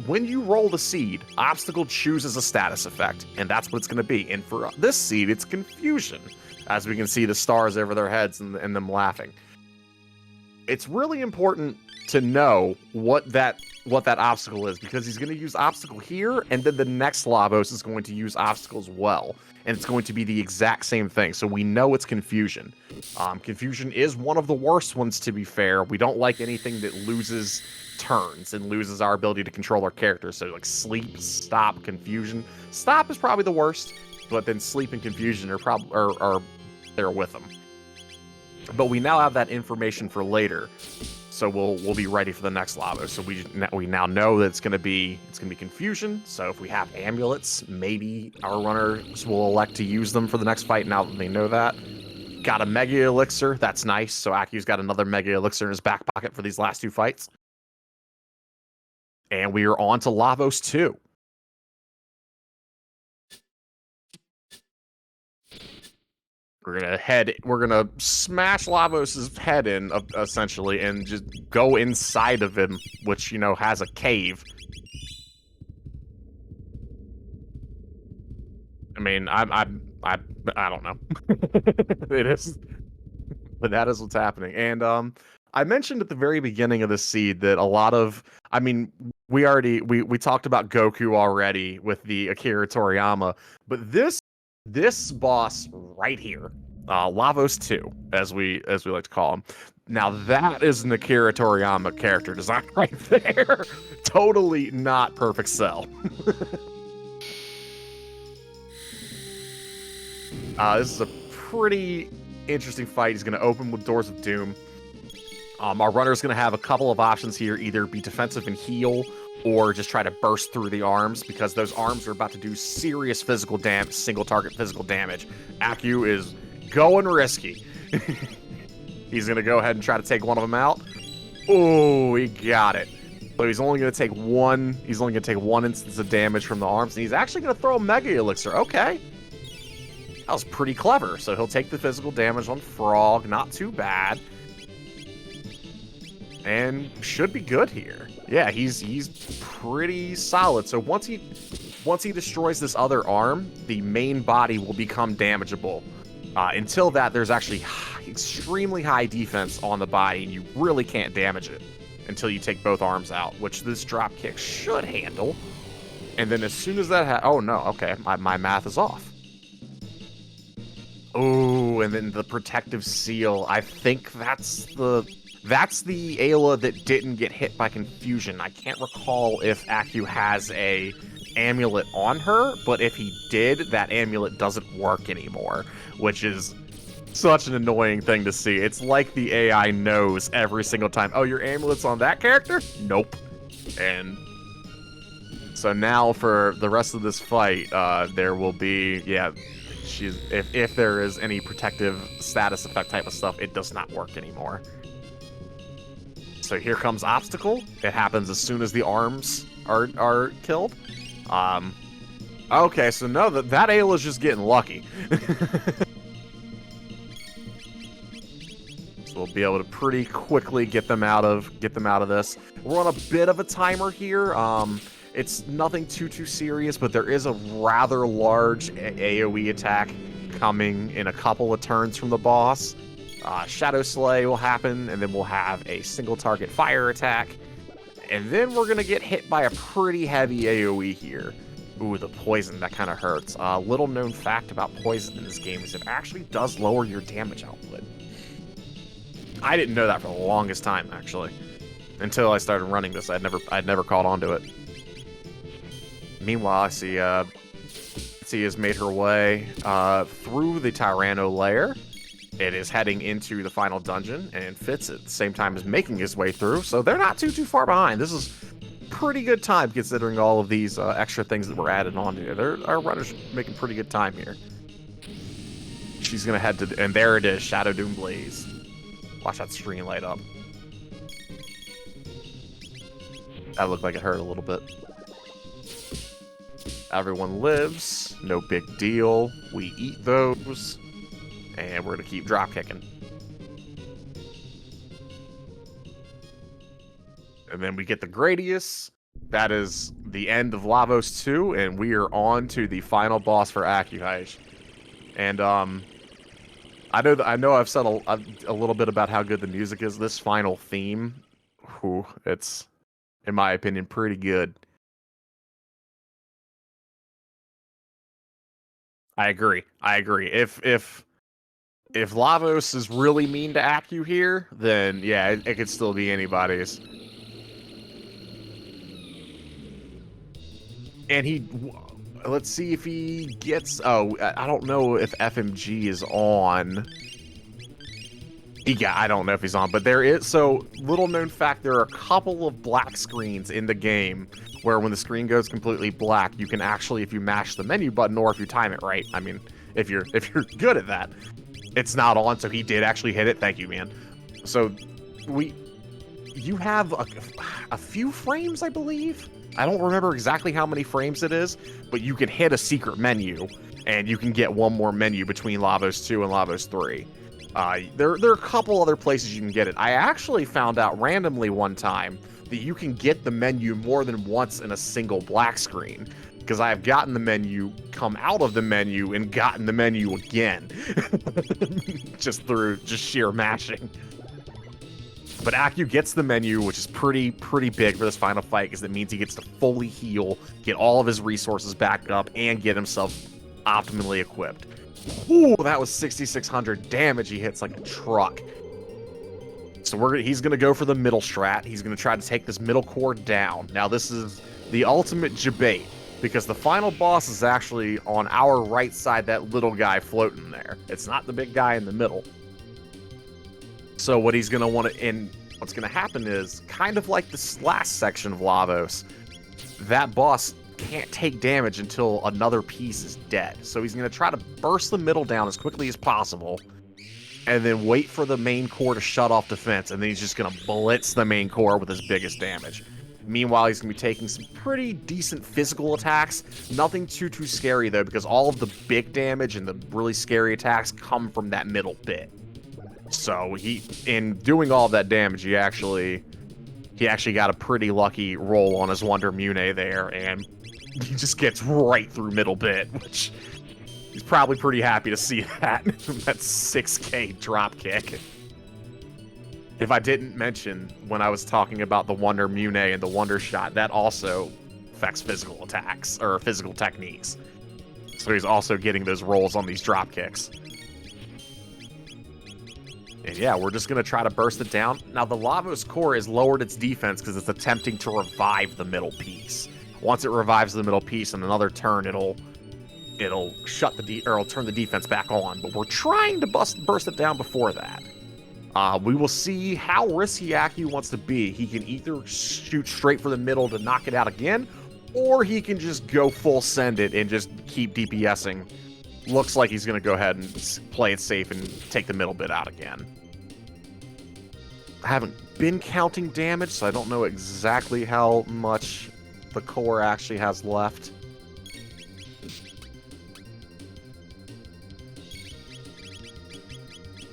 When you roll the seed, Obstacle chooses a status effect, and that's what it's gonna be. And for this seed, it's Confusion, as we can see the stars over their heads and them laughing. It's really important to know what that obstacle is, because he's going to use obstacle here, and then the next Lavos is going to use obstacle as well, and it's going to be the exact same thing. So we know it's Confusion. Confusion is one of the worst ones, to be fair. We don't like anything that loses turns and loses our ability to control our characters. So like Sleep, Stop, Confusion. Stop is probably the worst, but then Sleep and Confusion are there with them. But we now have that information for later, so we'll be ready for the next Lavos. So we now know that it's gonna be Confusion. So if we have amulets, maybe our runners will elect to use them for the next fight. Now that they know that, got a Mega Elixir. That's nice. So Akiu's got another Mega Elixir in his back pocket for these last two fights, and we are on to Lavos 2. We're gonna smash Lavos' head in, essentially, and just go inside of him, which, you know, has a cave. I mean, I don't know. It is, but that is what's happening. And I mentioned at the very beginning of this seed that a lot of, I mean, we talked about Goku already with the Akira Toriyama, but this boss right here, Lavos 2, as we like to call him. Now that is an Akira Toriyama character design right there. Totally not Perfect Cell. This is a pretty interesting fight. He's going to open with Doors of Doom. Our runner's going to have a couple of options here, either be defensive and heal, or just try to burst through the arms, because those arms are about to do serious physical damage, single target physical damage. Akiu is going risky. He's going to go ahead and try to take one of them out. Oh, he got it. So he's only going to take one. He's only going to take one instance of damage from the arms, and he's actually going to throw a Mega Elixir. Okay. That was pretty clever. So he'll take the physical damage on Frog. Not too bad. And should be good here. Yeah, he's pretty solid. So once he destroys this other arm, the main body will become damageable. Until that, there's actually extremely high defense on the body, and you really can't damage it until you take both arms out, which this drop kick should handle. And then as soon as that oh no, okay, my math is off. Oh, and then the protective seal. I think that's the Ayla that didn't get hit by Confusion. I can't recall if Akiu has a amulet on her, but if he did, that amulet doesn't work anymore, which is such an annoying thing to see. It's like the AI knows every single time, oh, your amulet's on that character? Nope. And so now for the rest of this fight, there will be, yeah, if there is any protective status effect type of stuff, it does not work anymore. So here comes Obstacle. It happens as soon as the arms are killed. Okay, so no, that Ayla's just getting lucky. So we'll be able to pretty quickly get them out of this. We're on a bit of a timer here. It's nothing too serious, but there is a rather large AoE attack coming in a couple of turns from the boss. Shadow Slay will happen, and then we'll have a single target fire attack. And then we're going to get hit by a pretty heavy AoE here. Ooh, the poison, that kind of hurts. Little known fact about poison in this game is it actually does lower your damage output. I didn't know that for the longest time, actually. Until I started running this, I'd never caught on to it. Meanwhile, I see has made her way through the Tyranno lair. It is heading into the final dungeon, and Fitz at the same time is making his way through, so they're not too far behind. This is pretty good time considering all of these extra things that were added on to it. Our runners making pretty good time here. she's gonna head to, and there it is, Shadow Doom Blaze. Watch that screen light up. That looked like it hurt a little bit. Everyone lives, no big deal. We eat those, and we're gonna keep drop kicking. And then we get the Gradius. That is the end of Lavos 2, and we are on to the final boss for Akuhaish. And I know I've said a little bit about how good the music is. This final theme, whew, it's, in my opinion, pretty good. I agree. If Lavos is really mean to Aku here, then yeah, it could still be anybody's. And let's see if he gets. Oh, I don't know if FMG is on. I don't know if he's on, but there is. So, little known fact: there are a couple of black screens in the game where, when the screen goes completely black, you can actually, if you mash the menu button or if you time it right. I mean, if you're good at that, it's not on. So he did actually hit it. Thank you, man. So you have a few frames, I believe. I don't remember exactly how many frames it is, but you can hit a secret menu, and you can get one more menu between Lavos 2 and Lavos 3. There are a couple other places you can get it. I actually found out randomly one time that you can get the menu more than once in a single black screen, because I have gotten the menu, come out of the menu, and gotten the menu again. just through sheer mashing. But Aku gets the menu, which is pretty big for this final fight, because it means he gets to fully heal, get all of his resources back up, and get himself optimally equipped. Ooh, that was 6,600 damage. He hits like a truck. So he's going to go for the middle strat. He's going to try to take this middle core down. Now, this is the ultimate debate, because the final boss is actually on our right side, that little guy floating there. It's not the big guy in the middle. So what he's going to want to, and what's going to happen is, kind of like this last section of Lavos, that boss can't take damage until another piece is dead. So he's going to try to burst the middle down as quickly as possible, and then wait for the main core to shut off defense, and then he's just going to blitz the main core with his biggest damage. Meanwhile, he's going to be taking some pretty decent physical attacks. Nothing too scary, though, because all of the big damage and the really scary attacks come from that middle bit. So in doing all of that damage, he actually got a pretty lucky roll on his Wonder Mune there, and he just gets right through middle bit, which he's probably pretty happy to see that. That 6K drop kick. If I didn't mention when I was talking about the Wonder Mune and the Wonder Shot, that also affects physical attacks, or physical techniques. So he's also getting those rolls on these drop kicks. And yeah, we're just going to try to burst it down. Now, the Lavos core has lowered its defense because it's attempting to revive the middle piece. Once it revives the middle piece in another turn, it'll shut it'll turn the defense back on. But we're trying to burst it down before that. We will see how risky Aku wants to be. He can either shoot straight for the middle to knock it out again, or he can just go full send it and just keep DPSing. Looks like he's going to go ahead and play it safe and take the middle bit out again. I haven't been counting damage, so I don't know exactly how much the core actually has left.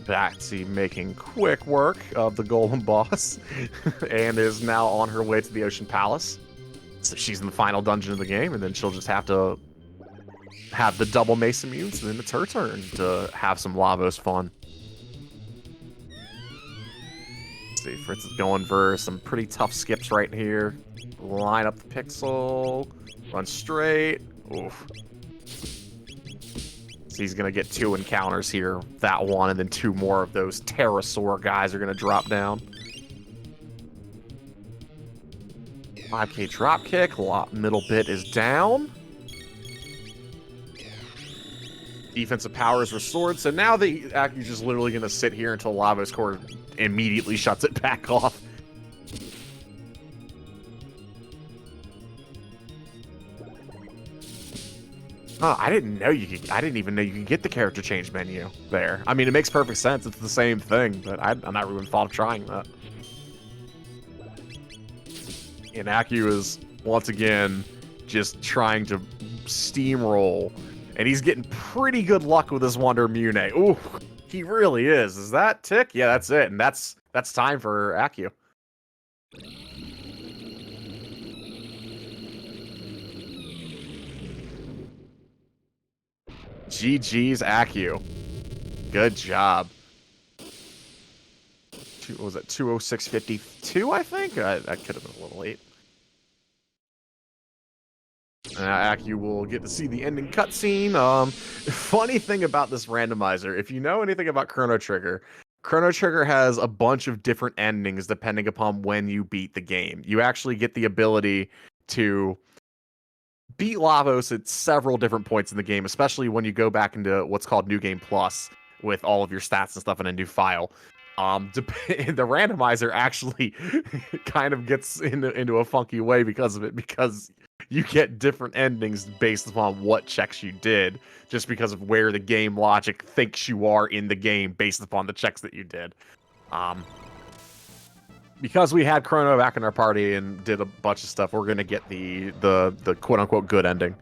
Batsy making quick work of the Golem boss and is now on her way to the Ocean Palace. So she's in the final dungeon of the game, and then she'll just have to have the double Mace immunes, and then it's her turn to have some Lavos fun. Let's see, Fritz is going for some pretty tough skips right here. Line up the pixel, run straight. Oof. So he's going to get 2 encounters here. That one, and then 2 more of those pterosaur guys are going to drop down. 5K drop kick, middle bit is down. Defensive power is restored, so now Aku's just literally going to sit here until Lavos core immediately shuts it back off. Oh, I didn't know you could. I didn't even know you could get the character change menu there. I mean, it makes perfect sense. It's the same thing, but I never even thought of trying that. And Aku is once again just trying to steamroll, and he's getting pretty good luck with his Wonder Mune. Ooh, he really is. Is that tick? Yeah, that's it, and that's time for Aku. GG's Aku. Good job. What was it? 206.52, I think? That could have been a little late. Aku will get to see the ending cutscene. Funny thing about this randomizer, if you know anything about Chrono Trigger has a bunch of different endings depending upon when you beat the game. You actually get the ability to beat Lavos at several different points in the game, especially when you go back into what's called New Game Plus with all of your stats and stuff in a new file. The randomizer actually kind of gets into a funky way because of it, because you get different endings based upon what checks you did, just because of where the game logic thinks you are in the game based upon the checks that you did. Because we had Chrono back in our party and did a bunch of stuff, we're gonna get the quote unquote good ending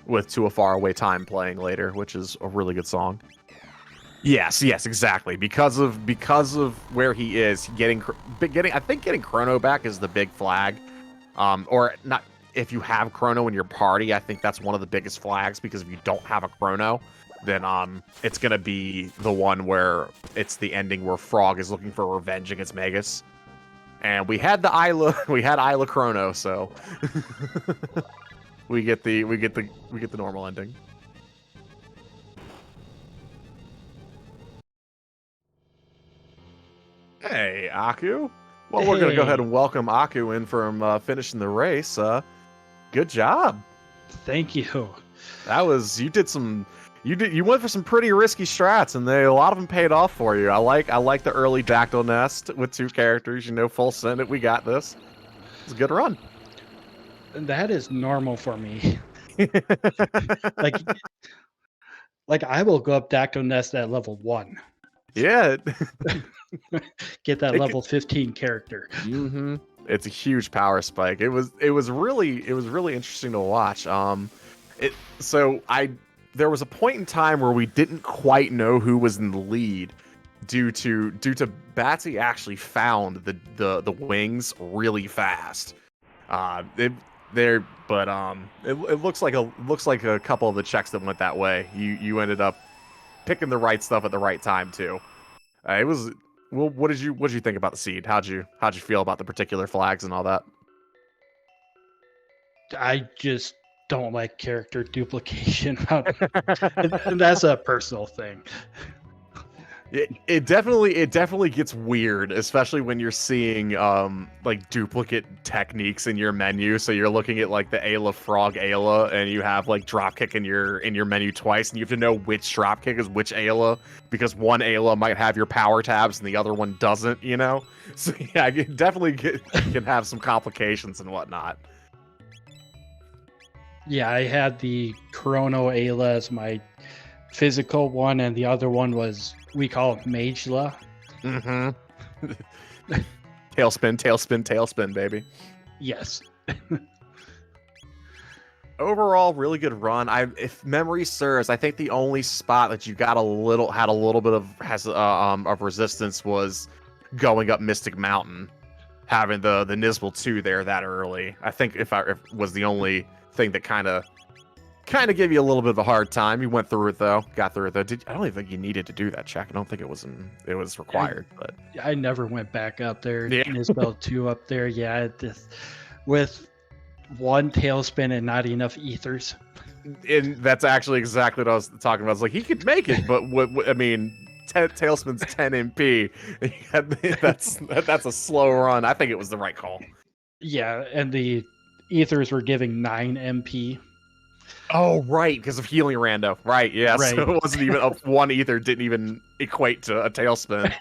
with To a Faraway Time playing later, which is a really good song. Yes, exactly. Because of where he is, getting Chrono back is the big flag. Or not, if you have Chrono in your party, I think that's one of the biggest flags, because if you don't have a Chrono, then it's gonna be the one where it's the ending where Frog is looking for revenge against Magus. And we had Isla Chrono, so we get the normal ending. Hey, Aku. Well, we're gonna go ahead and welcome Aku in from finishing the race. Good job. Thank you. You went for some pretty risky strats, and a lot of them paid off for you. I like the early Dactyl Nest with 2 characters. Full send it. We got this. It's a good run. That is normal for me. like I will go up Dactyl Nest at level 1. Yeah. Get that level 15 character. Mm-hmm. It's a huge power spike. It was really interesting to watch. There was a point in time where we didn't quite know who was in the lead due to Batsy actually found the wings really fast. It looks like a couple of the checks that went that way. You ended up picking the right stuff at the right time too. Well, what did you think about the seed? How'd you feel about the particular flags and all that? I just don't like character duplication. That's a personal thing. It definitely gets weird, especially when you're seeing like duplicate techniques in your menu. So you're looking at like the Ayla Frog Ayla, and you have like dropkick in your menu twice, and you have to know which dropkick is which Ayla, because one Ayla might have your power tabs and the other one doesn't. So yeah, it definitely can have some complications and whatnot. Yeah, I had the Chrono Ayla as my physical one, and the other one was, we call it Magela. Mm-hmm. Tailspin, baby. Yes. Overall, really good run. If memory serves, I think the only spot that you had a little bit of resistance was going up Mystic Mountain, having the Nisbel 2 there that early. I think if was the only thing that kind of gave you a little bit of a hard time. You went through it though, got through it though. I don't even think you needed to do that check. I don't think it was required. But I never went back up there. Yeah. Nisbel 2 up there. Yeah, with one tailspin and not enough ethers. And that's actually exactly what I was talking about. It's like he could make it, but I mean, tailspin's 10 MP. That's a slow run. I think it was the right call. Yeah, and the ethers were giving 9 MP. Oh, right, because of healing rando. Right, yeah. Right. So it wasn't even one ether didn't even equate to a tailspin.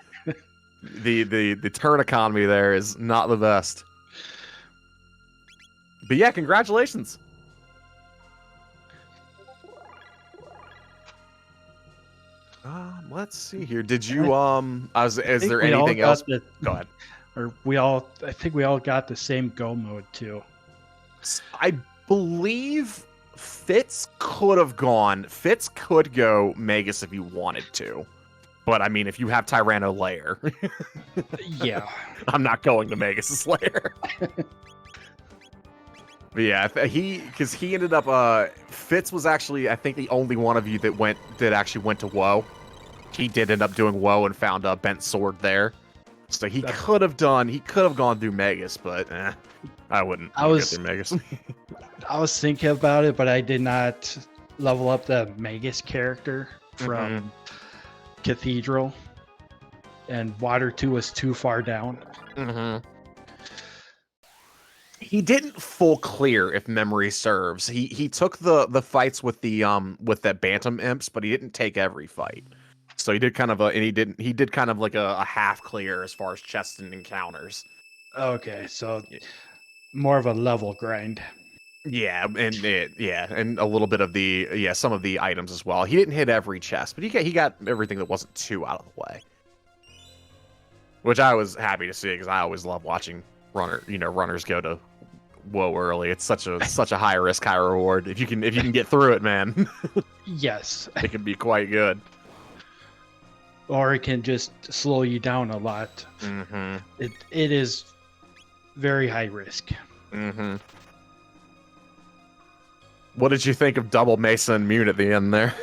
The turn economy there is not the best. But yeah, congratulations. Let's see here. Did you is there anything else? Go ahead. I think we all got the same go mode too. I believe Fitz could go Magus if you wanted to. But I mean, if you have Tyranno Lair, Yeah, I'm not going to Magus' Lair. But yeah, because he ended up. Fitz was actually, I think, the only one of you that actually went to Woe. He did end up doing Woe and found a bent sword there, so he could have gone through Magus, but I wouldn't. Go through Magus. I was thinking about it, but I did not level up the Magus character from Cathedral, and Water 2 was too far down. He didn't full clear, if memory serves. He took the fights with that Bantam Imps, but he didn't take every fight. So he did kind of like a half clear as far as chests and encounters. Okay, so more of a level grind. Yeah, and a little bit of some of the items as well. He didn't hit every chest, but he got everything that wasn't too out of the way, which I was happy to see because I always love watching runners go to Woe early. It's such a high risk, high reward. If you can get through it, man. Yes, it can be quite good. Or it can just slow you down a lot. It is very high risk. What did you think of double Mesa and Mune at the end there?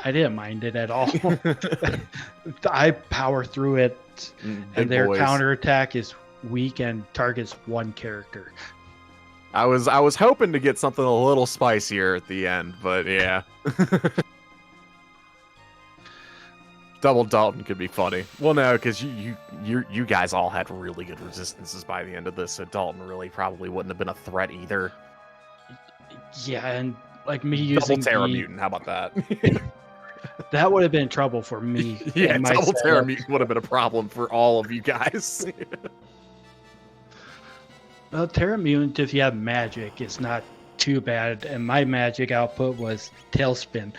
I didn't mind it at all. I power through it, and their counterattack is weak and targets one character. I was hoping to get something a little spicier at the end, but yeah. Double Dalton could be funny. Well, no, because you guys all had really good resistances by the end of this, so Dalton really probably wouldn't have been a threat either. Yeah, and like me using double Terra Mutant, how about that? That would have been trouble for me. Yeah, double Terra Mutant would have been a problem for all of you guys. Well, Terra Mutant, if you have magic, it's not too bad, and my magic output was Tailspin.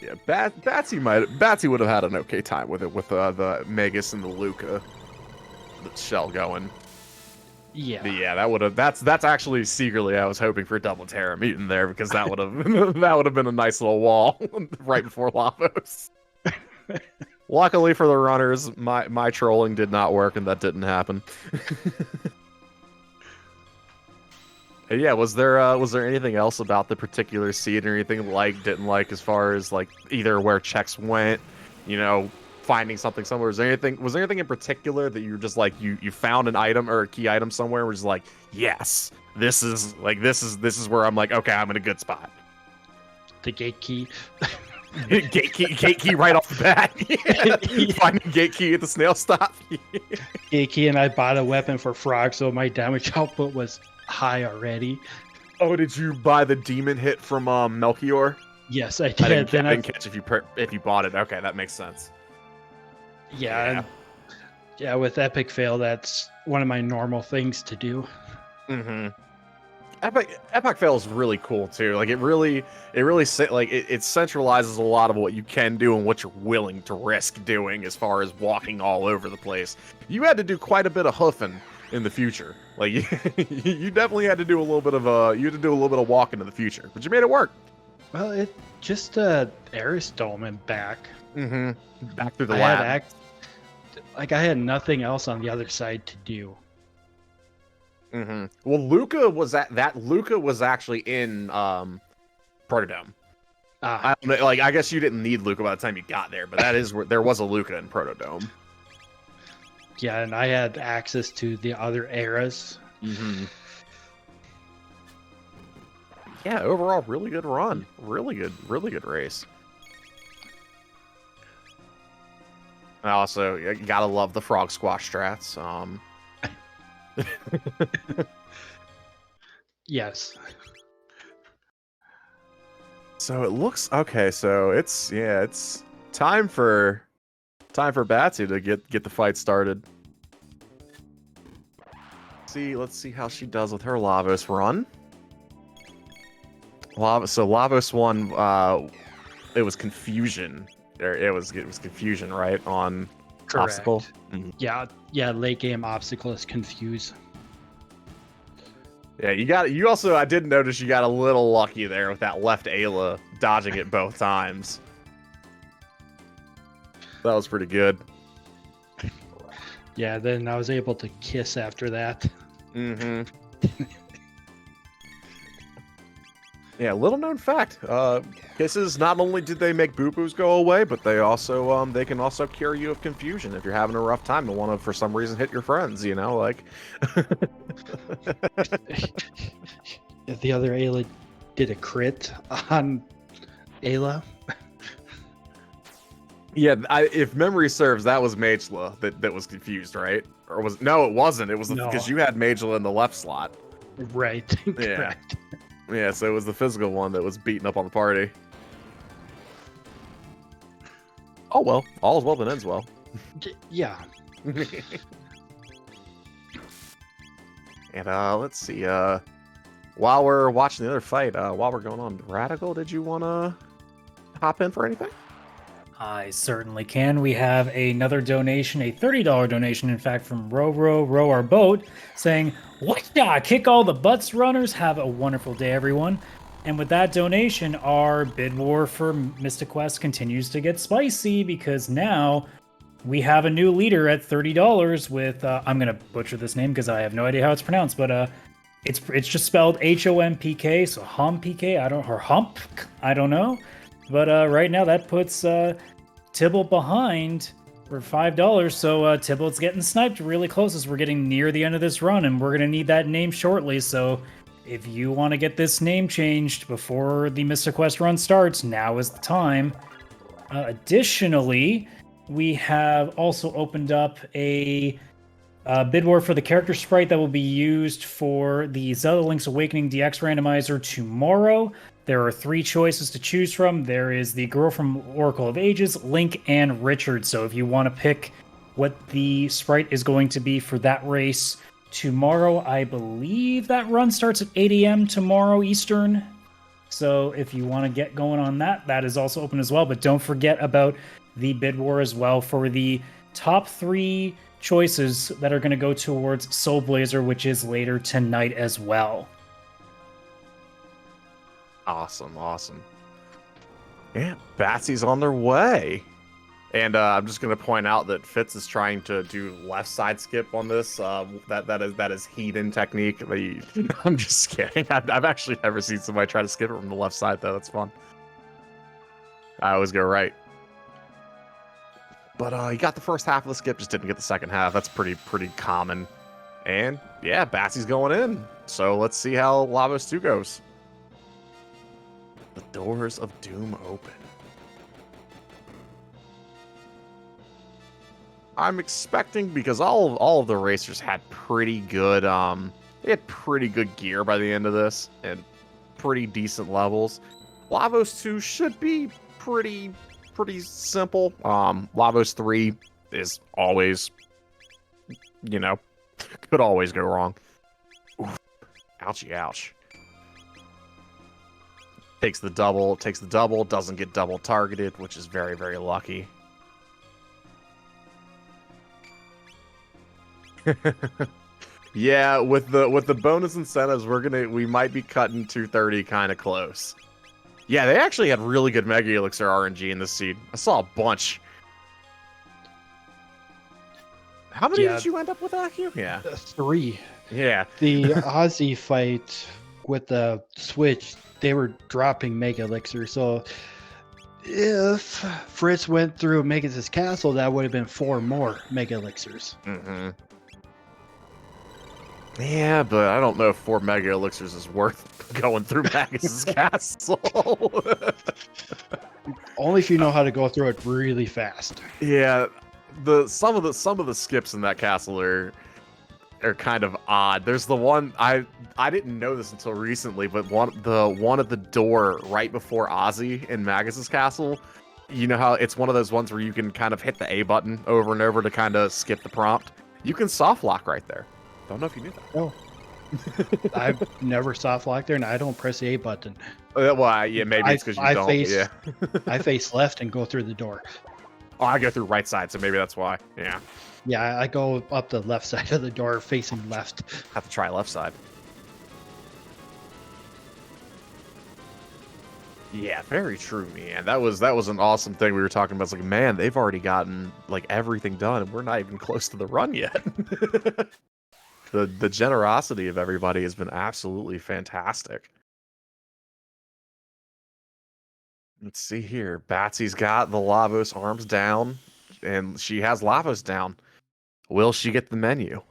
Yeah, Batsy would have had an okay time with it with the Magus and the Luca, the shell going. Yeah, but yeah, that's actually secretly I was hoping for double Terra Mutant there because that would have been a nice little wall right before Lavos. Luckily for the runners, my trolling did not work and that didn't happen. Yeah, was there anything else about the particular seed or anything didn't like as far as like either where checks went, finding something somewhere? Was there anything in particular that you were just like you found an item or a key item somewhere where it's like, yes, this is where I'm like, okay, I'm in a good spot. The gate key. gate key right off the bat. Finding gate key at the snail stop. Gate key, and I bought a weapon for Frog, so my damage output was high already. Oh, did you buy the demon hit from Melchior? Yes, I did. I didn't catch if you bought it. Okay, that makes sense. Yeah. With Epic Fail, that's one of my normal things to do. Epic Fail is really cool too. Like it really it centralizes a lot of what you can do and what you're willing to risk doing as far as walking all over the place. You had to do quite a bit of hoofing in the future. Like you definitely had to do a little bit of walking in the future, but you made it work. Well, it just Eris Dome and back. Back through the lab. I had nothing else on the other side to do. Well, Luca was actually in Protodome. I don't know, I guess you didn't need Luca by the time you got there, but that is where there was a Luca in Protodome. Yeah, and I had access to the other eras. Yeah, overall, really good run. Really good race. I also gotta love the frog squash strats. Yes. So it looks okay. So it's time for Batsy to get the fight started. Let's see how she does with her Lavos run. So Lavos 1, it was confusion. It was confusion, right? On obstacle. Mhm. Yeah. Late game obstacle is confuse. Yeah, you also, I did notice you got a little lucky there with that left Ayla dodging it both times. That was pretty good. Yeah, then I was able to kiss after that. Mm-hmm. Yeah, little known fact. Kisses, not only did they make boo-boos go away, but they also they can also cure you of confusion if you're having a rough time and want to, for some reason, hit your friends, you know, like. If the other Ayla did a crit on Ayla. Yeah, if memory serves, that was Magela that was confused, right? Or was no, it wasn't. It was because you had Magela in the left slot. Right. Yeah. Correct. Yeah, so it was the physical one that was beating up on the party. Oh well, all is well that ends well. Yeah. And let's see. While we're watching the other fight, while we're going on, Radical, did you want to hop in for anything? I certainly can. We have another donation, a $30 donation, in fact, from Row Our Boat, saying, "What ya? Kick all the butts, runners. Have a wonderful day, everyone." And with that donation, our bid war for Mystic Quest continues to get spicy because now we have a new leader at $30 with, I'm going to butcher this name because I have no idea how it's pronounced, but it's just spelled HOMPK, so HOMPK, I don't know. But right now that puts Tybalt behind for $5. So Tybalt's getting sniped really close as we're getting near the end of this run, and we're going to need that name shortly. So if you want to get this name changed before the Mystic Quest run starts, now is the time. Additionally, we have also opened up a bid war for the character sprite that will be used for the Zelda Link's Awakening DX randomizer tomorrow. There are 3 choices to choose from. There is the girl from Oracle of Ages, Link, and Richard. So if you want to pick what the sprite is going to be for that race tomorrow, I believe that run starts at 8 a.m. tomorrow Eastern. So if you want to get going on that, that is also open as well. But don't forget about the bid war as well for the top 3 choices that are going to go towards Soul Blazer, which is later tonight as well. Awesome. Yeah, Batsy's on their way. And I'm just going to point out that Fitz is trying to do left side skip on this. That is heathen technique. I'm just kidding. I've actually never seen somebody try to skip it from the left side, though. That's fun. I always go right. But he got the first half of the skip, just didn't get the second half. That's pretty common. And yeah, Batsy's going in. So let's see how Lavos 2 goes. The doors of doom open. I'm expecting, because all of the racers had pretty good they had pretty good gear by the end of this and pretty decent levels. Lavos 2 should be pretty simple. Lavos 3 is always, could always go wrong. Oof. Ouchie, ouch. Takes the double, doesn't get double targeted, which is very, very lucky. Yeah, with the bonus incentives, we might be cutting 230 kind of close. Yeah, they actually had really good Mega Elixir RNG in this seed. I saw a bunch. How many did you end up with, Aku? Yeah. 3. Yeah. The Aussie fight with the Switch, they were dropping Mega Elixir. So if Fritz went through Magus' castle, that would have been 4 more Mega Elixirs. Mm-hmm. Yeah, but I don't know if 4 Mega Elixirs is worth going through Magus' castle. Only if you know how to go through it really fast. Yeah, some of the skips in that castle are kind of odd. There's the one I didn't know this until recently, but one at the door right before Ozzy in Magus' castle. You know how it's one of those ones where you can kind of hit the A button over and over to kind of skip the prompt. You can soft lock right there. Don't know if you knew that. Oh, I've never soft locked there, and I don't press the A button. Well, yeah, maybe it's because you don't. Face, Yeah. I face left and go through the door. Oh, I go through right side, so maybe that's why. Yeah. Yeah, I go up the left side of the door, facing left. Have to try left side. Yeah, very true, man. That was an awesome thing we were talking about. It's like, man, they've already gotten like everything done, and we're not even close to the run yet. The generosity of everybody has been absolutely fantastic. Let's see here. Batsy's got the Lavos arms down, and she has Lavos down. Will she get the menu?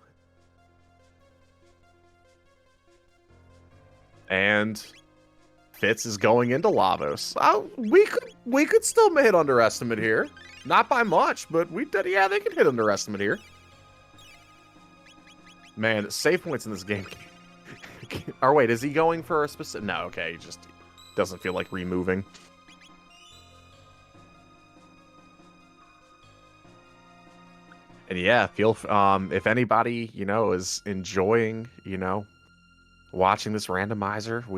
And Fitz is going into Lavos. We could still hit underestimate here. Not by much, but yeah, they can hit underestimate here. Man, save points in this game. Or wait, is he going for a specific? No, okay, he just doesn't feel like removing. And yeah, if anybody, is enjoying, watching this randomizer,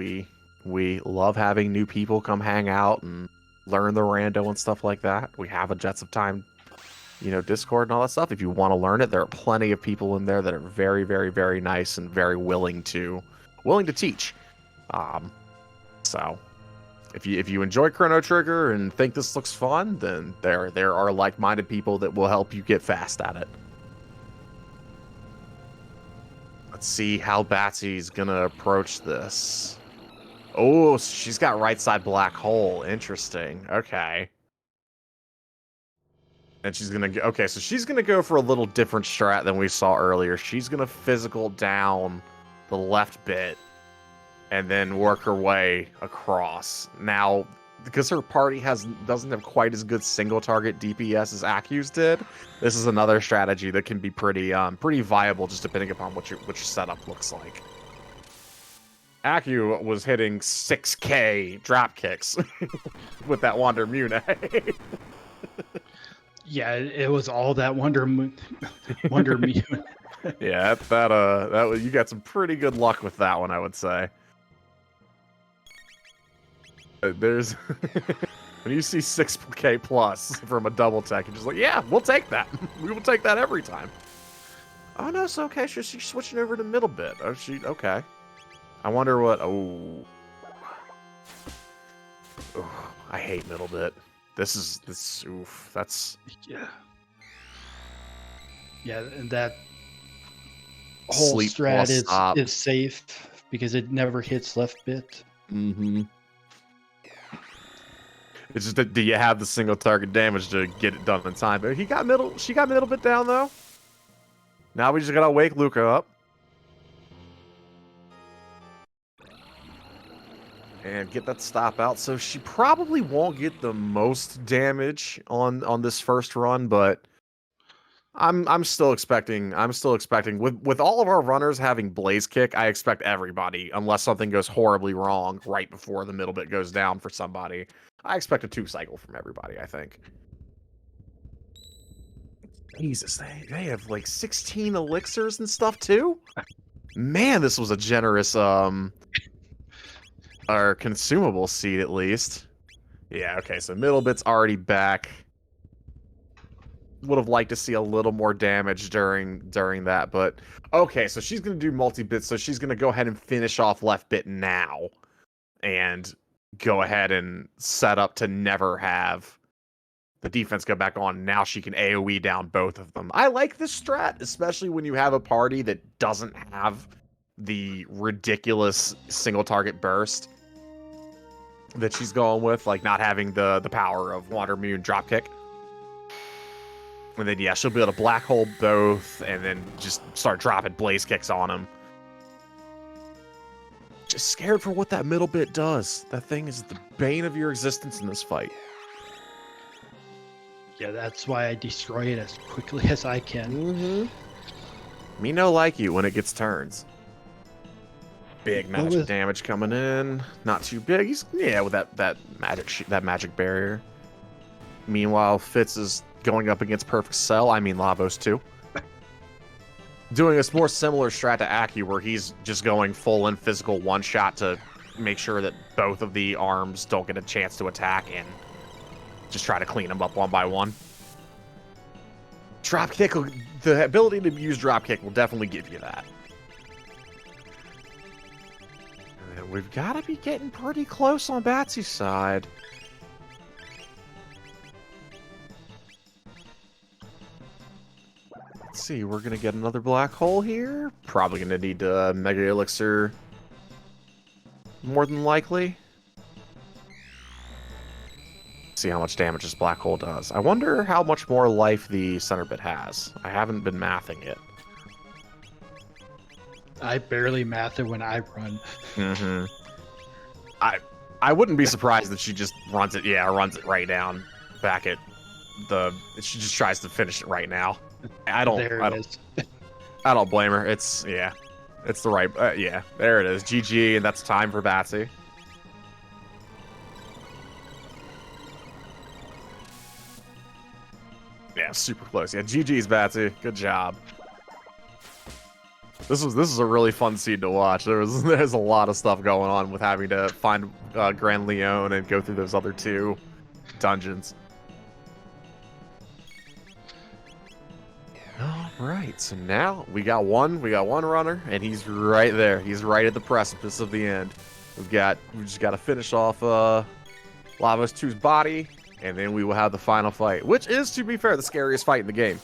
we love having new people come hang out and learn the rando and stuff like that. We have a Jets of Time, Discord and all that stuff. If you want to learn it, there are plenty of people in there that are very, very, very nice and very willing to teach. So if you enjoy Chrono Trigger and think this looks fun, then there are like-minded people that will help you get fast at it. Let's see how Batsy's gonna approach this. Oh, she's got right side black hole. Interesting. Okay. And she's gonna go. Okay, so she's gonna go for a little different strat than we saw earlier. She's gonna physical down the left bit and then work her way across. Now, because her party doesn't have quite as good single target DPS as Aku's did, this is another strategy that can be pretty viable, just depending upon what your setup looks like. Aku was hitting 6K drop kicks with that Wander Mune. Yeah, it was all that Wonder Mune. Yeah, that was, you got some pretty good luck with that one, I would say. There's when you see 6K plus from a double tech, you're just like, yeah, we'll take that. We will take that every time. Oh no, it's okay. She's switching over to middle bit. Oh, okay. I wonder what. Oh, I hate middle bit. This. Oof. That's. Yeah, and that whole strat is safe because it never hits left bit. Mm-hmm. It's just that, do you have the single target damage to get it done in time? But she got middle bit down though. Now we just gotta wake Luca up. And get that stop out. So she probably won't get the most damage on this first run, but I'm still expecting with all of our runners having Blaze Kick, I expect everybody, unless something goes horribly wrong right before the middle bit goes down for somebody. I expect a 2-cycle from everybody, I think. Jesus, they have like 16 elixirs and stuff too? Man, this was a generous our consumable seed at least. Yeah, okay, so middle bit's already back. Would have liked to see a little more damage during that, but okay, so she's gonna do multi-bits, so she's gonna go ahead and finish off left bit now and go ahead and set up to never have the defense go back on. Now she can AoE down both of them. I like this strat, especially when you have a party that doesn't have the ridiculous single target burst that she's going with, like not having the power of Wander Mune dropkick. And then yeah, she'll be able to black hole both and then just start dropping blaze kicks on them. Just scared for what that middle bit does. That thing is the bane of your existence in this fight. Yeah, that's why I destroy it as quickly as I can. Mm-hmm. Me no like you when it gets turns. Big magic damage coming in. Not too big. With that magic barrier. Meanwhile, Fitz is going up against Perfect Cell. I mean Lavos too. doing a more similar strat to Aki, where he's just going full in physical one shot to make sure that both of the arms don't get a chance to attack and just try to clean them up one by one. Dropkick, the ability to use dropkick will definitely give you that. And we've got to be getting pretty close on Batsy's side. Let's see, we're going to get another black hole here. Probably going to need a Mega Elixir, more than likely. See how much damage this black hole does. I wonder how much more life the center bit has. I haven't been mathing it. I barely math it when I run. Mm-hmm. I wouldn't be surprised if she just runs it. Yeah, runs it right down back at the. She just tries to finish it right now. I don't blame her. It's it's the right. Yeah, there it is. GG, and that's time for Batsy. Yeah, super close. Yeah, GG's Batsy. Good job. This is a really fun scene to watch. There's a lot of stuff going on with having to find Grand Leon and go through those other two dungeons. All right, so now we got one runner, and he's right there. He's right at the precipice of the end. We just got to finish off Lavos 2's body, and then we will have the final fight, which is, to be fair, the scariest fight in the game.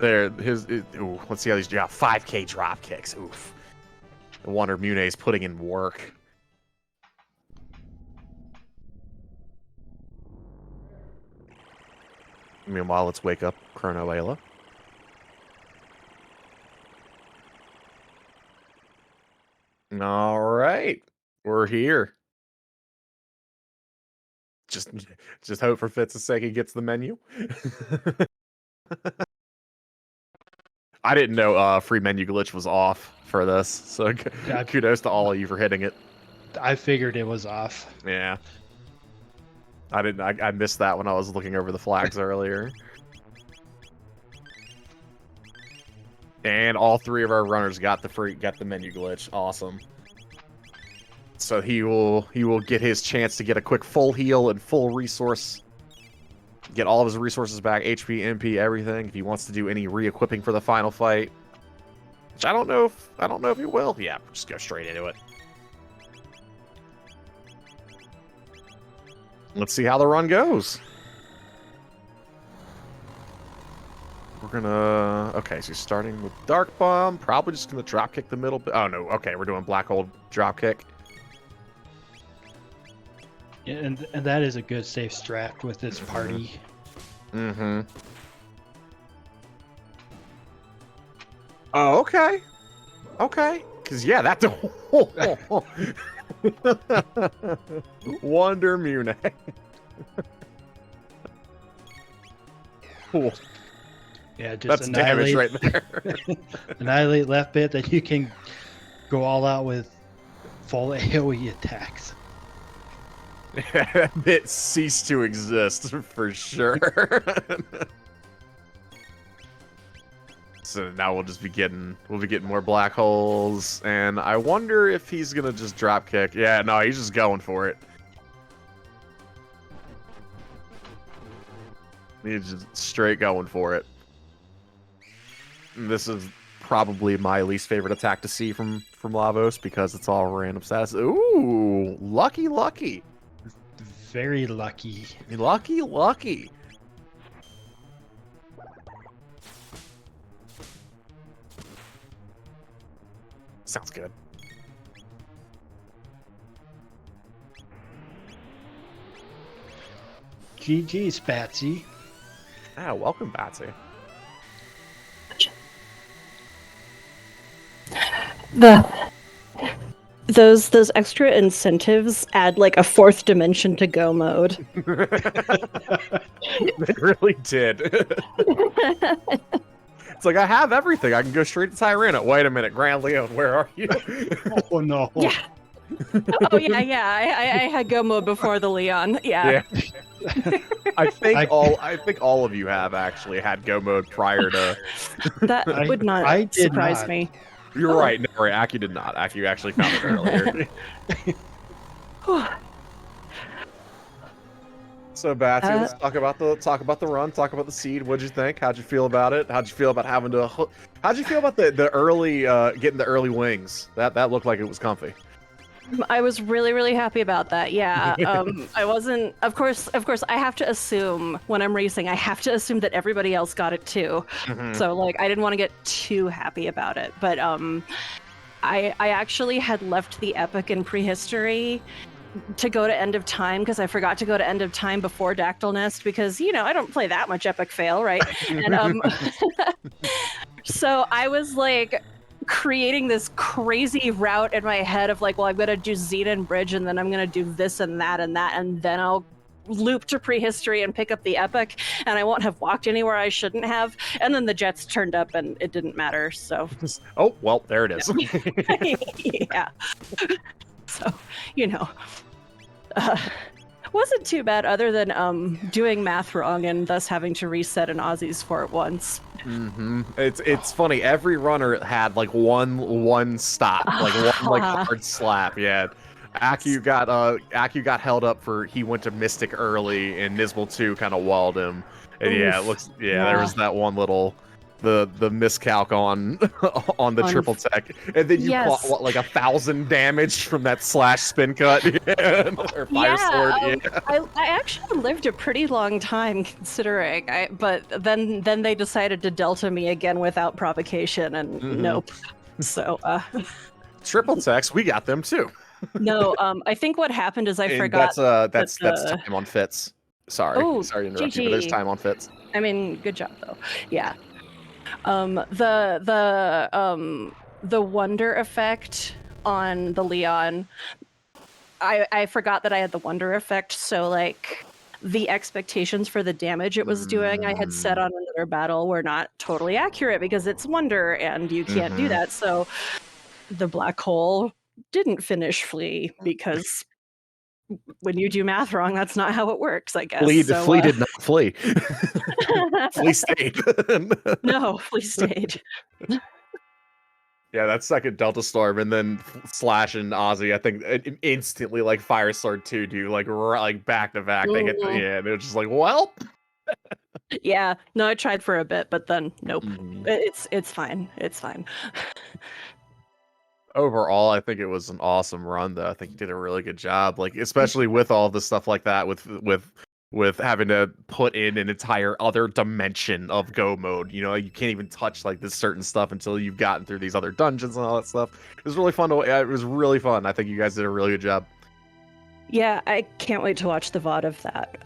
Ooh, let's see how these got 5K drop kicks. Oof. No wonder Mune's putting in work. Meanwhile, let's wake up Chrono Ayla. All right, we're here. Just hope for Fitz's sake he gets the menu. I didn't know free menu glitch was off for this, so kudos to all of you for hitting it. I figured it was off. Yeah. I missed that when I was looking over the flags earlier. And all three of our runners got the menu glitch. Awesome. So he will get his chance to get a quick full heal and full resource. Get all of his resources back, HP, MP, everything. If he wants to do any re-equipping for the final fight, which I don't know if he will. Yeah, just go straight into it. Let's see how the run goes. We're gonna... Okay, so starting with Dark Bomb. Probably just gonna drop kick the middle... Oh, no. Okay, we're doing Black Hole drop kick. Yeah, and that is a good safe strat with this party. Mm-hmm. Oh, okay. Okay. Because, yeah, that's... Wonder Mune. Cool. Yeah, just that's damage right there. Annihilate left bit, that you can go all out with full AoE attacks. That bit ceased to exist for sure. So now we'll be getting more black holes, and I wonder if he's gonna just drop kick. Yeah, no, he's just going for it. He's just straight going for it. And this is probably my least favorite attack to see from Lavos because it's all random status. Ooh, lucky. Very lucky. Lucky. Sounds good. GG's, Batsy. Ah, welcome, Batsy. Those extra incentives add like a fourth dimension to Go mode. They really did. It's like, I have everything. I can go straight to Tyrannus. Wait a minute, Grand Leon, where are you? Oh, no. Yeah. Oh, yeah. I had Go mode before the Leon. Yeah. I think I- all of you have actually had go mode prior to. That would not I did surprise not. me. You're Oh. right. No, right. Aki did not. Aki actually found it earlier. So Batsy, let's talk about the run. Talk about the seed. What'd you think? How'd you feel about it? How'd you feel about having to? How'd you feel about the early getting the early wings? That looked like it was comfy. I was really, really happy about that. Yeah. I wasn't. Of course. I have to assume when I'm racing, I have to assume that everybody else got it too. So like, I didn't want to get too happy about it. But I actually had left the epic in prehistory to go to End of Time because I forgot to go to End of Time before Dactyl Nest because I don't play that much epic fail, right? And so I was like creating this crazy route in my head of like, well, I'm gonna do Xenon Bridge and then I'm gonna do this and that and that, and then I'll loop to prehistory and pick up the epic, and I won't have walked anywhere I shouldn't have. And then the jets turned up and it didn't matter. So Oh well, there it is. yeah. So wasn't too bad other than doing math wrong and thus having to reset an Aussie's fort once. It's funny. Every runner had like one stop, like one like hard slap. Yeah, Aku got held up for he went to Mystic early, and Nisbel 2 kind of walled him. And yeah, it looks there was that one little the miscalc on on the triple tech, and then you caught what, like 1,000 damage from that slash spin cut or fire sword. I actually lived a pretty long time considering, but then they decided to delta me again without provocation, and nope. So triple techs, we got them too. No, I think what happened is I forgot. That's time on Fitz. Sorry to interrupt you, but there's time on Fitz. I mean, good job though. Yeah. The wonder effect on the Leon, I forgot that I had the wonder effect, so like the expectations for the damage it was doing I had set on another battle were not totally accurate because it's wonder and you can't do that. So the black hole didn't finish Flea because when you do math wrong, that's not how it works, I guess. Flea did not flee. Flea stayed. No, Flea stayed. Yeah, that second Delta Storm and then Slash and Aussie, I think instantly like Fire Sword 2 do like back to back. They hit they're just like, well. Yeah, no, I tried for a bit, but then nope. It's fine. It's fine. Overall, I think it was an awesome run, though. I think you did a really good job, like especially with all the stuff like that, with having to put in an entire other dimension of go mode. You can't even touch like this certain stuff until you've gotten through these other dungeons and all that stuff. It was really fun. It was really fun. I think you guys did a really good job. Yeah, I can't wait to watch the VOD of that.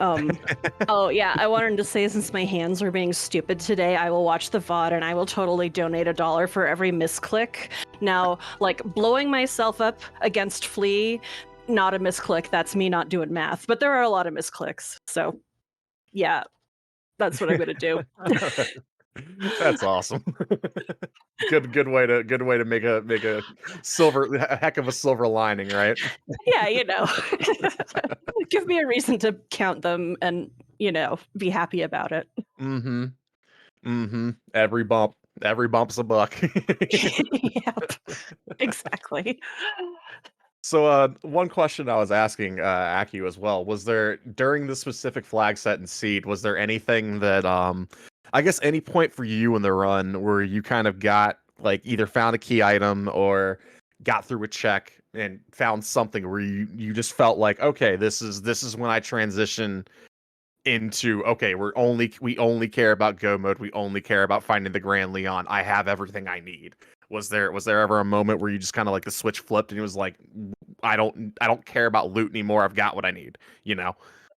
Oh yeah, I wanted to say since my hands are being stupid today, I will watch the VOD and I will totally donate $1 for every misclick. Now, like blowing myself up against Flea, not a misclick. That's me not doing math, but there are a lot of misclicks. So yeah, that's what I'm gonna do. That's awesome. good way to make a heck of a silver lining, right? Yeah, give me a reason to count them and be happy about it. Every bump's a buck. Yep, exactly. So one question I was asking Aki as well, was there during the specific flag set and seed, was there anything that I guess any point for you in the run where you kind of got like either found a key item or got through a check and found something where you just felt like, okay, this is when I transition into, okay, we only care about go mode, we only care about finding the Grand Leon, I have everything I need. Was there ever a moment where you just kind of like the switch flipped and it was like, I don't care about loot anymore, I've got what I need,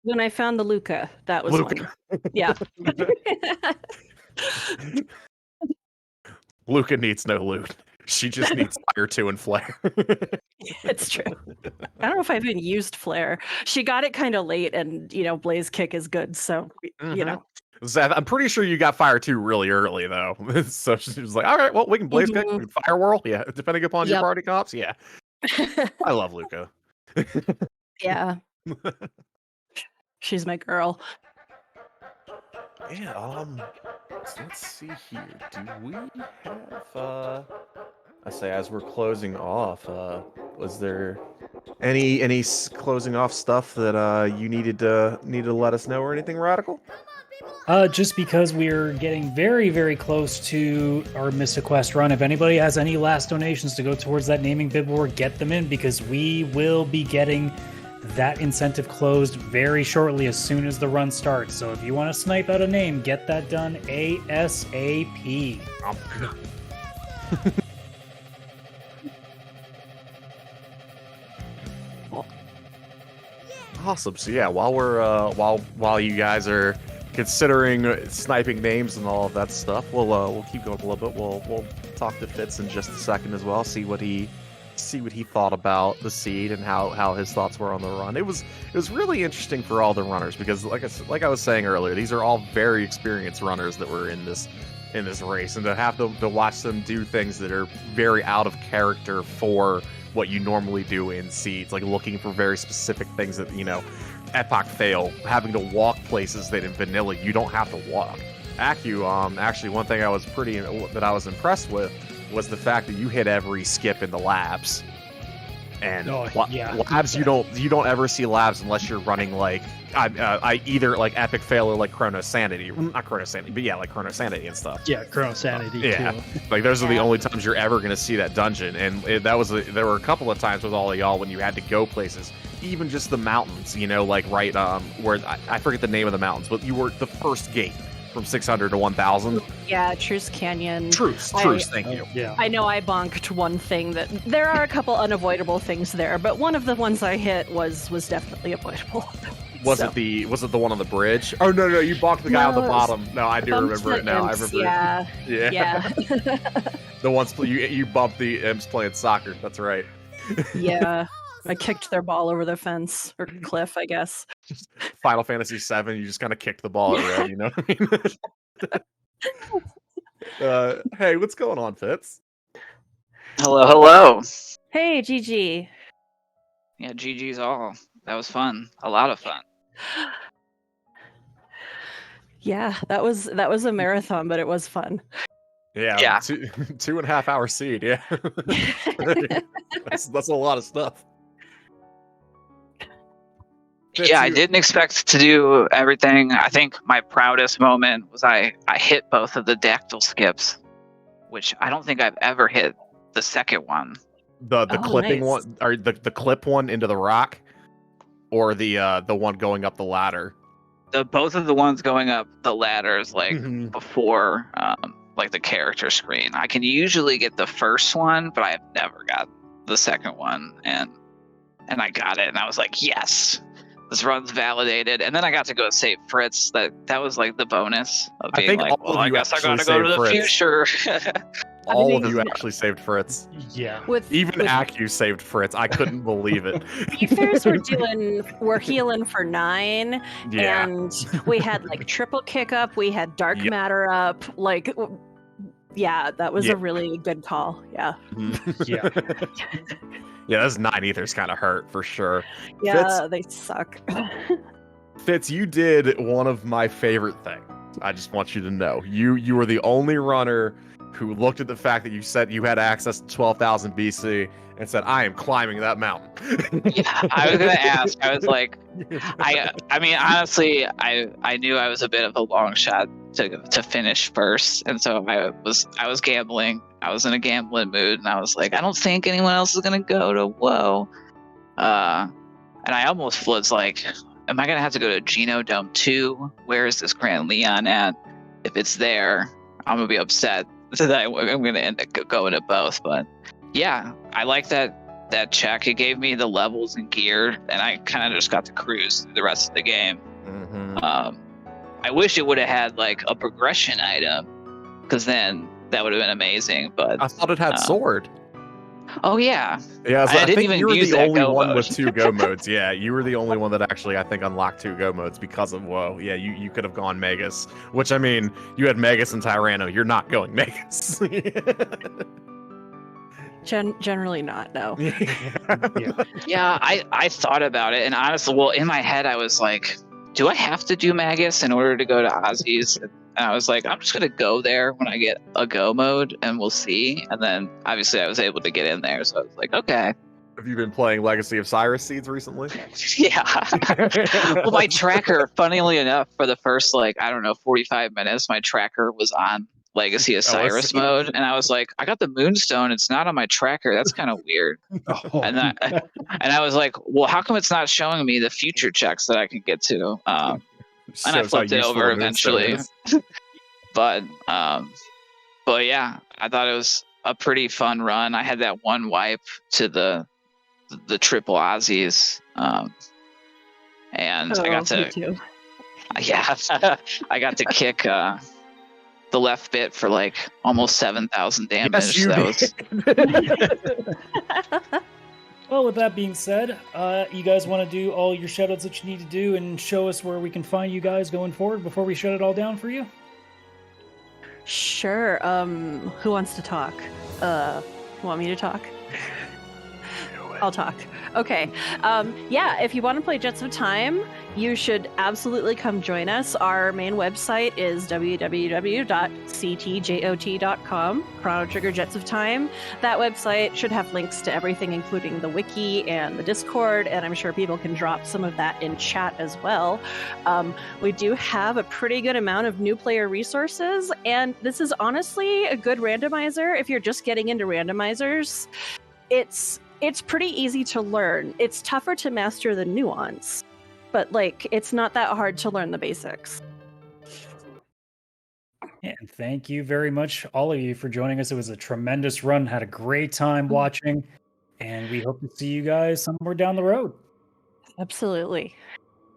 When I found the Luca, that was Luca. one. Yeah. Luca needs no loot. She just needs Fire 2 and Flare. It's true. I don't know if I've even used Flare. She got it kind of late, and Blaze Kick is good, so I'm pretty sure you got Fire 2 really early though. So she was like, all right, well, we can Blaze Kick, we can Fire Whirl, yeah, depending upon your party comps, yeah. I love Luca. Yeah. She's my girl. Yeah, so let's see here. Do we have I say as we're closing off, was there any closing off stuff that you needed to let us know or anything radical? Just because we're getting very, very close to our Mystic Quest run. If anybody has any last donations to go towards that naming bid war, get them in, because we will be getting that incentive closed very shortly as soon as the run starts. So if you want to snipe out a name, get that done ASAP. Awesome. So yeah, while we're while you guys are considering sniping names and all of that stuff, we'll keep going a little bit. We'll talk to Fitz in just a second as well. See what he thought about the seed and how his thoughts were on the run. It was really interesting for all the runners because like I was saying earlier, these are all very experienced runners that were in this race, and to have them to watch them do things that are very out of character for what you normally do in seeds, like looking for very specific things that Epoch fail, having to walk places that in vanilla you don't have to walk. Actually one thing I was impressed with was the fact that you hit every skip in the labs. And labs, you don't ever see labs unless you're running like I either like Epic Fail or like Chrono Sanity, not Chrono Sanity, but yeah, like Chrono Sanity and stuff. Yeah, Chrono Sanity. Yeah, too. Like those are the only times you're ever gonna see that dungeon, and there were a couple of times with all of y'all when you had to go places, even just the mountains, like right where I forget the name of the mountains, but you were the first gate from 600 to 1000. Yeah, Truce Canyon. Truce, thank you. Yeah. I know I bonked one thing that there are a couple unavoidable things there, but one of the ones I hit was definitely avoidable. Was it the one on the bridge? Oh no, you bonked the guy on the bottom. No, I do remember it now. Imps, I remember. Yeah. The ones you bumped the imps playing soccer. That's right. Yeah. I kicked their ball over the fence or cliff, I guess. Just Final Fantasy VII, you just kind of kicked the ball at red, you know what I mean? Hey, what's going on, Fitz? Hello. Hey, GG. Yeah, GG's all. That was fun. A lot of fun. Yeah, that was a marathon, but it was fun. Yeah. 2.5 hour seed. Yeah, that's a lot of stuff. Yeah, I didn't expect to do everything. I think my proudest moment was I hit both of the dactyl skips, which I don't think I've ever hit the second one. The clipping one, or the clip one into the rock, or the one going up the ladder. Both of the ones going up the ladders, like Mhm. before, like the character screen. I can usually get the first one, but I've never got the second one, and I got it, and I was like, yes. This run's validated, and then I got to go save Fritz. That was like the bonus of being think like, all well, of I you guess I actually gotta go to the saved Fritz. future. All of you actually saved Fritz. Yeah. Even Acu saved Fritz. I couldn't believe it. Beefers were healing for 9, Yeah. and we had like triple kick up, we had dark Yep. matter up, like yeah, that was Yeah. a really good call. Yeah. Yeah. Yeah, those 9 ethers kind of hurt for sure. Yeah, they suck. Fitz, you did one of my favorite things. I just want you to know. You were the only runner who looked at the fact that you said you had access to 12,000 BC and said, I am climbing that mountain. Yeah, I was gonna ask. I was like, I mean, honestly, I knew I was a bit of a long shot to finish first, and so I was gambling. I was in a gambling mood, and I was like, I don't think anyone else is gonna go to Whoa. And I almost was like, am I gonna have to go to Genodome 2? Where is this Grand Leon at? If it's there, I'm gonna be upset. So that I'm gonna end up going to both. But yeah, I like that check. It gave me the levels and gear, and I kind of just got to cruise through the rest of the game. Mm-hmm. I wish it would have had like a progression item, because then that would have been amazing. But I thought it had sword. Oh yeah. Yeah, I didn't think even you were use the that only go one mode. with 2 go modes. Yeah, you were the only one that actually I think unlocked 2 go modes because of Whoa. Yeah, you could have gone Megas, which I mean, you had Megas and Tyranno. You're not going Megas. Generally not, no. Yeah, I thought about it, and honestly, well, in my head I was like, do I have to do Magus in order to go to Ozzy's? And I was like, I'm just gonna go there when I get a go mode, and we'll see. And then obviously I was able to get in there, so I was like, okay. Have you been playing Legacy of Cyrus Seeds recently? Yeah. Well, my tracker, funnily enough, for the first 45 minutes, my tracker was on Legacy of Cyrus mode, and I was like, I got the Moonstone, it's not on my tracker. That's kind of weird. Oh. And I was like, well, how come it's not showing me the future checks that I can get to? And I flipped it over eventually. But yeah, I thought it was a pretty fun run. I had that one wipe to the triple Aussies, and I got to I got to kick the left bit for almost 7,000 damage. Yes, Well, with that being said, you guys want to do all your shoutouts that you need to do and show us where we can find you guys going forward before we shut it all down for you? Sure. Who wants to talk? Want me to talk? I'll talk. Okay. Yeah, if you want to play Jets of Time, you should absolutely come join us. Our main website is www.ctjot.com, Chrono Trigger Jets of Time. That website should have links to everything, including the wiki and the Discord, and I'm sure people can drop some of that in chat as well. We do have a pretty good amount of new player resources, and this is honestly a good randomizer. If you're just getting into randomizers, it's pretty easy to learn. It's tougher to master the nuance, but it's not that hard to learn the basics. And thank you very much, all of you, for joining us. It was a tremendous run. Had a great time watching, and we hope to see you guys somewhere down the road. Absolutely.